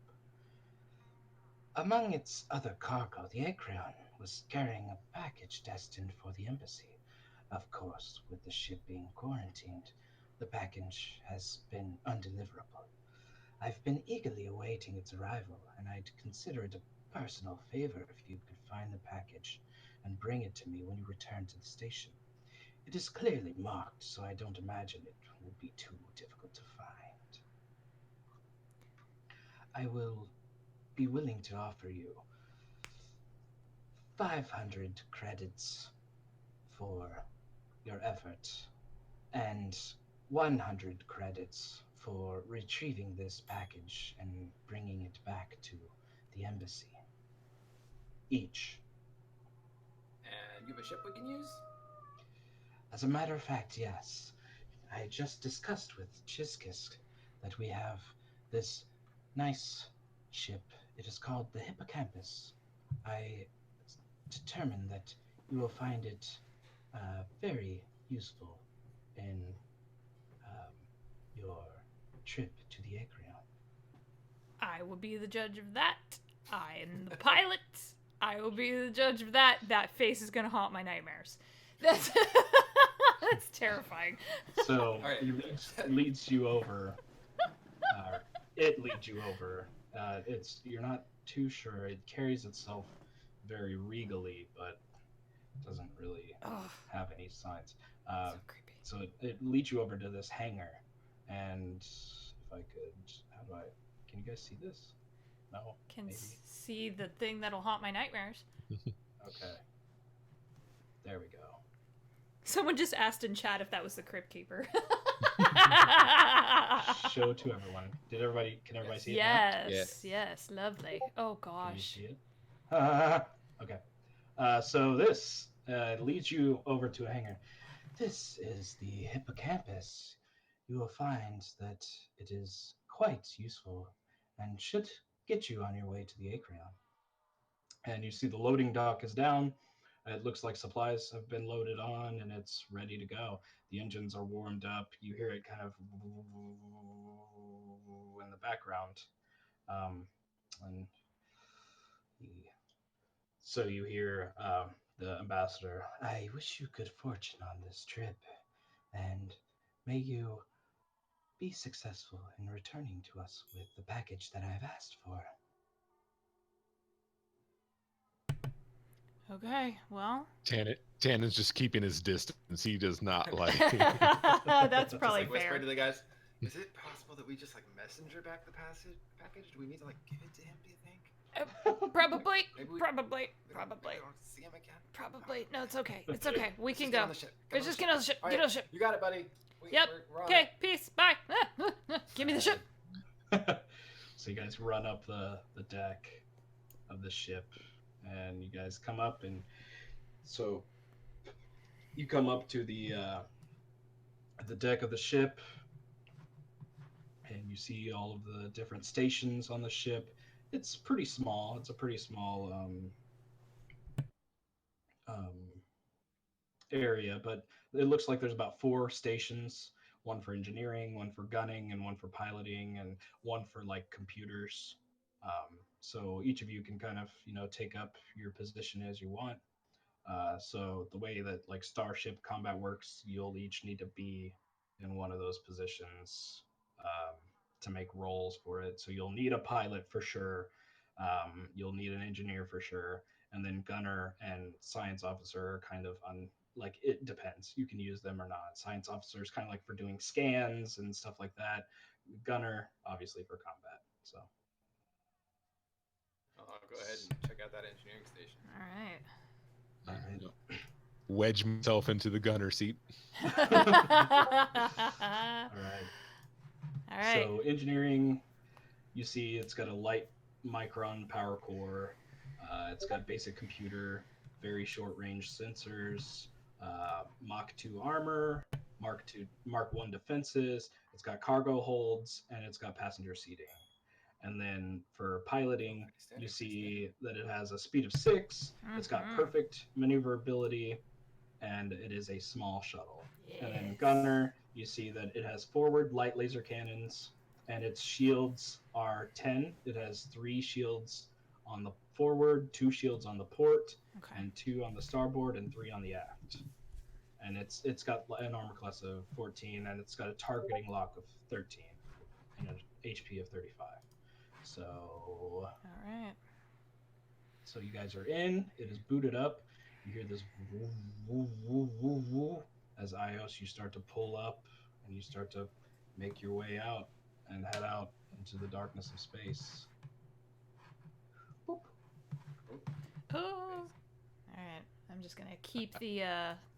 Among its other cargo, the Acreon was carrying a package destined for the embassy. Of course, with the ship being quarantined, the package has been undeliverable. I've been eagerly awaiting its arrival, and I'd consider it a personal favor if you could find the package and bring it to me when you return to the station. It is clearly marked, so I don't imagine it will be too difficult to find. I will be willing to offer you 500 credits for your effort and 100 credits for retrieving this package and bringing it back to the embassy. Each. And you have a ship we can use? As a matter of fact, yes. I just discussed with Chiskisk that we have this nice ship. It is called the Hippocampus. I determined that you will find it very useful in your trip to the Acreon. I will be the judge of that. I am the pilot. I will be the judge of that. That face is gonna haunt my nightmares. That's that's terrifying. So All right. it leads you over. It leads you over. You're not too sure. It carries itself very regally, but doesn't really Oh, have any signs. so creepy. So it leads you over to this hangar, and if I could, how do I? Can you guys see this? No, Can maybe. see the thing that'll haunt my nightmares. Okay. There we go. Someone just asked in chat if that was the Crypt Keeper. Show to everyone. Can everybody see it now? Yes, Yes. yes, lovely. Oh Can you gosh. see it? Okay. So this leads you over to a hangar. This is the hippocampus. You will find that it is quite useful and should get you on your way to the Acreon. And you see the loading dock is down. It looks like supplies have been loaded on and it's ready to go. The engines are warmed up. You hear it kind of in the background. And so you hear the ambassador, I wish you good fortune on this trip, and may you be successful in returning to us with the package that I've asked for. Okay, well. Tannen's just keeping his distance. He does not like. That's Just probably like whisper fair. to the guys. Is it possible that we just like messenger back the package? Do we need to like give it to him? Do you think? Probably. Maybe we- Probably. We don't see him again. Probably. No, it's okay. It's okay. We Let's can just get go. on the ship. Let's just get on the ship. All Get right, on the ship. You got it, buddy. Yep. We're on Okay, it. peace. Bye. Give me the ship. So you guys run up the deck of the ship, and you guys come up, and so you come up to the deck of the ship, and you see all of the different stations on the ship. It's pretty small. It's a pretty small um, area, but it looks like there's about four stations: one for engineering, one for gunning, and one for piloting, and one for like computers. So each of you can kind of take up your position as you want. So the way that like Starship combat works, you'll each need to be in one of those positions um, to make rolls for it. So you'll need a pilot for sure. You'll need an engineer for sure, and then gunner and science officer are kind of on like it depends. You can use them or not. Science officer is kind of like for doing scans and stuff like that. Gunner obviously for combat. So I'll go ahead and check out that engineering station. All right. all right. Wedge myself into the gunner seat. All right. All right. So engineering, you see it's got a light micron power core. It's got basic computer, very short range sensors, Mach 2 armor, Mark 1 defenses. It's got cargo holds, and it's got passenger seating. And then for piloting, you see that it has a speed of 6. It's got perfect maneuverability, and it is a small shuttle. Yes. And then gunner, you see that it has forward light laser cannons, and its shields are 10. It has 3 shields on the forward, 2 shields on the port, Okay. and 2 on the starboard, and 3 on the aft. And it's got an armor class of 14, and it's got a targeting lock of 13, and an HP of 35. So, All right. so you guys are in. It is booted up. You hear this woo, woo, woo, woo, woo, as Ios you start to pull up and you start to make your way out and head out into the darkness of space. Boop. Oh. All right. I'm just gonna keep the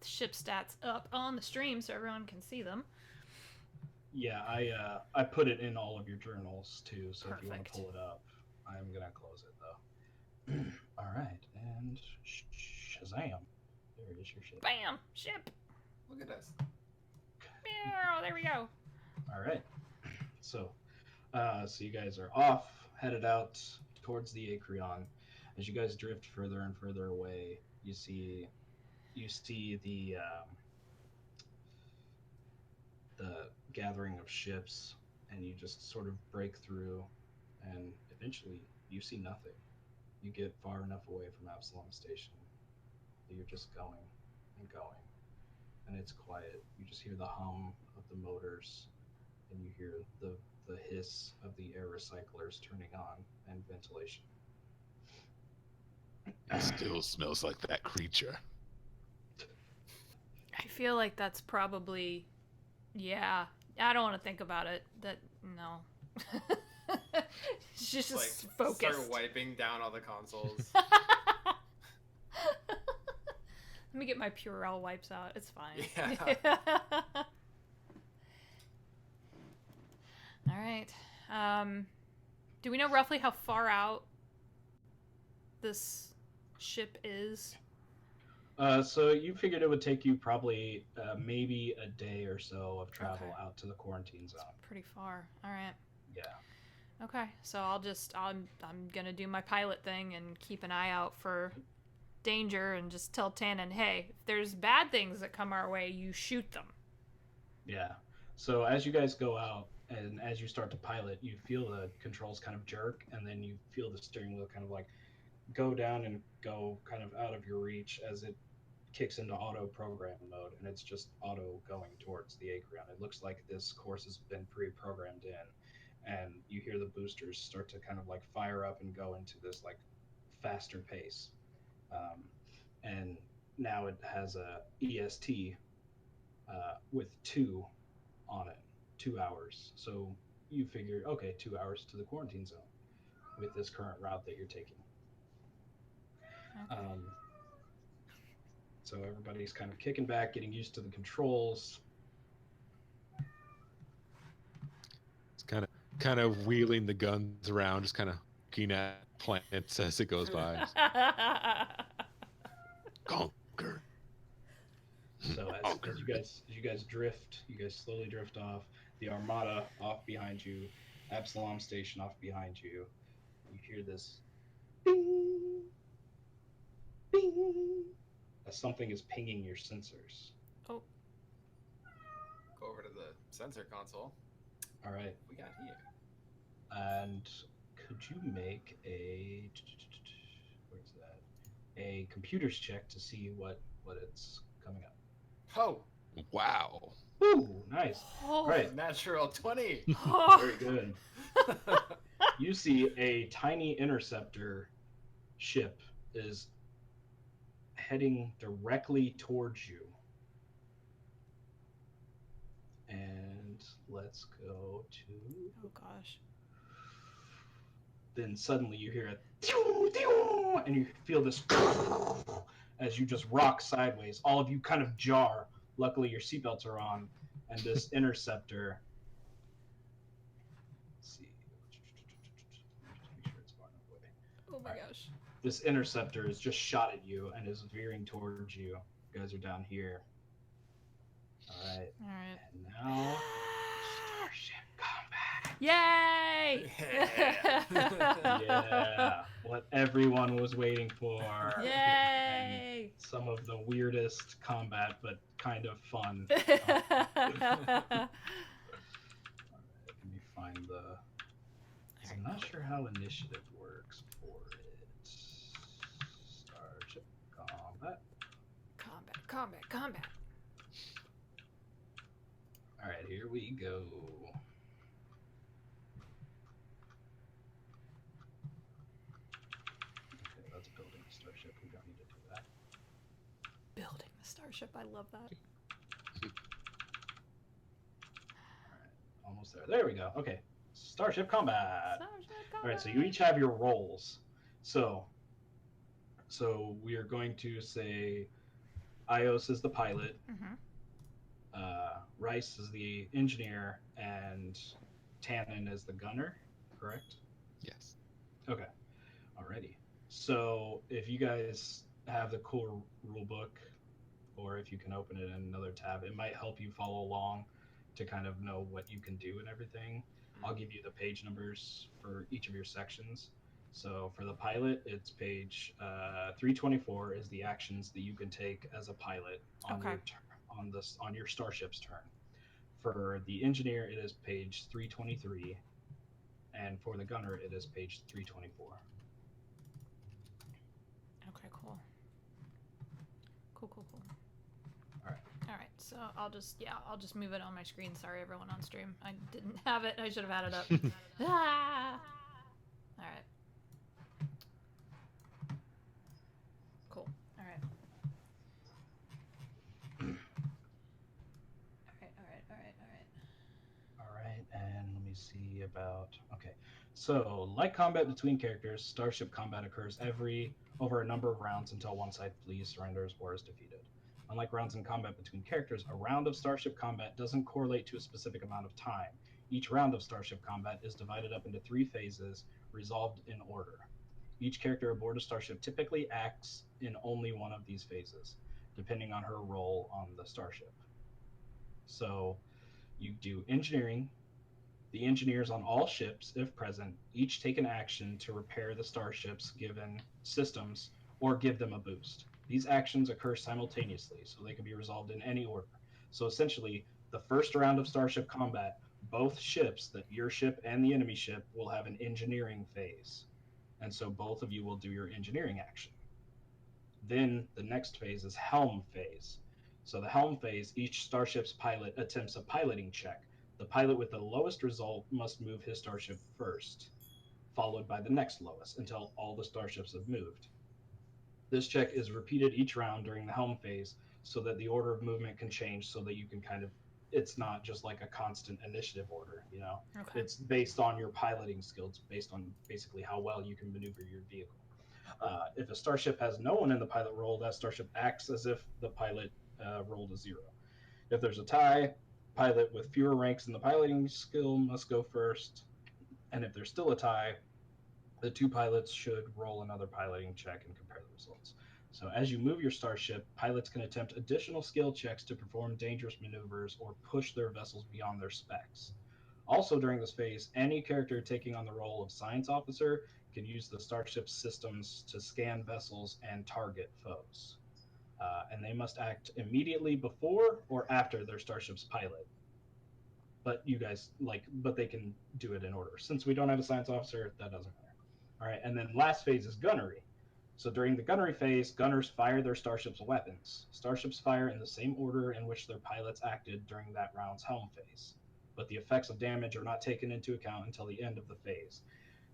ship stats up on the stream so everyone can see them. Yeah, I put it in all of your journals too, so if you want to Perfect. pull it up, I'm gonna close it though. All right, and Shazam! There is your ship. Bam! Ship. Look at us. Meow, there we go. All right, so you guys are off, headed out towards the Acreon. As you guys drift further and further away, you see the gathering of ships, and you just sort of break through, and eventually you see nothing. You get far enough away from Absalom Station that you're just going and going, and it's quiet. You just hear the hum of the motors, and you hear the hiss of the air recyclers turning on and ventilation. It still smells like that creature. I feel like that's probably. Yeah. I don't want to think about it. That no. She's just Like, focused. start wiping down all the consoles. Let me get my Purell wipes out. It's fine. Yeah. All right. Do we know roughly how far out this ship is? So you figured it would take you probably maybe a day or so of travel Okay. out to the quarantine zone. It's pretty far. All right. Yeah. Okay. So I'm gonna do my pilot thing and keep an eye out for danger and just tell Tannen, hey, if there's bad things that come our way, you shoot them. Yeah. So as you guys go out and as you start to pilot, you feel the controls kind of jerk, and then you feel the steering wheel kind of like go down and go kind of out of your reach as it kicks into auto program mode, and it's just auto going towards the Acreon. It looks like this course has been pre-programmed in, and you hear the boosters start to kind of like fire up and go into this like faster pace. And now it has a EST with 2 on it, 2 hours. So you figure, okay, 2 hours to the quarantine zone with this current route that you're taking. Okay. So everybody's kind of kicking back, getting used to the controls. It's kind of wheeling the guns around, just kind of looking at planets as it goes by. Conquer. So as you guys drift, you guys slowly drift off. The Armada off behind you, Absalom Station off behind you. You hear this bing, bing, as something is pinging your sensors. Oh, Go over to the sensor console. All right, What we got here? and could you make a where's that? A computers check to see what it's coming up. Oh, Wow. Ooh, nice. oh, Right. natural 20. oh. Very good. You see a tiny interceptor ship is heading directly towards you. And let's go to. Oh gosh. Then suddenly you hear a and you feel this as you just rock sideways. All of you kind of jar. Luckily, your seatbelts are on, and this interceptor. Let's see. Make sure it's far enough away. Oh my All right. gosh. This interceptor is just shot at you and is veering towards you. You guys are down here. All right. All right. And now, Starship Combat. Yay! Yeah, what everyone was waiting for. Yay! And some of the weirdest combat, but kind of fun. Let me find the. I'm not sure how initiative works for it. Starship Combat. Combat. All right, here we go. Okay, that's building a starship. We don't need to do that. Building the starship. I love that. All right, almost there. There we go. Okay, Starship Combat. Starship All right, so you each have your roles. So we are going to say Ios is the pilot, Mm-hmm. Rice is the engineer, and Tannen is the gunner, correct? Yes. Okay. Alrighty. So if you guys have the cool rule book, or if you can open it in another tab, it might help you follow along to kind of know what you can do and everything. I'll give you the page numbers for each of your sections. So for the pilot, it's page 324 is the actions that you can take as a pilot on Okay. your on your starship's turn. For the engineer, it is page 323, and for the gunner, it is page 324. Okay, cool. Cool. All right. All right, so I'll just move it on my screen. Sorry, everyone on stream. I didn't have it. I should have had it up. Ah! All right. Cool. All right. All right, and let me see about. Okay, so like combat between characters, starship combat occurs over a number of rounds until one side flees, surrenders, or is defeated. Unlike rounds in combat between characters, a round of starship combat doesn't correlate to a specific amount of time. Each round of starship combat is divided up into 3 phases, resolved in order. Each character aboard a starship typically acts in only one of these phases, depending on her role on the starship. So you do engineering. The engineers on all ships, if present, each take an action to repair the starship's given systems or give them a boost. These actions occur simultaneously, so they can be resolved in any order. So essentially, the first round of starship combat, both ships, that your ship and the enemy ship, will have an engineering phase. And so both of you will do your engineering action. Then the next phase is helm phase. So the helm phase, each starship's pilot attempts a piloting check. The pilot with the lowest result must move his starship first, followed by the next lowest until all the starships have moved. This check is repeated each round during the helm phase so that the order of movement can change so that you can kind of, it's not just like a constant initiative order, you know? Okay. It's based on your piloting skills, based on basically how well you can maneuver your vehicle. If a starship has no one in the pilot role, that starship acts as if the pilot rolled a 0. If there's a tie, pilot with fewer ranks in the piloting skill must go first. And if there's still a tie, The two pilots should roll another piloting check and compare the results. So as you move your starship, pilots can attempt additional skill checks to perform dangerous maneuvers or push their vessels beyond their specs. Also, during this phase, any character taking on the role of science officer can use the starship systems to scan vessels and target foes. And they must act immediately before or after their starship's pilot. But you guys but they can do it in order. Since we don't have a science officer, that doesn't matter. All right, and then last phase is gunnery. So during the gunnery phase, gunners fire their starship's weapons. Starships fire in the same order in which their pilots acted during that round's helm phase, but the effects of damage are not taken into account until the end of the phase,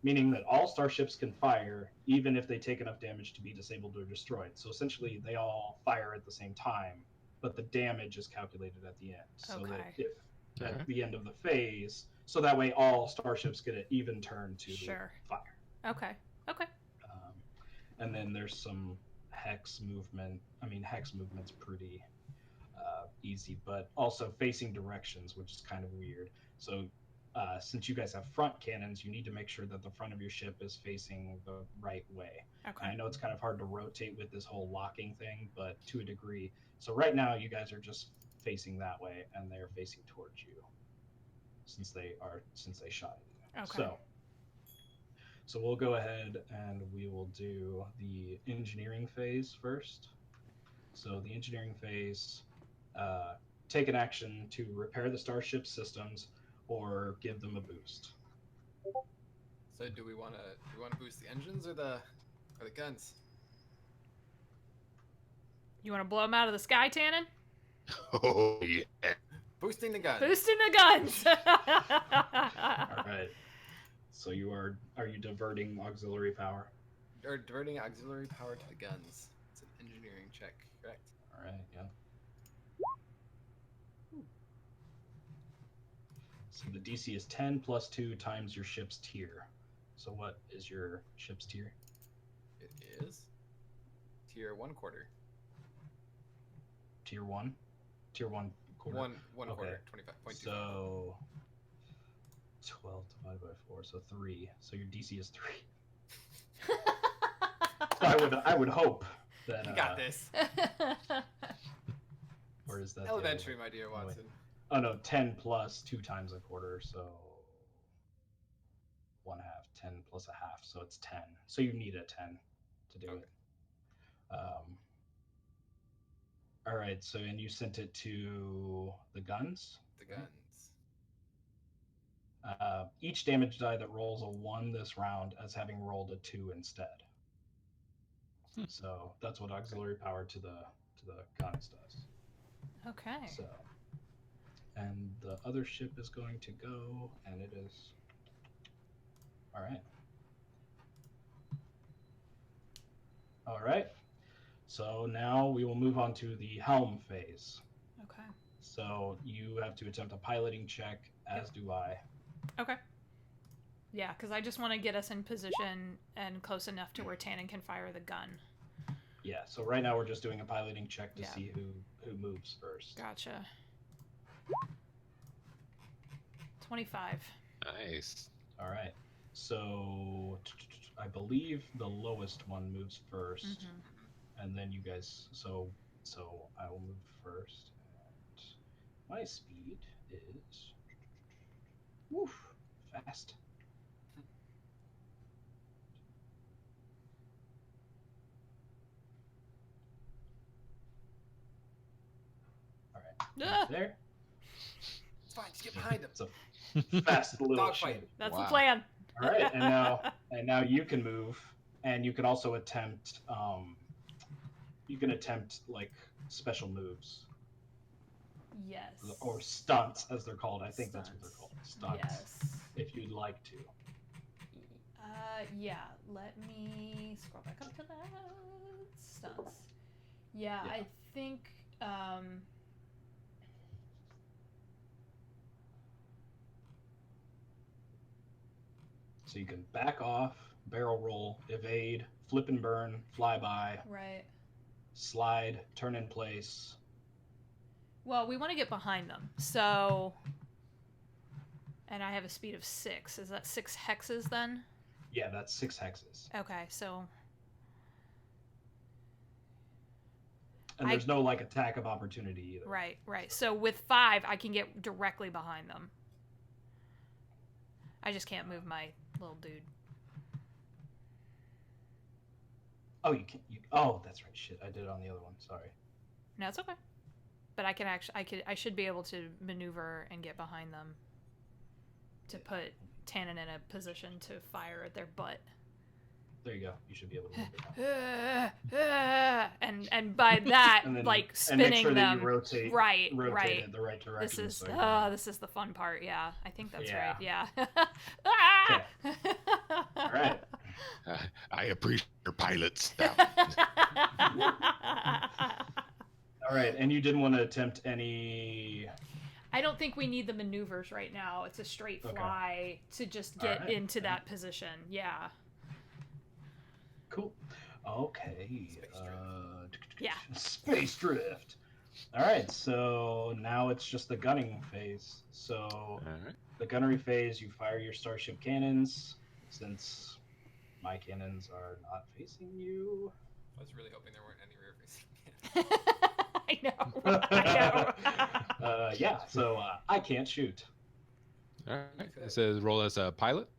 meaning that all starships can fire even if they take enough damage to be disabled or destroyed. So essentially, they all fire at the same time, but the damage is calculated at the end. So that Okay. if at Alright. the end of the phase, so that way all starships get an even turn to Sure. fire. Okay. Okay. Um, and then there's some hex movement. I mean, hex movement's pretty easy, but also facing directions, which is kind of weird. So, since you guys have front cannons, you need to make sure that the front of your ship is facing the right way. And I Okay. know it's kind of hard to rotate with this whole locking thing, but to a degree. So right now, you guys are just facing that way, and they're facing towards you, since they shot at you. Okay. So we'll go ahead and we will do the engineering phase first. So the engineering phase, take an action to repair the starship systems or give them a boost. So do we want to boost the engines or the guns? You want to blow them out of the sky, Tannen? Oh yeah. Boosting the guns. Boosting the guns. All right. So are you diverting auxiliary power? Or diverting auxiliary power to the guns. It's an engineering check, correct? All right. Yeah. So the DC is 10 plus 2 times your ship's tier. So what is your ship's tier? It is tier 1 quarter. Tier 1? Tier 1 quarter? One Okay. quarter, 25.25. So 12 divided by 4, so 3. So your DC is 3. I would hope that You got this. or is that the other Elementary, way? my dear Oh, wait. Watson. Oh no, 10 plus 2 times a quarter, so 1/2. 10 plus a half, so it's 10. So you need a 10 to do it. All right, so and you sent it to the guns? The right? guns. Each damage die that rolls a 1 this round as having rolled a 2 instead. So that's what auxiliary power to the guns does. Okay. So, and the other ship is going to go, and it is. All right. All right. So now we will move on to the helm phase. Okay. So you have to attempt a piloting check, as do I. Okay. Yeah, because I just want to get us in position and close enough to where Tannen can fire the gun. Yeah, so right now we're just doing a piloting check to Yeah. see who moves first. Gotcha. 25. Nice. All right. So I believe the lowest one moves 1st, and then you guys. So I will move first, and my speed is fast. All right, Ah! there. It's fine, just get behind him. It's a fast little Dogfight. ship. That's Wow. the plan. All right, and now you can move, and you can also attempt. You can attempt like special moves Yes. or stunts, as they're called. I think that's what they're called. Stunts. Yes. If you'd like to. Yeah. Let me scroll back up to that. Stunts. Yeah. I think. So you can back off, barrel roll, evade, flip and burn, fly by, Right. slide, turn in place. Well, we want to get behind them, so. And I have a speed of 6. Is that 6 hexes then? Yeah, that's 6 hexes. Okay, so And there's no like attack of opportunity either. right. So with 5, I can get directly behind them. I just can't move my little dude. Oh, you can't. Oh, that's right. Shit, I did it on the other one. Sorry. No, it's okay. But I can actually, I should be able to maneuver and get behind them to put Tannen in a position to fire at their butt. There you go. You should be able to move it. And by that, And then, like and make spinning sure them. that you rotate right. it the right direction. This is the fun part. Yeah, I think that's Yeah. right. Yeah. All right. I appreciate your pilot stuff. All right, and you didn't want to attempt any. I don't think we need the maneuvers right now. It's a straight fly to just get into that position. Yeah. Cool. Okay. Yeah. Space drift. All right, so now it's just the gunning phase. So the gunnery phase, you fire your starship cannons. Since my cannons are not facing you. I was really hoping there weren't any rear facing. I know. Yeah, so I can't shoot. All right. It says roll as a pilot.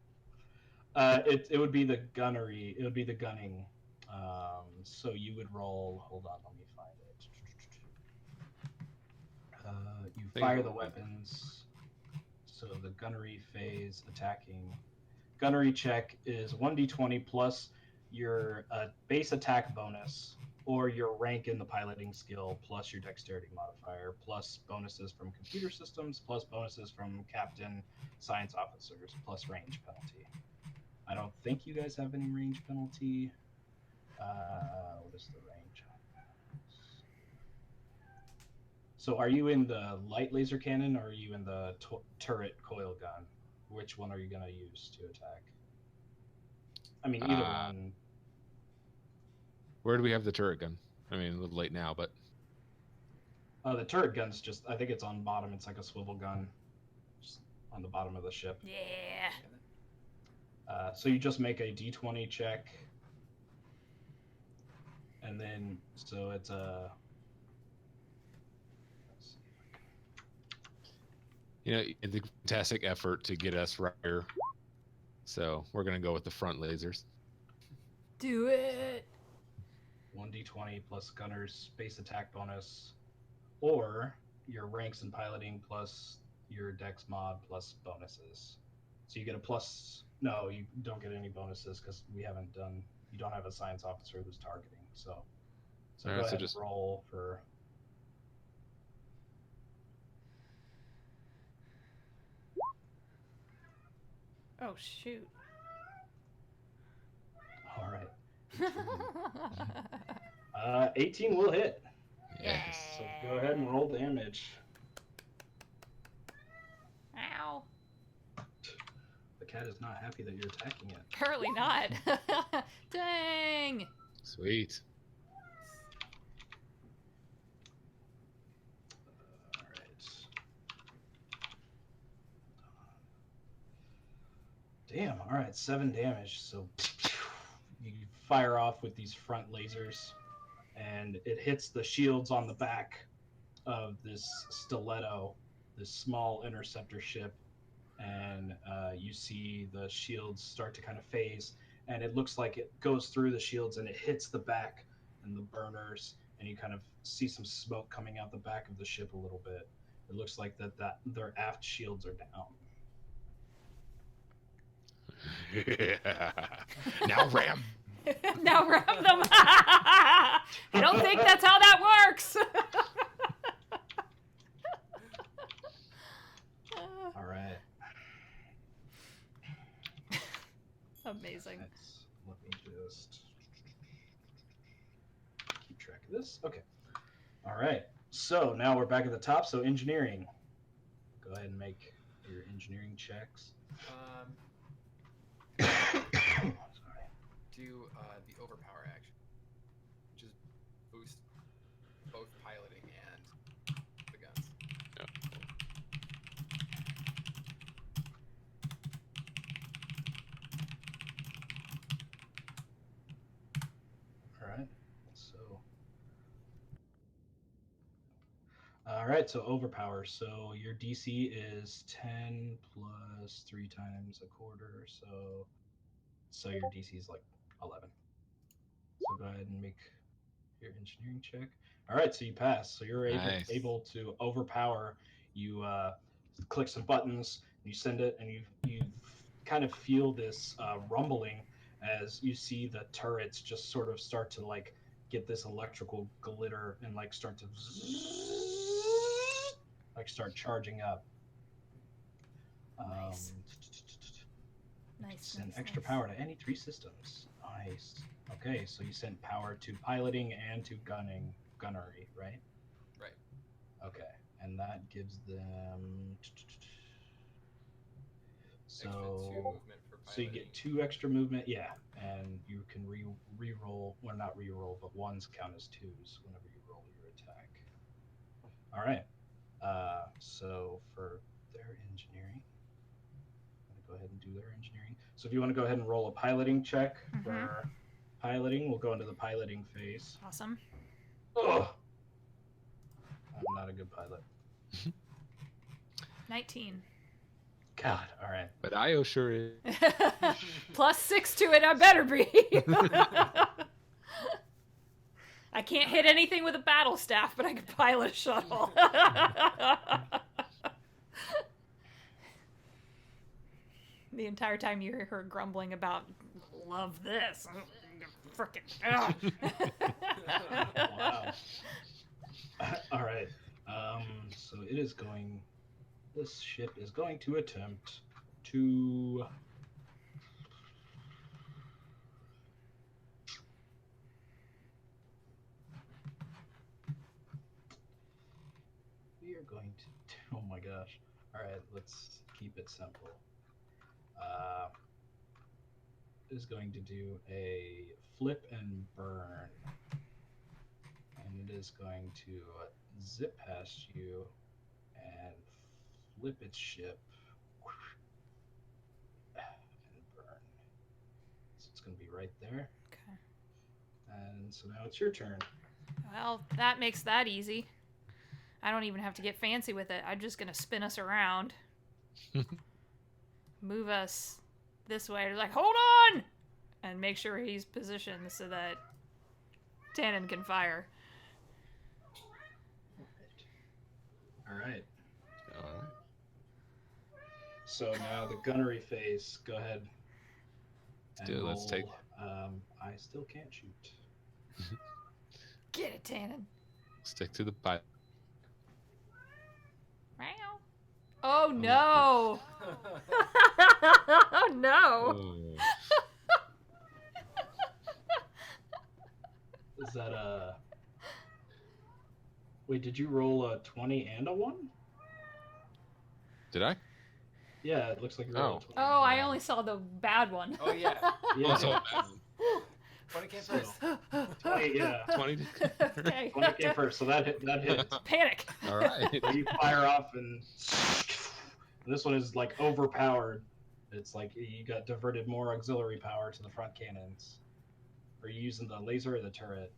It would be the gunnery. It would be the gunning. So you would roll. Hold on, let me find it. You fire the weapons. So the gunnery phase attacking. Gunnery check is 1d20 plus your base attack bonus or your rank in the piloting skill plus your dexterity modifier plus bonuses from computer systems plus bonuses from captain, science officers plus range penalty. I don't think you guys have any range penalty. What is the range on that? So are you in the light laser cannon or are you in the turret coil gun? Which one are you going to use to attack? I mean, either one. Where do we have the turret gun? I mean, a little late now, but... The turret gun's just, I think it's on bottom. It's like a swivel gun just on the bottom of the ship. Yeah. So you just make a d20 check. And then, so it's a... You know, the fantastic effort to get us right here. So we're going to go with the front lasers. Do it. 1d20 plus gunner's base attack bonus, or your ranks in piloting plus your dex mod plus bonuses. So you get a plus. No, you don't get any bonuses because we haven't done. You don't have a science officer who's targeting. So go ahead and roll for. Oh shoot. All right. 18 will hit. Yes. So go ahead and roll damage. Ow. The cat is not happy that you're attacking it. Apparently not. Dang. Sweet. All right. Damn. All right. 7 damage. So you fire off with these front lasers, and it hits the shields on the back of this stiletto, this small interceptor ship, and you see the shields start to kind of phase, and it looks like it goes through the shields and it hits the back and the burners, and you kind of see some smoke coming out the back of the ship a little bit. It looks like that their aft shields are down. Now ram. Now ram them. I don't think that's how that works. All right. Amazing. Let me just keep track of this. Okay. All right. So now we're back at the top. So engineering. Go ahead and make your engineering checks. Sorry. Do the overpower action, which is boost both piloting and the guns. Yep. All right, so overpower. So your DC is 10 plus 3 times a quarter. So your DC is like 11. So go ahead and make your engineering check. All right, so you pass. So you're Nice. able to overpower. You click some buttons, you send it, and you kind of feel this rumbling as you see the turrets just sort of start to like get this electrical glitter and like start to like start charging up. Nice. Um, Nice. Send Nice. extra Nice. power to any 3 systems. Nice. Okay, so you sent power to piloting and to gunnery, right? Right. Okay, and that gives them. Extra 2 So, movement for so you piloting. get 2 extra movement, yeah, and you can re-roll, well, not re-roll, but ones count as twos whenever you roll your attack. All right. So for their engineering, I'm gonna go ahead and do their engineering. So if you want to go ahead and roll a piloting check for piloting, we'll go into the piloting phase. Awesome. Ugh. I'm not a good pilot. 19. God, all right. But Io sure is. Plus 6 to it, I better be. I can't hit anything with a battle staff, but I can pilot a shuttle. The entire time you hear her grumbling about, love this. Frickin'. Wow. All right. So it is going. This ship is going to attempt to. We are going to. Oh my gosh. All right, let's keep it simple. It is going to do a flip and burn. And it is going to zip past you and flip its ship and burn. So it's going to be right there. Okay. And so now it's your turn. Well, that makes that easy. I don't even have to get fancy with it. I'm just going to spin us around. Move us this way. Like, hold on! And make sure he's positioned so that Tannen can fire. All right. All right. So now the gunnery phase. Go ahead. Still, let's take. I still can't shoot. Get it, Tannen. Stick to the pilot. Meow. Oh no! Oh no! Oh. Is that a? Wait, did you roll a 20 and a 1? Did I? Yeah, it looks like you rolled a 20. Oh, I only saw the bad one. Oh yeah. Yeah. Also, 20 came first. 20, yeah. 20. Okay. 20 came first, so that hits. Panic. All right. So you fire off, and this one is like overpowered. It's like you got diverted more auxiliary power to the front cannons. Are you using the laser or the turret?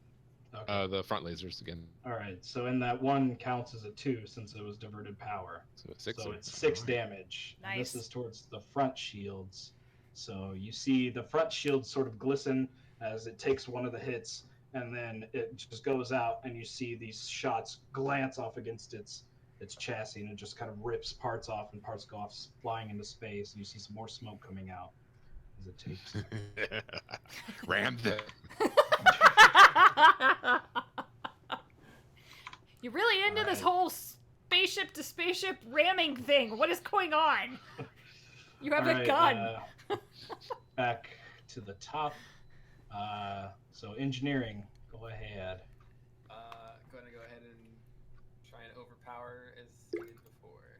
Okay. The front lasers again. All right. So in that one counts as a 2 since it was diverted power. So 6. So it's 6 damage. And Nice. this is towards the front shields. So you see the front shields sort of glisten as it takes one of the hits, and then it just goes out, and you see these shots glance off against its chassis, and it just kind of rips parts off, and parts go off flying into space. And you see some more smoke coming out as it takes. Ram them. You're really into this whole spaceship to spaceship ramming thing. What is going on? You have a gun. Back to the top. So engineering, go ahead. Going to go ahead and try and overpower as we did before.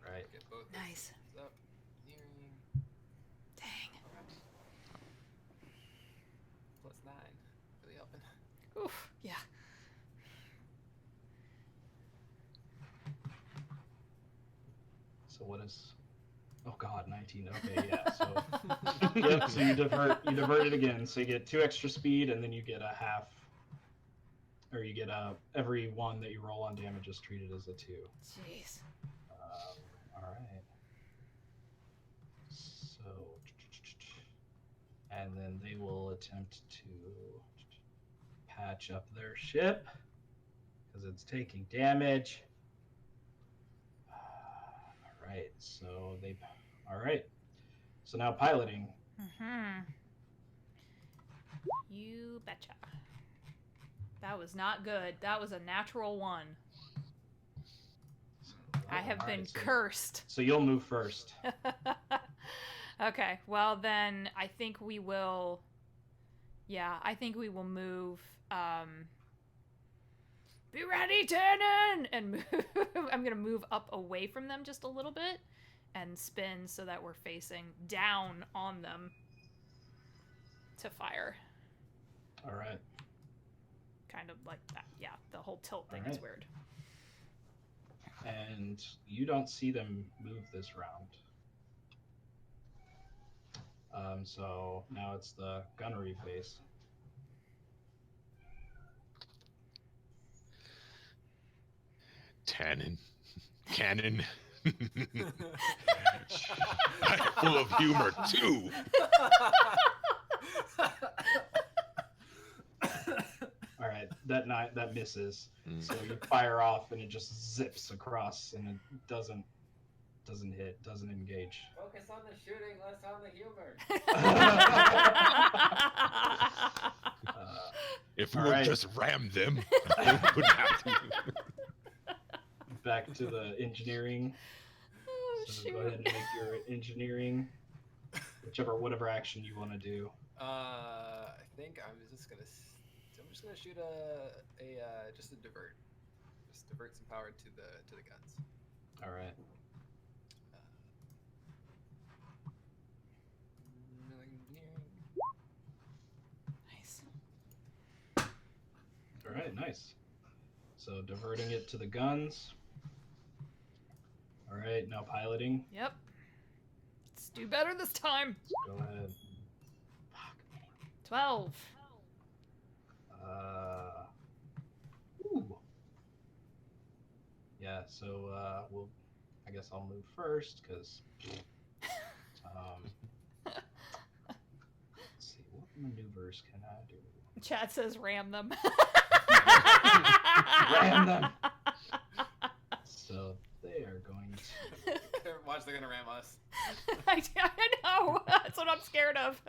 Right. Get both Nice. up. Engineering. Dang. +9. Really helping. Oof. Yeah. So what is? Oh God, 19. Okay, yeah. So yep. So you divert it again. So you get 2 extra speed, and then you get a half, or you get every one that you roll on damage is treated as a 2. Jeez. All right. So, and then they will attempt to patch up their ship because it's taking damage. All right. So they. All right. So now piloting. Mm-hmm. You betcha. That was not good. That was a natural 1. I have All been right, cursed. So you'll move first. Okay, well then I think we will. Yeah, I think we will move. Be ready, Tannen! And move. I'm gonna move up away from them just a little bit and spin so that we're facing down on them to fire. All right. Kind of like that. Yeah, the whole tilt thing All is right. weird. And you don't see them move this round. So now it's the gunnery phase. Tannin. Cannon. Full of humor, too. All right, that misses. So you fire off, and it just zips across, and it doesn't hit, doesn't engage. Focus on the shooting, less on the humor. If we All would right. just ram them, they wouldn't have to. Back to the engineering. Oh, So shoot. go ahead and make your engineering, whatever action you want to do. I think I'm just gonna shoot just a divert, just divert some power to the guns. All right. Nice. All right, nice. So diverting it to the guns. All right, now piloting. Yep. Let's do better this time. Go ahead. 12. Ooh. Yeah, so I guess I'll move first because let's see, what maneuvers can I do? Chat says ram them. Ram them. So they are going to. Watch, they're gonna ram us. I know. That's what I'm scared of.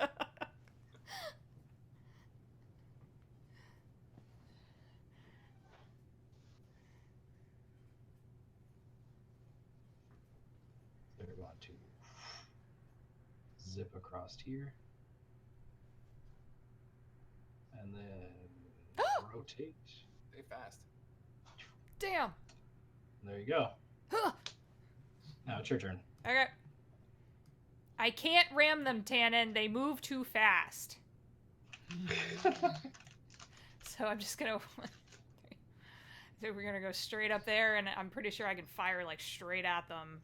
They're going to zip across here. And then rotate. They fast. Damn. There you go. Now it's your turn. Okay. I can't ram them, Tannen. They move too fast. So I'm just gonna. So we're gonna go straight up there, and I'm pretty sure I can fire like straight at them.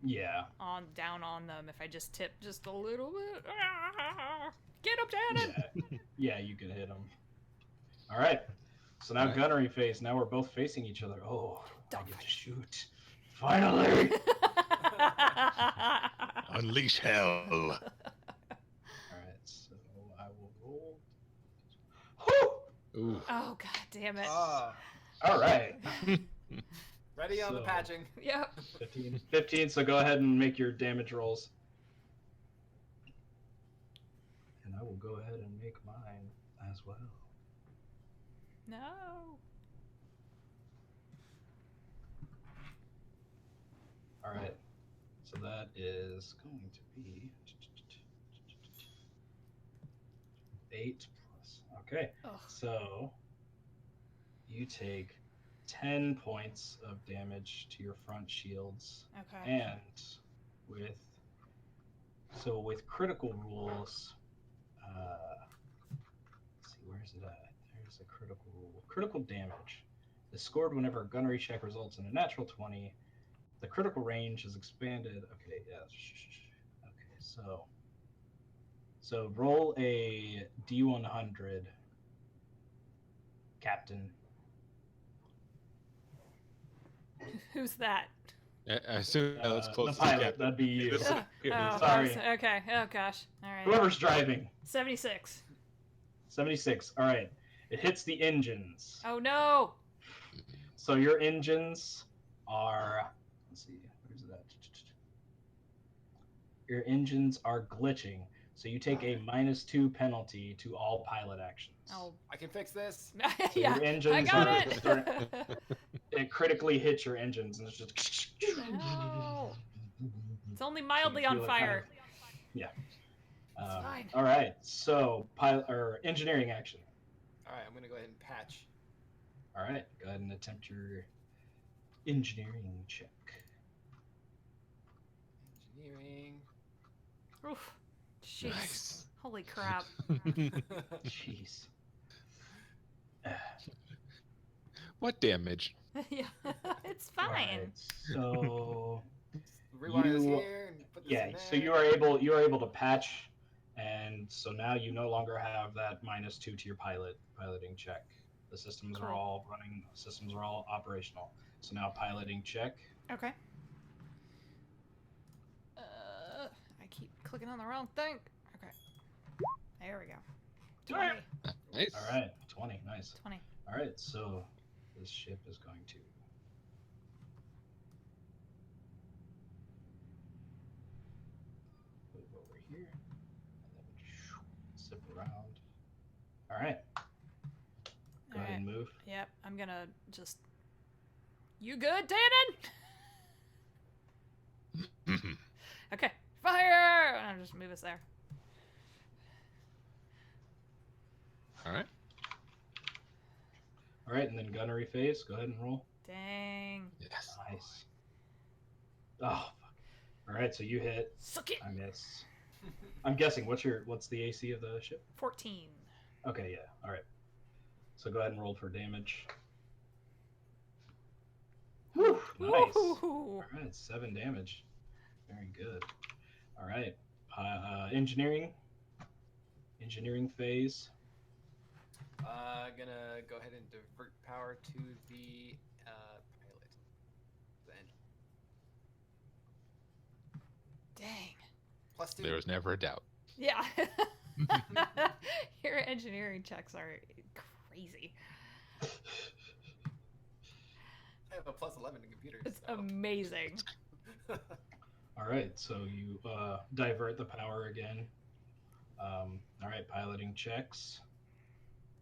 Yeah. Down on them if I just tip just a little bit. Get up, Tannen. Yeah, you can hit them. All right. So now gunnery phase. Now we're both facing each other. Oh, I get to shoot. Finally. Unleash hell. All right. So I will roll. Whew! Ooh. Oh god damn it. All right. Ready on the So- patching. Yep. 15. So go ahead and make your damage rolls. And I will go ahead and make mine as well. No. All right. So that is going to be 8 plus. Okay. Ugh. So you take 10 points of damage to your front shields. Okay. And with critical rules, let's see, where's it at? There's a critical rule. Critical damage is scored whenever a gunnery check results in a natural 20. The critical range is expanded. Okay, yeah. Okay, so roll a D100, Captain. Who's that? I assume that's The close to pilot. Captain. That'd be you. This- Oh, Sorry. Okay. Oh gosh. All right. Whoever's driving. 76. 76. All right. It hits the engines. Oh no. So your engines are. Let's see. Where's that? Your engines are glitching. So you take a -2 penalty to all pilot actions. Oh. I can fix this. So Yeah. your engines I got are, it. it critically hits your engines and it's just. No. It's only So mildly you on feel it fire. Kind of, fine. all right. So pilot or engineering action. All right, I'm gonna go ahead and patch. All right. Go ahead and attempt your engineering check. Engineering. Oof. Jeez. Nice. Holy crap. Jeez. What damage? Yeah. It's All fine. right, so Rewind this You- here and put this yeah, in there. so you are able to patch, and so now you no longer have that -2 to your piloting check. The systems are Cool. all running. Systems are all operational. So now piloting check. Okay. I keep clicking on the wrong thing. Okay. There we go. 20. Nice. All right, 20. Nice. 20. All right, so this ship is going to. Move over here, and then zip around. All right. Go ahead and move. Yep, I'm gonna just. You good, Tannen? Okay, fire! And I'll just move us there. All right. All right, and then gunnery phase. Go ahead and roll. Dang. Yes. Nice. Oh, fuck. All right, so you hit. Suck it! I miss. I'm guessing. What's the AC of the ship? 14. Okay, yeah. All right. So go ahead and roll for damage. Whew, nice. Woohoo! All right, 7 damage. Very good. All right. Engineering phase. Gonna go ahead and divert power to the pilot. The engine. Dang. +2. There was never a doubt. Yeah. Your engineering checks are crazy. I have a +11 in computers. It's so. amazing. All right, so you divert the power again. All right, piloting checks.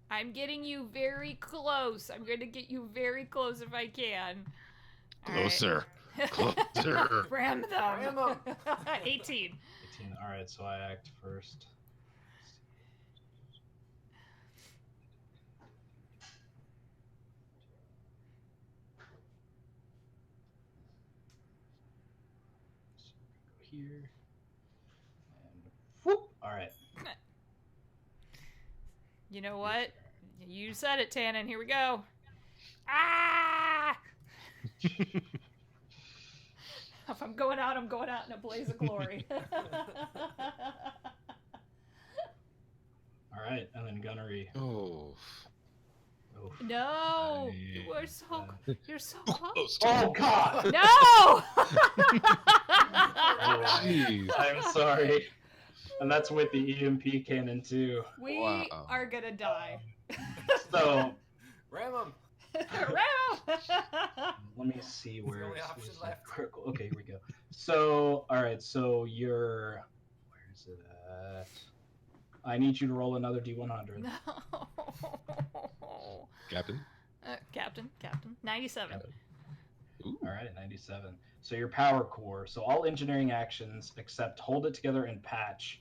I'm getting you very close. I'm going to get you very close if I can. All right. Closer. Closer. Ram them. Ram 'em. 18. 18. All right, so I act first. So go here. And whoop. All right. You know what? You said it, Tannen. Here we go. Ah! If I'm going out, I'm going out in a blaze of glory. All right, and then gunnery. Oh. Oof. No! Nice. You're so close. Oh God! No! Jeez. I'm sorry. And that's with the EMP cannon too. We Wow. are gonna die. So Ram 'em. Ram! let me see the where only it's option it's left. critical. Okay, here we go. So all right, so where is it at? I need you to roll another D100. No. Captain. Captain. 97. Ooh. All right, 97. So your power core. So all engineering actions except hold it together and patch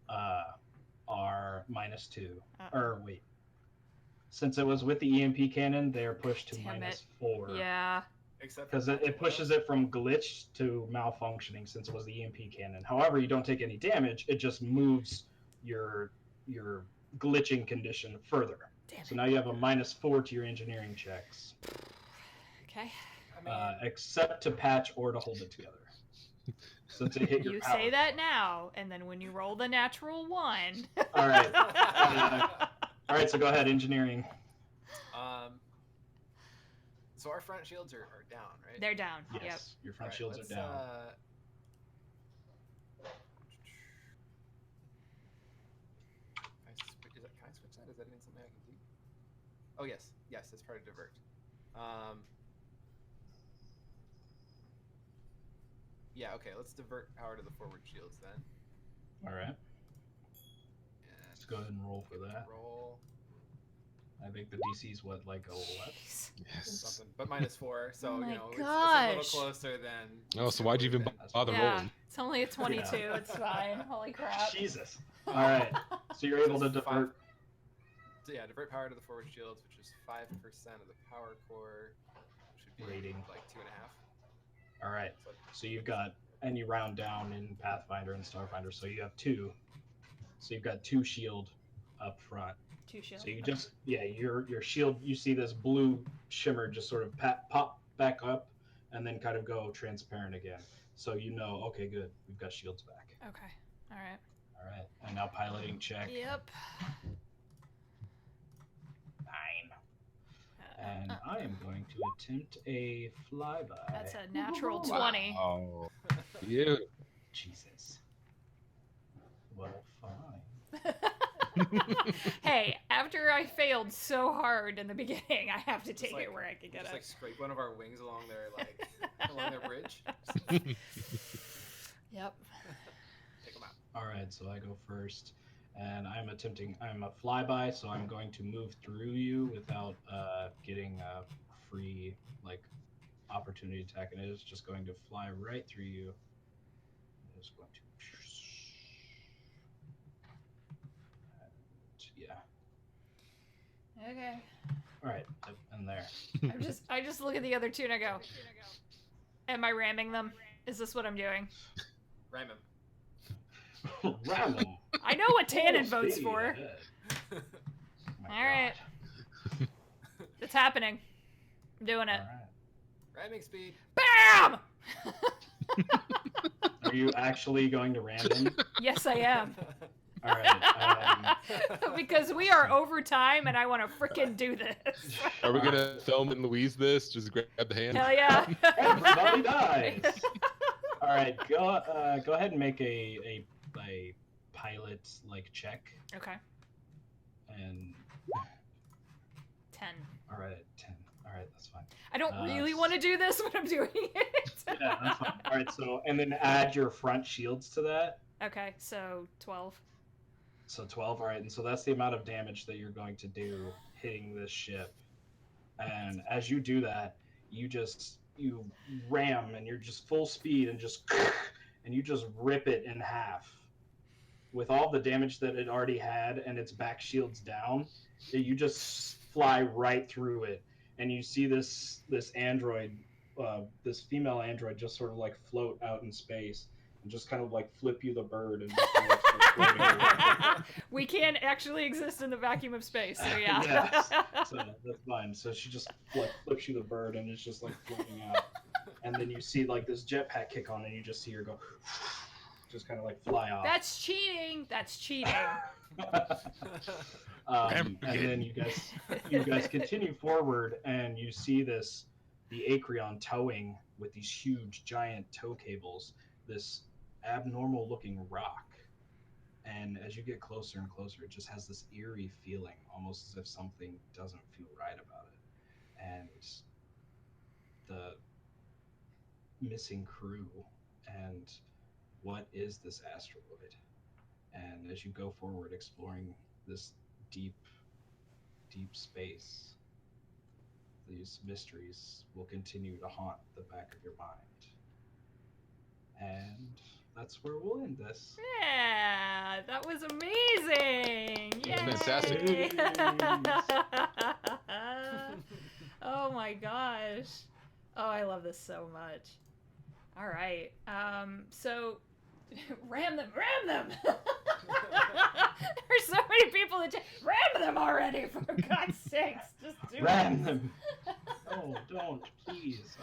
are -2. Or wait. Since it was with the EMP cannon, they are pushed to Damn it. -4. Yeah. Except Because it pushes it from glitch to malfunctioning since it was the EMP cannon. However, you don't take any damage. It just moves your glitching condition further. Damn So it. now you have a -4 to your engineering checks. Okay. I mean, Except to patch or to hold it together. Since it hit your You power. say that now, and then when you roll the natural 1. All right. All right, so go ahead, engineering. So our front shields are down, right? They're down. Yes, your front Alright, shields are let's, down. Can I switch that? Is that even something I can do? Oh yes, it's part of divert. Yeah, okay. Let's divert power to the forward shields then. All right, And let's go ahead and roll for that. Roll I think the DC's what, like 11? Jeez. Yes. something, but -4. So Oh my it's a gosh. little closer than. Oh, so why'd you even than- bother Yeah, rolling? it's only a 22. It's fine. Holy crap. Jesus. All right, so you're able to So five- divert. So yeah, divert power to the forward shields, which is 5% of the power core. Should be Rating. like 2.5. All right, So so you've got, and you round down in Pathfinder and Starfinder, so you have 2. So you've got 2 shield up front. 2 shield. So you just, yeah, your shield, you see this blue shimmer just sort of pop back up and then kind of go transparent again. So you know, okay, good, we've got shields back. Okay. All right. All right, and now piloting check. Yep. 9. And I am going to attempt a flyby. That's a natural 20. Oh, you. Jesus. Well, fine. Hey, after I failed so hard in the beginning, I have to take like- it where I can get just it. like scrape one of our wings along their along their bridge. Yep. Take them out. All right, so I go first, and I'm a flyby, so I'm going to move through you without getting a free opportunity attack, and it is just going to fly right through you. It is going to, and, yeah. Okay. All right, and there. I just look at the other 2 and I go, am I ramming them? Is this what I'm doing? Ram him. Ram 'em. I know what Tannen Full votes speed for. ahead. Oh my All right. God. It's happening. I'm doing All it. right. Ramming speed. BAM! Are you actually going to ram him? Yes, I am. All right. Because we are over time and I want to frickin' do this. Are we gonna Thelma and Louise this? Just grab the hand. Hell yeah. Everybody dies. All right, go ahead and make a pilot check, Okay. and 10. all right, 10. All right, that's fine. I don't really want to do this, but I'm doing it. Yeah, that's fine. All right, so and then add your front shields to that. Okay, so 12. So 12. All right, and so that's the amount of damage that you're going to do hitting this ship. And as you do that, you ram, and you're just full speed, and you just rip it in half. With all the damage that it already had and its back shields down, you just fly right through it, and you see this android, this female android, just sort of float out in space and just kind of flip you the bird and just kind of start floating around. We can't actually exist in the vacuum of space, so yeah. Yes. So that's fine. So she just flips you the bird and it's just floating out, and then you see this jetpack kick on, and you just see her go. Just kind of fly off. That's cheating. That's cheating. And then you guys continue forward, and you see the Acreon towing with these huge giant tow cables this abnormal looking rock, and as you get closer and closer, it just has this eerie feeling, almost as if something doesn't feel right about it, and the missing crew, and what is this asteroid? And as you go forward exploring this deep space, these mysteries will continue to haunt the back of your mind. And that's where we'll end this. Yeah, that was amazing. Yay! Fantastic. Oh my gosh. Oh, I love this so much. All right. So ram them. There's so many people that ram them already, for God's sakes. Just do Ram them. Oh, don't, please.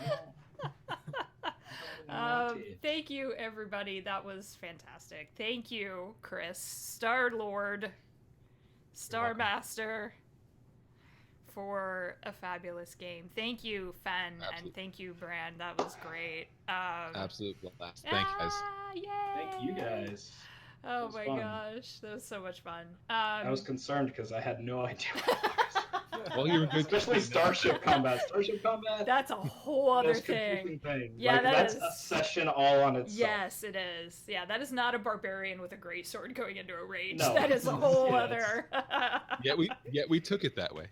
Thank you, everybody. That was fantastic. Thank you, Chris, Star Lord, Star Master, for a fabulous game. Thank you, Fen, and thank you, Bran. That was great. Absolute blast. Thank you guys. Yay! Thank you guys. Oh was my fun. gosh, that was so much fun. I was concerned because I had no idea what it was. Well, you were good. Especially Starship Combat. Starship Combat. That's a whole other Most thing. confusing thing. Yeah, like, that's is. a session all on itself. Yes, it is. Yeah, that is not a barbarian with a greatsword going into a rage. No. That is a whole other. Yet we took it that way.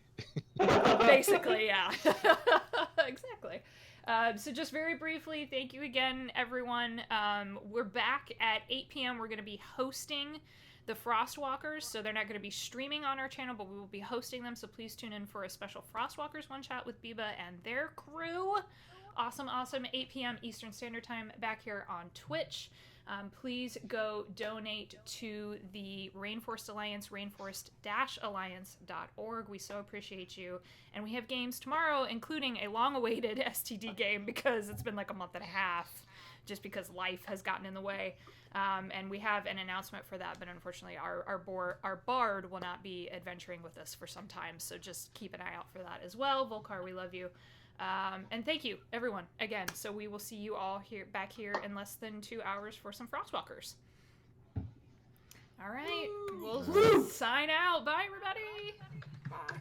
Basically, yeah. Exactly. So just very briefly, thank you again, everyone. We're back at 8 p.m. We're going to be hosting the Frostwalkers, so they're not going to be streaming on our channel, but we will be hosting them, so please tune in for a special Frostwalkers one-shot with Biba and their crew. Awesome, 8 p.m. Eastern Standard Time back here on Twitch. Please go donate to the Rainforest Alliance, rainforest-alliance.org. We so appreciate you. And we have games tomorrow, including a long-awaited STD game because it's been like a month and a half, just because life has gotten in the way. And we have an announcement for that, but unfortunately our bard will not be adventuring with us for some time, so just keep an eye out for that as well. Volcar, we love you. And thank you, everyone, again. So we will see you all back here in less than 2 hours for some Frostwalkers. All right, we'll sign out. Bye, everybody. Bye.